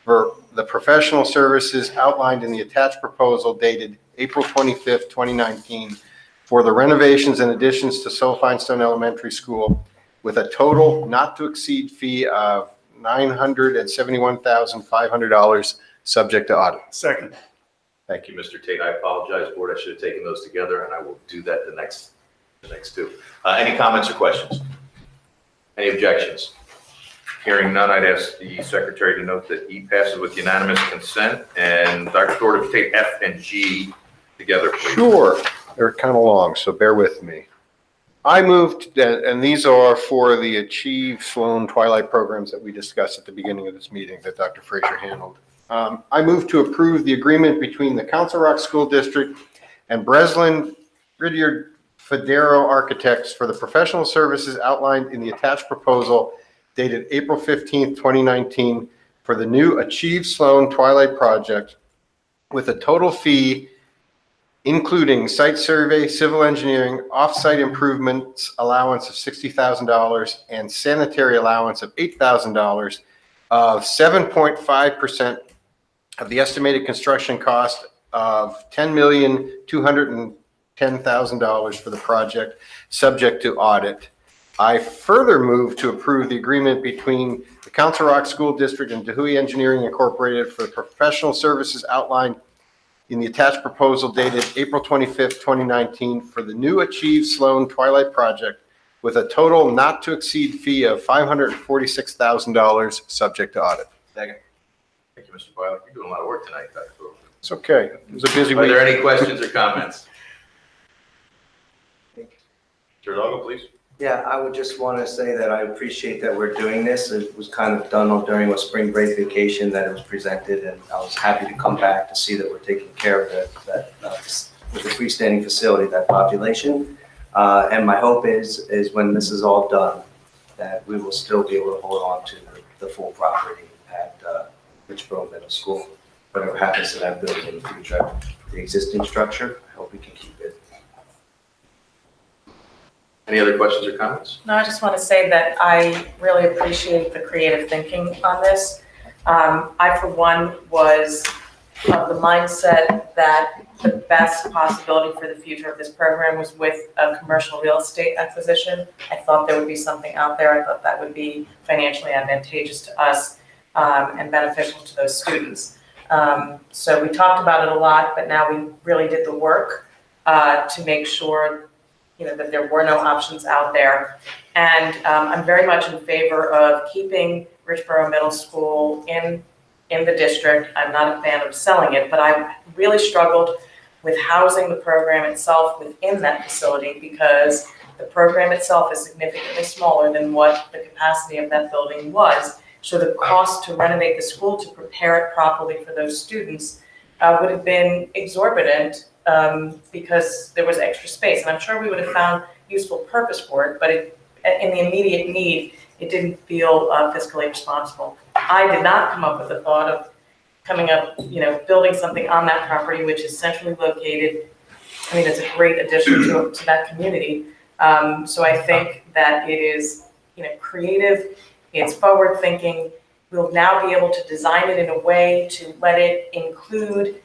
for the professional services outlined in the attached proposal dated April 25th, 2019 for the renovations and additions to Solfeinstone Elementary School with a total not to exceed fee of $971,500 subject to audit. Second. Thank you, Mr. Tate. I apologize, board. I should have taken those together, and I will do that the next 2. Any comments or questions? Any objections? Hearing none, I'd ask the secretary to note that E passes with unanimous consent. And Dr. Stewart, if you take F and G together, please. Sure. They're kind of long, so bear with me. I moved, and these are for the Achieve Sloan Twilight programs that we discussed at the beginning of this meeting that Dr. Frazier handled. I move to approve the agreement between the Council Rock School District and Breslin Riddier Federo Architects for the professional services outlined in the attached proposal dated April 15th, 2019 for the new Achieve Sloan Twilight project with a total fee including site survey, civil engineering, off-site improvements allowance of $60,000 and sanitary allowance of $8,000 of 7.5% of the estimated construction cost of $10,210,000 for the project, subject to audit. I further move to approve the agreement between the Council Rock School District and DeHuey Engineering Incorporated for the professional services outlined in the attached proposal dated April 25th, 2019 for the new Achieve Sloan Twilight Project with a total not to exceed fee of $546,000 subject to audit. Second. Thank you, Mr. Boyle. You're doing a lot of work tonight, Dr. Brewer. It's okay. It was a busy Are week. there any questions or comments? Mr. Hidalgo, please. Yeah, I would just want to say that I appreciate that we're doing this. It was kind of done during a spring break vacation that it was presented, and I was happy to come back to see that we're taking care of that with the freestanding facility, that population. And my hope is when this is all done, that we will still be able to hold on to the full property at Richboro Middle School. Whatever happens to that building in the future, the existing structure, I hope we can keep it. Any other questions or comments? No, I just want to say that I really appreciate the creative thinking on this. I, for one, was of the mindset that the best possibility for the future of this program was with a commercial real estate acquisition. I thought there would be something out there. I thought that would be financially advantageous to us and beneficial to those students. So we talked about it a lot, but now we really did the work to make sure that there were no options out there. And I'm very much in favor of keeping Richboro Middle School in the district. I'm not a fan of selling it, but I really struggled with housing the program itself within that facility because the program itself is significantly smaller than what the capacity of that building was. So the cost to renovate the school to prepare it properly for those students would have been exorbitant because there was extra space. And I'm sure we would have found useful purpose for it, but in the immediate need, it didn't feel fiscally responsible. I did not come up with the thought of coming up, building something on that property, which is centrally located. I mean, it's a great addition to that community. So I think that it is, creative, it's forward thinking. We'll now be able to design it in a way to let it include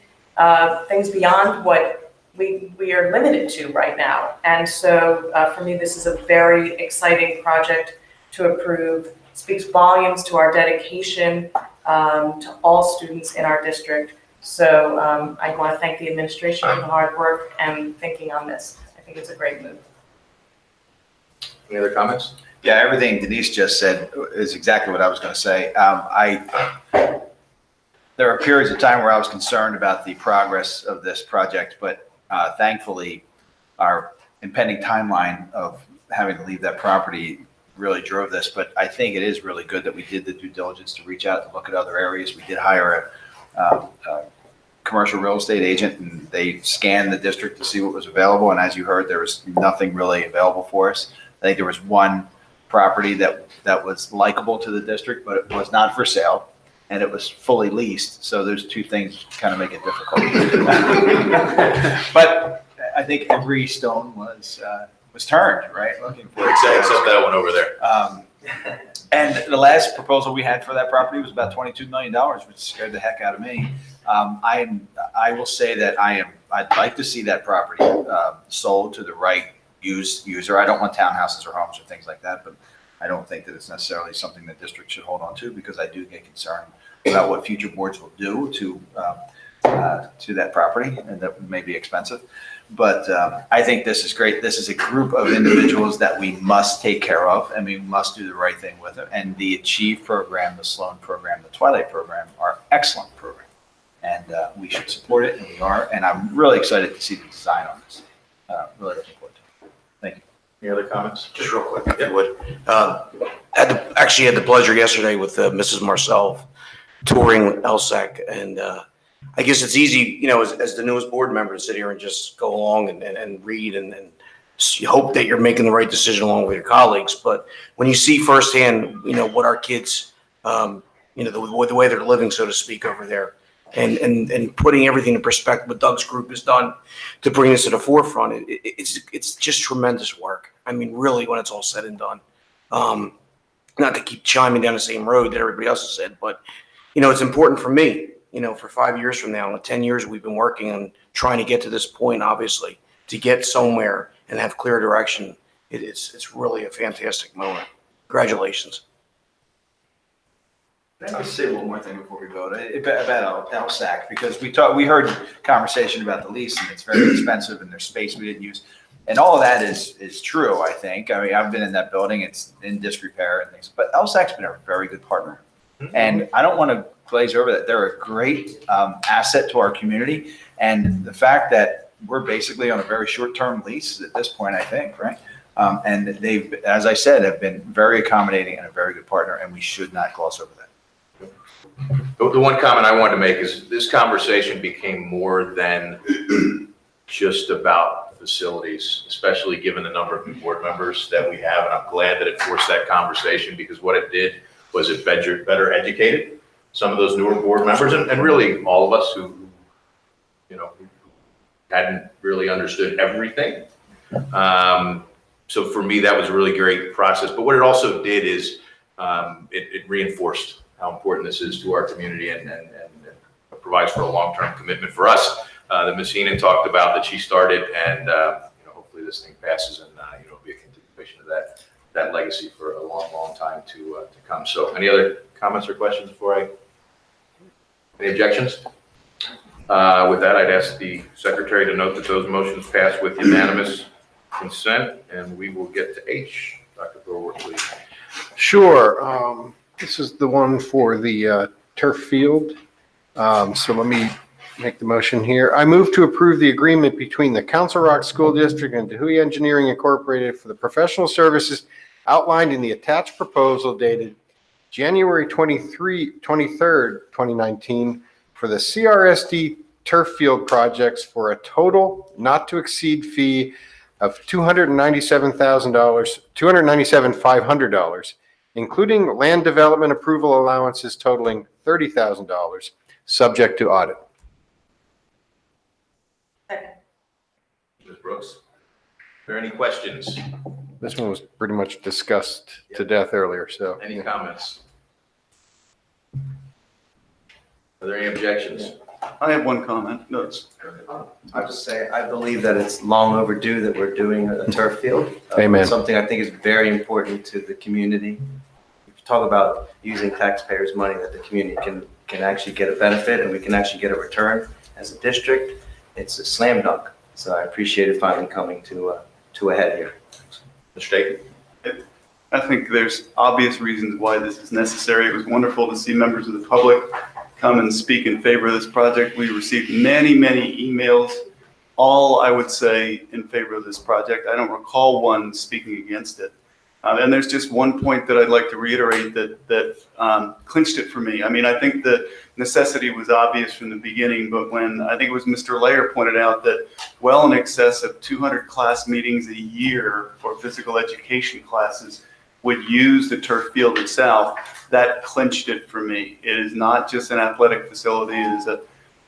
things beyond what we are limited to right now. And so for me, this is a very exciting project to approve. Speaks volumes to our dedication to all students in our district. So I want to thank the administration for the hard work and thinking on this. I think it's a great move. Any other comments? Yeah, everything Denise just said is exactly what I was going to say. There are periods of time where I was concerned about the progress of this project, but thankfully, our impending timeline of having to leave that property really drove this. But I think it is really good that we did the due diligence to reach out to look at other areas. We did hire a commercial real estate agent, and they scanned the district to see what was available. And as you heard, there was nothing really available for us. I think there was one property that was likable to the district, but it was not for sale, and it was fully leased. So those two things kind of make it difficult. But I think every stone was turned, right? Looking for it. Except that one over there. And the last proposal we had for that property was about $22 million, which scared the heck out of me. I will say that I'd like to see that property sold to the right user. I don't want townhouses or homes or things like that, but I don't think that it's necessarily something the district should hold on to, because I do get concerned about what future boards will do to that property, and that may be expensive. But I think this is great. This is a group of individuals that we must take care of, and we must do the right thing with it. And the Achieve program, the Sloan program, the Twilight program are excellent programs, and we should support it, and we are. And I'm really excited to see the design on this. Really looking forward to it. Thank you. Any other comments? Just real quick, if you would. Actually had the pleasure yesterday with Mrs. Marcel touring LSAC, and I guess it's easy, as the newest board member, to sit here and just go along and read and you hope that you're making the right decision along with your colleagues. But when you see firsthand, what our kids, the way they're living, so to speak, over there, and putting everything in perspective, what Doug's group has done to bring this to the forefront, it's just tremendous work. I mean, really, when it's all said and done. Not to keep chiming down the same road that everybody else has said, but it's important for me, for 5 years from now, and 10 years we've been working on trying to get to this point, obviously, to get somewhere and have clear direction. It's really a fantastic moment. Congratulations. Can I just say one more thing before we vote about LSAC, because we heard conversation about the lease and it's very expensive and there's space we didn't use. And all of that is true, I think. I mean, I've been in that building, it's in disrepair and things, but LSAC's been a very good partner. And I don't want to glaze over that. They're a great asset to our community. And the fact that we're basically on a very short-term lease at this point, I think, right? And they've, as I said, have been very accommodating and a very good partner, and we should not gloss over that. The one comment I wanted to make is this conversation became more than just about facilities, especially given the number of new board members that we have. And I'm glad that it forced that conversation, because what it did was it better educated some of those newer board members and really all of us who, hadn't really understood everything. So for me, that was a really great process. But what it also did is it reinforced how important this is to our community and provides for a long-term commitment for us that Ms. Heenan talked about, that she started, and hopefully this thing passes and it'll be a continuation of that legacy for a long, long time to come. So any other comments or questions before any objections? With that, I'd ask the secretary to note that those motions pass with unanimous consent, and we will get to H. Dr. Thorwart, please. Sure. This is the one for the turf field. So let me make the motion here. I move to approve the agreement between the Council Rock School District and Dewey Engineering Incorporated for the professional services outlined in the attached proposal dated January 23rd, 2019 for the CRSD turf field projects for a total not to exceed fee of $297,500, including land development approval allowances totaling $30,000, subject to audit. Ms. Brooks, are there any questions? This one was pretty much discussed to death earlier, so. Any comments? Are there any objections? I have one comment. No, I'll just say, I believe that it's long overdue that we're doing a turf field. Amen. Something I think is very important to the community. If you talk about using taxpayers' money, that the community can actually get a benefit and we can actually get a return as a district, it's a slam dunk. So I appreciate it finally coming to a head here. Mr. Staken? I think there's obvious reasons why this is necessary. It was wonderful to see members of the public come and speak in favor of this project. We received many, many emails, all I would say in favor of this project. I don't recall one speaking against it. And there's just one point that I'd like to reiterate that clinched it for me. I mean, I think the necessity was obvious from the beginning, but when I think it was Mr. Layer pointed out that well in excess of 200 class meetings a year for physical education classes would use the turf field itself, that clinched it for me. It is not just an athletic facility, it is a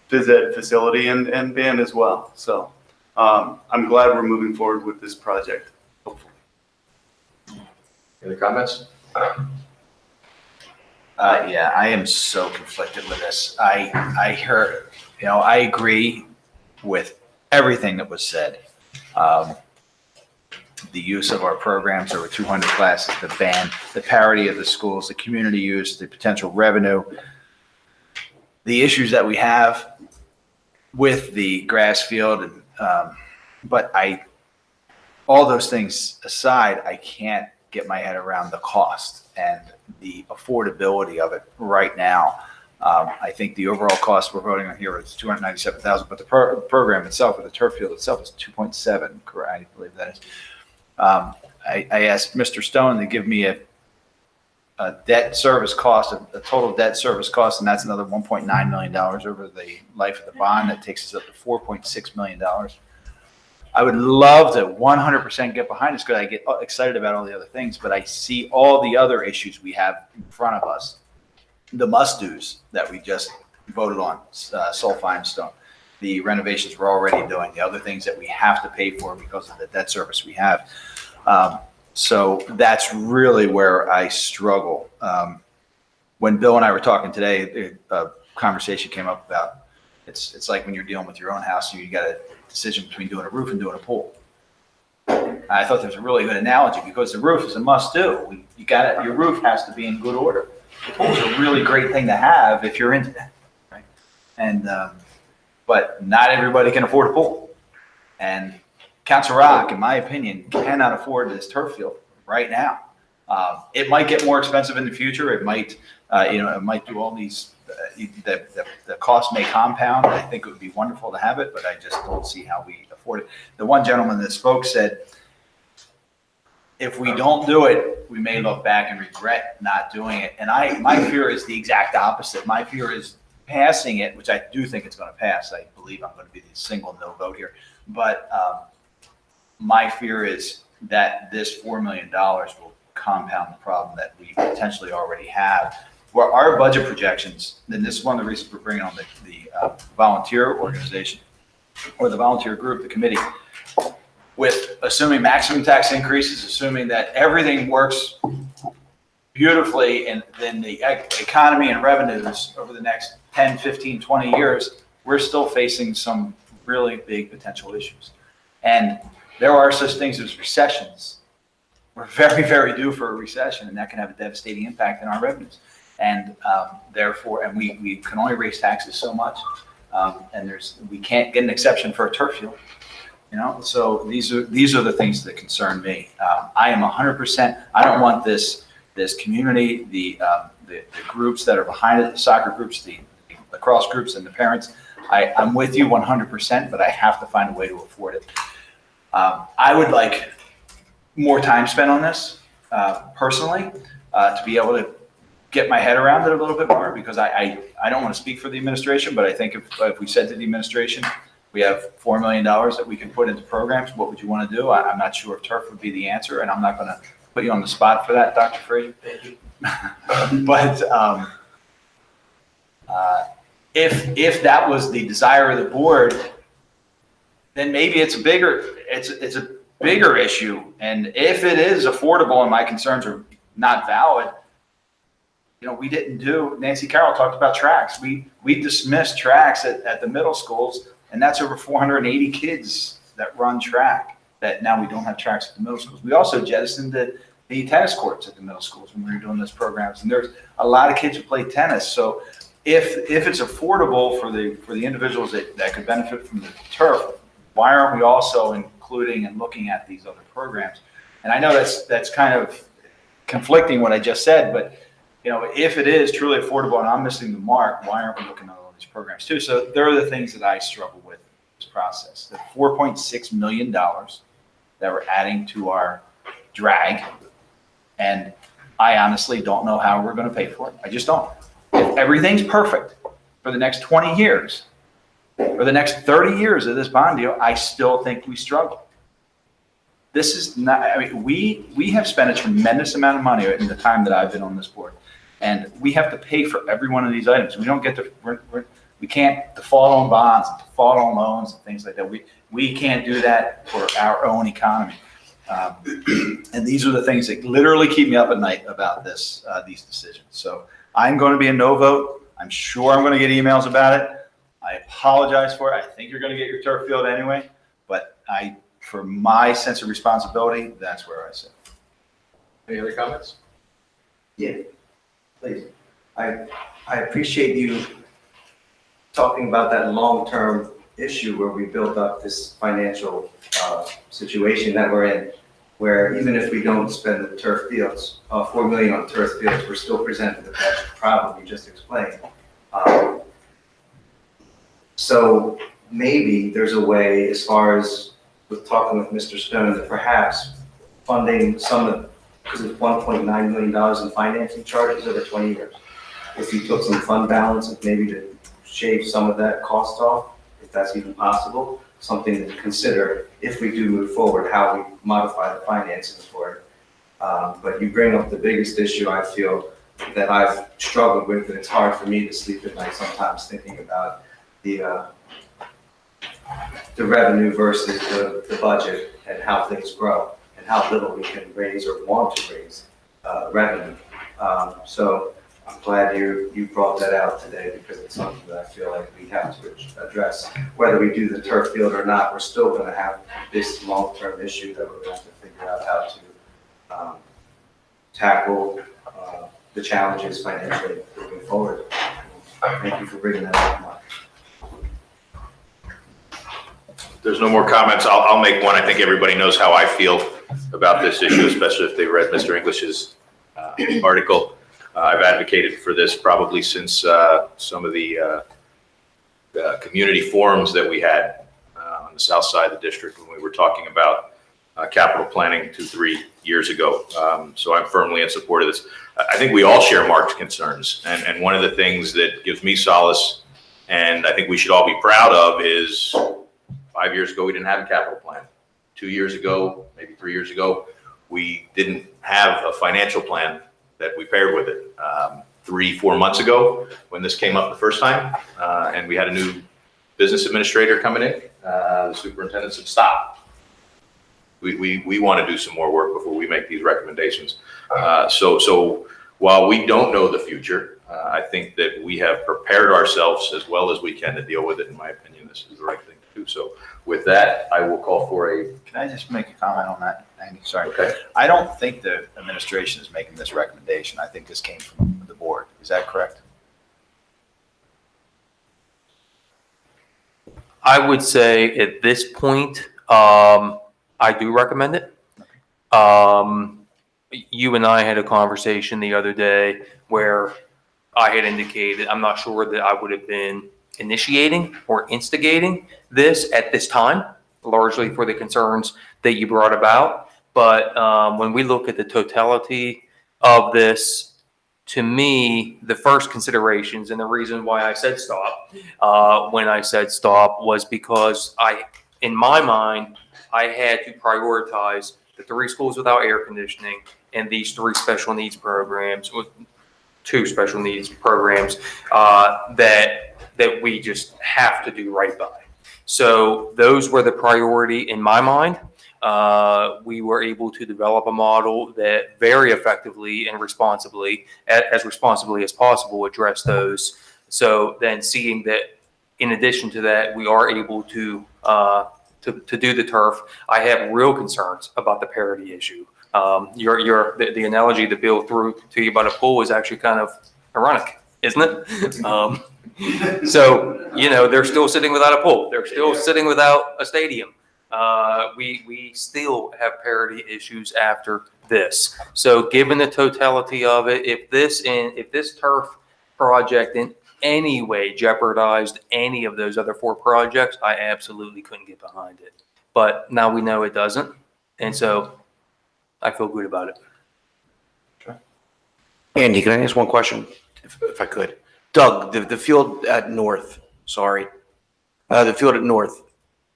phys ed facility and band as well. So I'm glad we're moving forward with this project, hopefully. Any comments? Yeah, I am so conflicted with this. I heard, I agree with everything that was said. The use of our programs, over 200 classes, the band, the parity of the schools, the community use, the potential revenue, the issues that we have with the grass field. But all those things aside, I can't get my head around the cost and the affordability of it right now. I think the overall cost we're voting on here is $297,000, but the program itself, or the turf field itself, is 2.7. Correct? I believe that is. I asked Mr. Stone to give me a debt service cost, a total debt service cost, and that's another $1.9 million over the life of the bond. That takes us up to $4.6 million. I would love to 100% get behind this because I get excited about all the other things, but I see all the other issues we have in front of us. The must-dos that we just voted on, sulfide stone, the renovations we're already doing, the other things that we have to pay for because of the debt service we have. So that's really where I struggle. When Bill and I were talking today, a conversation came up about it's like when you're dealing with your own house and you got a decision between doing a roof and doing a pool. I thought there was a really good analogy because the roof is a must-do. Your roof has to be in good order. pool's a really great thing to have if you're into that, right? And, but not everybody can afford a pool. And Council Rock, in my opinion, cannot afford this turf field right now. It might get more expensive in the future. It might, it might do all these, the cost may compound. I think it would be wonderful to have it, but I just don't see how we afford it. The one gentleman that spoke said, if we don't do it, we may look back and regret not doing it. And my fear is the exact opposite. My fear is passing it, which I do think it's going to pass. I believe I'm going to be the single no vote here. But my fear is that this $4 million will compound the problem that we potentially already have. Where our budget projections, and this is one of the reasons we're bringing on the volunteer organization or the volunteer group, the committee, with assuming maximum tax increases, assuming that everything works beautifully, and then the economy and revenues over the next 10, 15, 20 years, we're still facing some really big potential issues. And there are such things as recessions. We're very, very due for a recession, and that can have a devastating impact on our revenues. And therefore, and we can only raise taxes so much, and we can't get an exception for a turf field. So these are the things that concern me. I am 100%. I don't want this community, the groups that are behind it, the soccer groups, the lacrosse groups, and the parents. I'm with you 100%, but I have to find a way to afford it. I would like more time spent on this personally to be able to get my head around it a little bit more, because I don't want to speak for the administration, but I think if we said to the administration, we have $4 million that we can put into programs, what would you want to do? I'm not sure if turf would be the answer, and I'm not going to put you on the spot for that, Dr. Frazier. Thank you. But if that was the desire of the board, then maybe it's a bigger issue. And if it is affordable and my concerns are not valid, we didn't do. Nancy Carroll talked about tracks. We dismissed tracks at the middle schools. And that's over 480 kids that run track, that now we don't have tracks at the middle schools. We also jettisoned the tennis courts at the middle schools when we were doing those programs. And there's a lot of kids who play tennis. So if it's affordable for the individuals that could benefit from the turf, why aren't we also including and looking at these other programs? And I know that's kind of conflicting what I just said, but if it is truly affordable and I'm missing the mark, why aren't we looking at these programs too? So there are the things that I struggle with in this process. The $4.6 million that we're adding to our drag, and I honestly don't know how we're going to pay for it. I just don't. If everything's perfect for the next 20 years, for the next 30 years of this bond deal, I still think we struggle. This is not, we have spent a tremendous amount of money in the time that I've been on this board. And we have to pay for every one of these items. We don't get to, we can't default on bonds and default on loans and things like that. We can't do that for our own economy. And these are the things that literally keep me up at night about these decisions. So I'm going to be a no vote. I'm sure I'm going to get emails about it. I apologize for it. I think you're going to get your turf field anyway. But for my sense of responsibility, that's where I sit. Any other comments? Yeah. Please. I appreciate you talking about that long-term issue where we built up this financial situation that we're in, where even if we don't spend the turf fields, $4 million on turf fields, we're still presented with that problem you just explained. So maybe there's a way, as far as with talking with Mr. Stone, that perhaps funding some of, because it's $1.9 million in financing charges over 20 years. If you took some fund balance and maybe to shave some of that cost off, if that's even possible, something to consider if we do move forward, how we modify the financing for it. But you bring up the biggest issue I feel that I've struggled with, and it's hard for me to sleep at night sometimes thinking about the revenue versus the budget and how things grow and how little we can raise or want to raise revenue. So I'm glad you brought that out today, because it's something that I feel like we have to address. Whether we do the turf field or not, we're still going to have this long-term issue that we're going to have to figure out how to tackle the challenges financially moving forward. Thank you for bringing that up, Mark. If there's no more comments, I'll make one. I think everybody knows how I feel about this issue, especially if they read Mr. English's article. I've advocated for this probably since some of the community forums that we had on the south side of the district when we were talking about capital planning 2-3 years ago. So I'm firmly in support of this. I think we all share Mark's concerns. And one of the things that gives me solace, and I think we should all be proud of, is 5 years ago, we didn't have a capital plan. 2 years ago, maybe 3 years ago, we didn't have a financial plan that we paired with it. 3-4 months ago, when this came up the first time, and we had a new business administrator coming in, the superintendent said, stop. We want to do some more work before we make these recommendations. So while we don't know the future, I think that we have prepared ourselves as well as we can to deal with it. In my opinion, this is the right thing to do. So with that, I will call for a. Can I just make a comment on that, Andy? Sorry. Okay. I don't think the administration is making this recommendation. I think this came from the board. Is that correct? I would say at this point, I do recommend it. You and I had a conversation the other day where I had indicated, I'm not sure that I would have been initiating or instigating this at this time, largely for the concerns that you brought about. But when we look at the totality of this, to me, the first considerations and the reason why I said stop, when I said stop, was because in my mind, I had to prioritize the 3 schools without air conditioning and these 3 special needs programs, with 2 special needs programs that we just have to do right by. So those were the priority in my mind. We were able to develop a model that very effectively and responsibly, as responsibly as possible, address those. So then seeing that in addition to that, we are able to do the turf, I have real concerns about the parity issue. The analogy that Bill threw to you about a pool is actually kind of ironic, isn't it? So, they're still sitting without a pool. They're still sitting without a stadium. We still have parity issues after this. So given the totality of it, if this turf project in any way jeopardized any of those other 4 projects, I absolutely couldn't get behind it. But now we know it doesn't. And so I feel good about it. Andy, can I ask one question, if I could? Doug, the field at North, the field at North,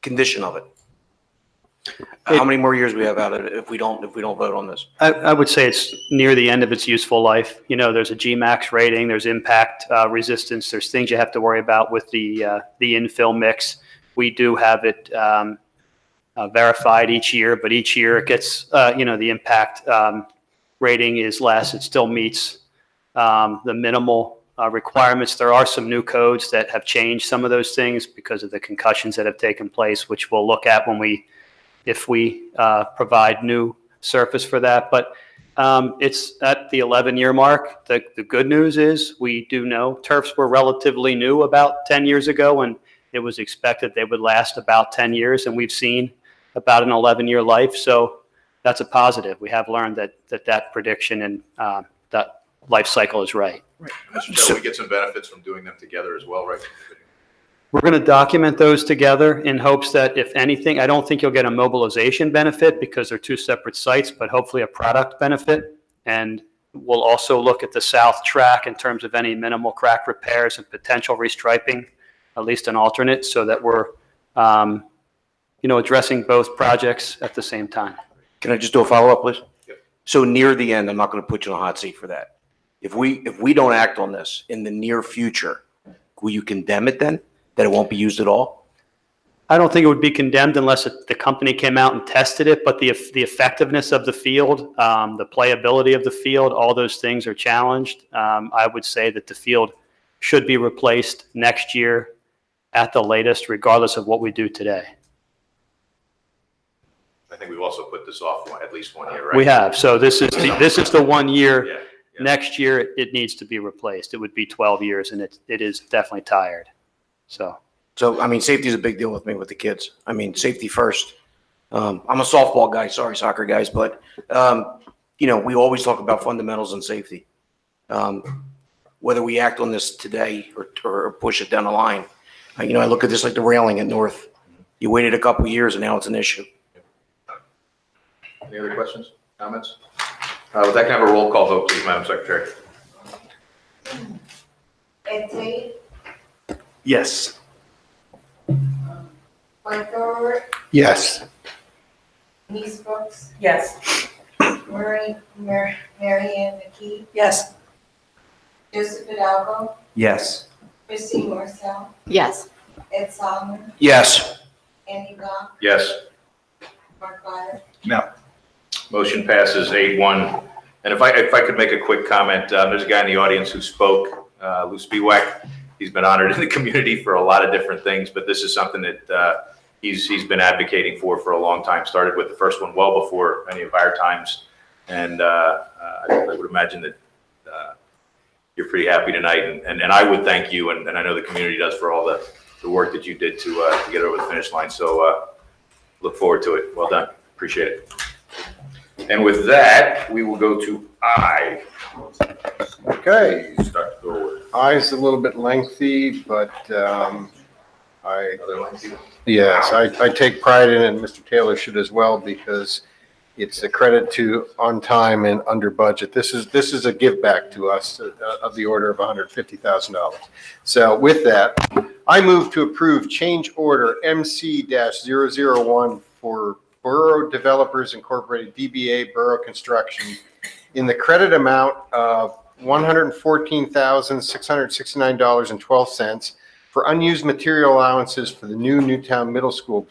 condition of it. How many more years we have out of it if we don't vote on this? I would say it's near the end of its useful life. There's a GMAX rating, there's impact resistance, there's things you have to worry about with the infill mix. We do have it verified each year, but each year it gets, the impact rating is less. It still meets the minimal requirements. There are some new codes that have changed some of those things because of the concussions that have taken place, which we'll look at if we provide new surface for that. But it's at the 11-year mark. The good news is we do know turfs were relatively new about 10 years ago, and it was expected they would last about 10 years, and we've seen about an 11-year life. So that's a positive. We have learned that prediction and that life cycle is right. Mr. Chair, we get some benefits from doing them together as well, right? We're going to document those together in hopes that, if anything, I don't think you'll get a mobilization benefit because they're 2 separate sites, but hopefully a product benefit. And we'll also look at the south track in terms of any minimal crack repairs and potential restriping, at least an alternate, so that we're, addressing both projects at the same time. Can I just do a follow-up, please? Yep. So near the end, I'm not going to put you on a hot seat for that. If we don't act on this in the near future, will you condemn it then? That it won't be used at all? I don't think it would be condemned unless the company came out and tested it, but the effectiveness of the field, the playability of the field, all those things are challenged. I would say that the field should be replaced next year at the latest, regardless of what we do today. I think we've also put this off at least 1 year, right? We have. So this is the 1 year Next year, it needs to be replaced. It would be 12 years, and it is definitely tired. So. So, I mean, safety is a big deal with me with the kids. I mean, safety first. I'm a softball guy, sorry, soccer guys, but, you know, we always talk about fundamentals and safety. Whether we act on this today or push it down the line. You know, I look at this like the railing at North. You waited a couple of years and now it's an issue. Any other questions, comments? With that, can I have a roll call vote, please, Madam Secretary? Ed Tate, Yes. Mike Thorwald, Yes. Denise Brooks, Yes. Mary Ann McKee, Yes. Joseph Hidalgo, Yes. Christine Marcel, Yes. Ed Solomon, Yes. Andy Goff, Yes. Mark Fire. No. Motion passes 8-1. And if I could make a quick comment, there's a guy in the audience who spoke, Lou Spiewak. He's been honored in the community for a lot of different things, but this is something that he's been advocating for a long time. Started with the first one well before any of our times. And I would imagine that you're pretty happy tonight. And I would thank you, and I know the community does, for all the work that you did to get over the finish line. So look forward to it. Well done. Appreciate it. And with that, we will go to I. Okay. Start to go with. I is a little bit lengthy, but Another lengthy one. yes, I take pride in it, and Mr. Taylor should as well, because it's a credit to on time and under budget. This is a give back to us of the order of $150,000. So with that, I move to approve change order MC-001 for Borough Developers Incorporated, DBA Borough Construction, in the credit amount of $114,669.12 for unused material allowances for the new Newtown Middle School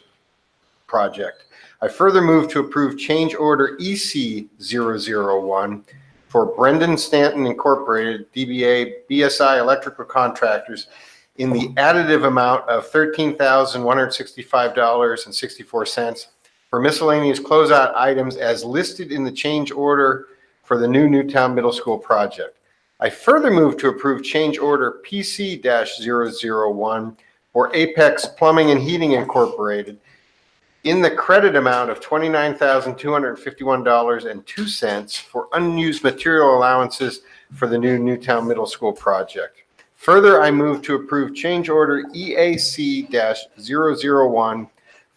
project. I further move to approve change order EC-001 for Brendan Stanton Incorporated, DBA BSI Electrical Contractors, in the additive amount of $13,165.64 for miscellaneous closeout items as listed in the change order for the new Newtown Middle School project. I further move to approve change order PC-001 for Apex Plumbing and Heating Incorporated in the credit amount of $29,251.02 for unused material allowances for the new Newtown Middle School project. Further, I move to approve change order EAC-001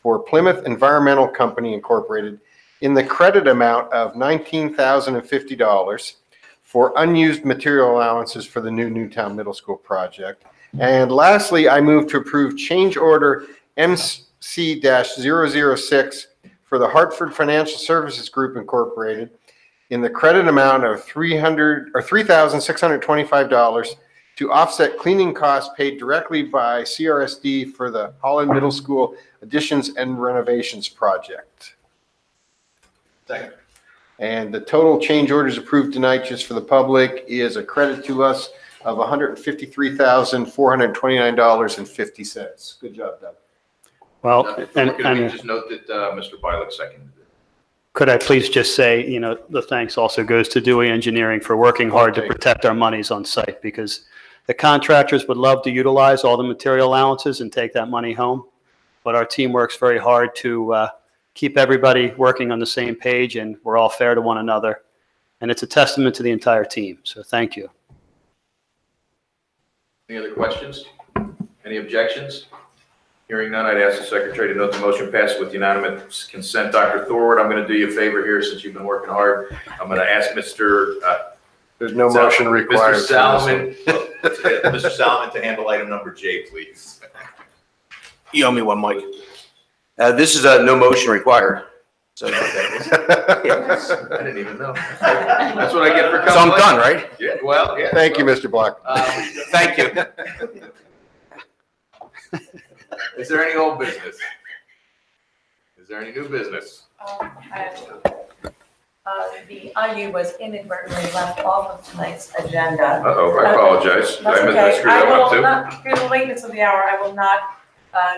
for Plymouth Environmental Company Incorporated in the credit amount of $19,050 for unused material allowances for the new Newtown Middle School project. And lastly, I move to approve change order MC-006 for the Hartford Financial Services Group Incorporated in the credit amount of $3,625 to offset cleaning costs paid directly by CRSD for the Holland Middle School additions and renovations project. Second. And the total change orders approved tonight, just for the public, is a credit to us of $153,429.50. Good job, Doug. Well, Can we just note that Mr. Bialik seconded it? Could I please just say, the thanks also goes to Dewey Engineering for working hard to protect our monies on site, because the contractors would love to utilize all the material allowances and take that money home. But our team works very hard to keep everybody working on the same page, and we're all fair to one another. And it's a testament to the entire team. So thank you. Any other questions? Any objections? Hearing none, I'd ask the secretary to note the motion passed with unanimous consent. Dr. Thorwald, I'm going to do you a favor here since you've been working hard. I'm going to ask Mr. There's no motion required. Mr. Salomon to handle item number J, please. You owe me one, Mike. This is a no motion required. So I didn't even know. That's what I get for coming. So I'm done, right? Yeah, well, yeah. Thank you, Mr. Block. Thank you. Is there any old business? Is there any new business? The IU was inadvertently left off of tonight's agenda. Uh-oh, I apologize. Did I That's screw okay. that up too? Due to the lateness of the hour, I will not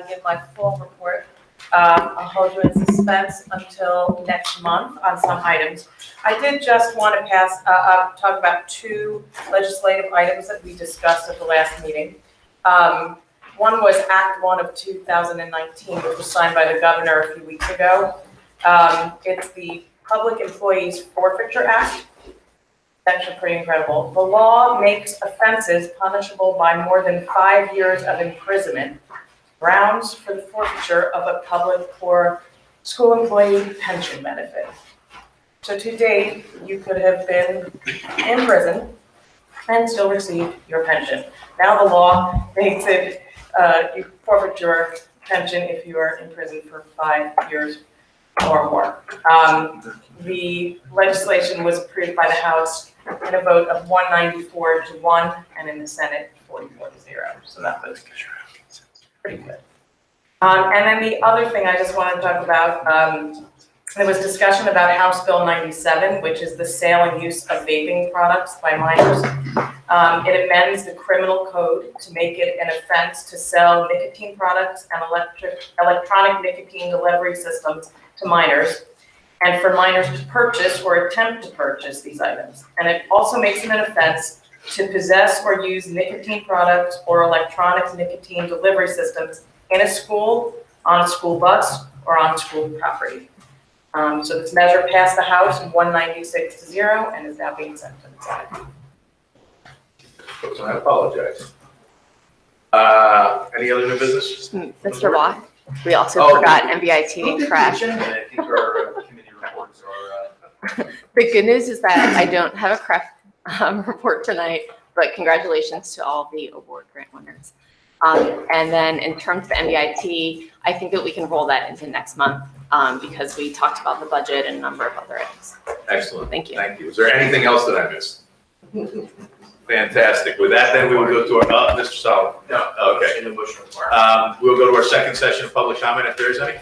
give my full report. I'll hold you in suspense until next month on some items. I did just want to talk about two legislative items that we discussed at the last meeting. One was Act 1 of 2019, which was signed by the governor a few weeks ago. It's the Public Employees Forfeiture Act. It's actually pretty incredible. The law makes offenses punishable by more than 5 years of imprisonment grounds for the forfeiture of a public or school employee pension benefit. So to date, you could have been in prison and still receive your pension. Now the law makes it, you forfeit your pension if you are in prison for 5 years or more. The legislation was approved by the House in a vote of 194 to 1, and in the Senate 44 to 0. So that was pretty good. And then the other thing I just wanted to talk about, there was discussion about House Bill 97, which is the sale and use of vaping products by minors. It amends the criminal code to make it an offense to sell nicotine products and electronic nicotine delivery systems to minors, and for minors to purchase or attempt to purchase these items. And it also makes it an offense to possess or use nicotine products or electronic nicotine delivery systems in a school, on a school bus, or on school property. So this measure passed the House 196 to 0 and is now being sent to the Senate. Folks, I apologize. Any other new business? Mr. Watt, we also forgot MBIT crash. The good news is that I don't have a craft report tonight, but congratulations to all the award grant winners. And then in terms of the MBIT, I think that we can roll that into next month because we talked about the budget and a number of other items. Excellent. Thank you. Thank you. Is there anything else that I missed? Fantastic. With that, then we will go to our, Mr. Solomon. No. Okay. In the motion required. We'll go to our second session of public comment if there is any.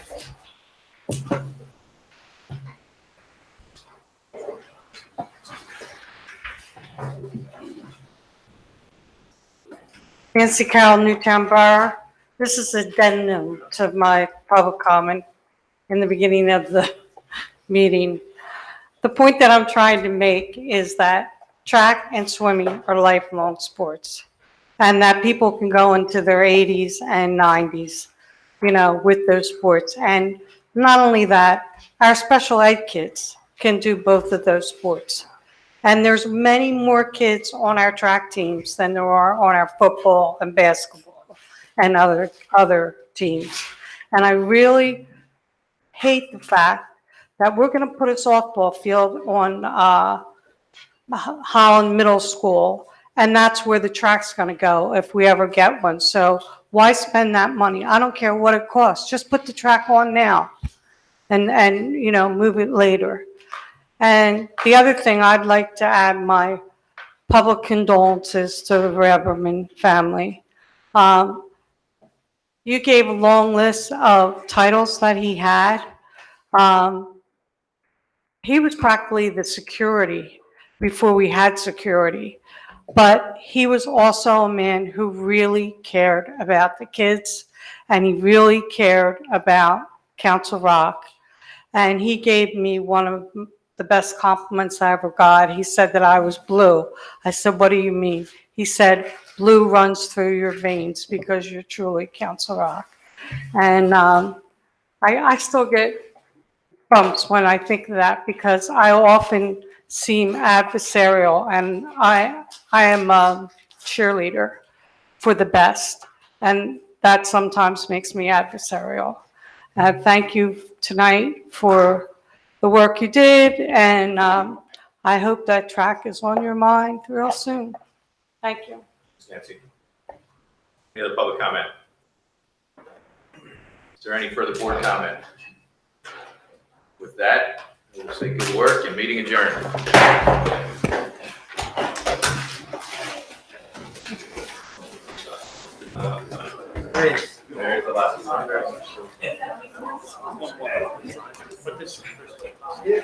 Nancy Carroll, Newtown Borough. This is addendum to my public comment in the beginning of the meeting. The point that I'm trying to make is that track and swimming are lifelong sports, and that people can go into their 80s and 90s, you know, with those sports. And not only that, our special ed kids can do both of those sports. And there's many more kids on our track teams than there are on our football and basketball and other teams. And I really hate the fact that we're going to put a softball field on Holland Middle School, and that's where the track's going to go if we ever get one. So why spend that money? I don't care what it costs. Just put the track on now and you know, move it later. And the other thing, I'd like to add my public condolences to the Reberman family. You gave a long list of titles that he had. He was practically the security before we had security, but he was also a man who really cared about the kids, and he really cared about Council Rock. And he gave me one of the best compliments I ever got. He said that I was blue. I said, what do you mean? He said, blue runs through your veins because you're truly Council Rock. And I still get bumps when I think of that because I often seem adversarial, and I am a cheerleader for the best, and that sometimes makes me adversarial. Thank you tonight for the work you did, and I hope that track is on your mind real soon. Thank you. Nancy. Any other public comment? Is there any further board comment? With that, we'll say good work and meeting adjourned. There's the last one. Yeah.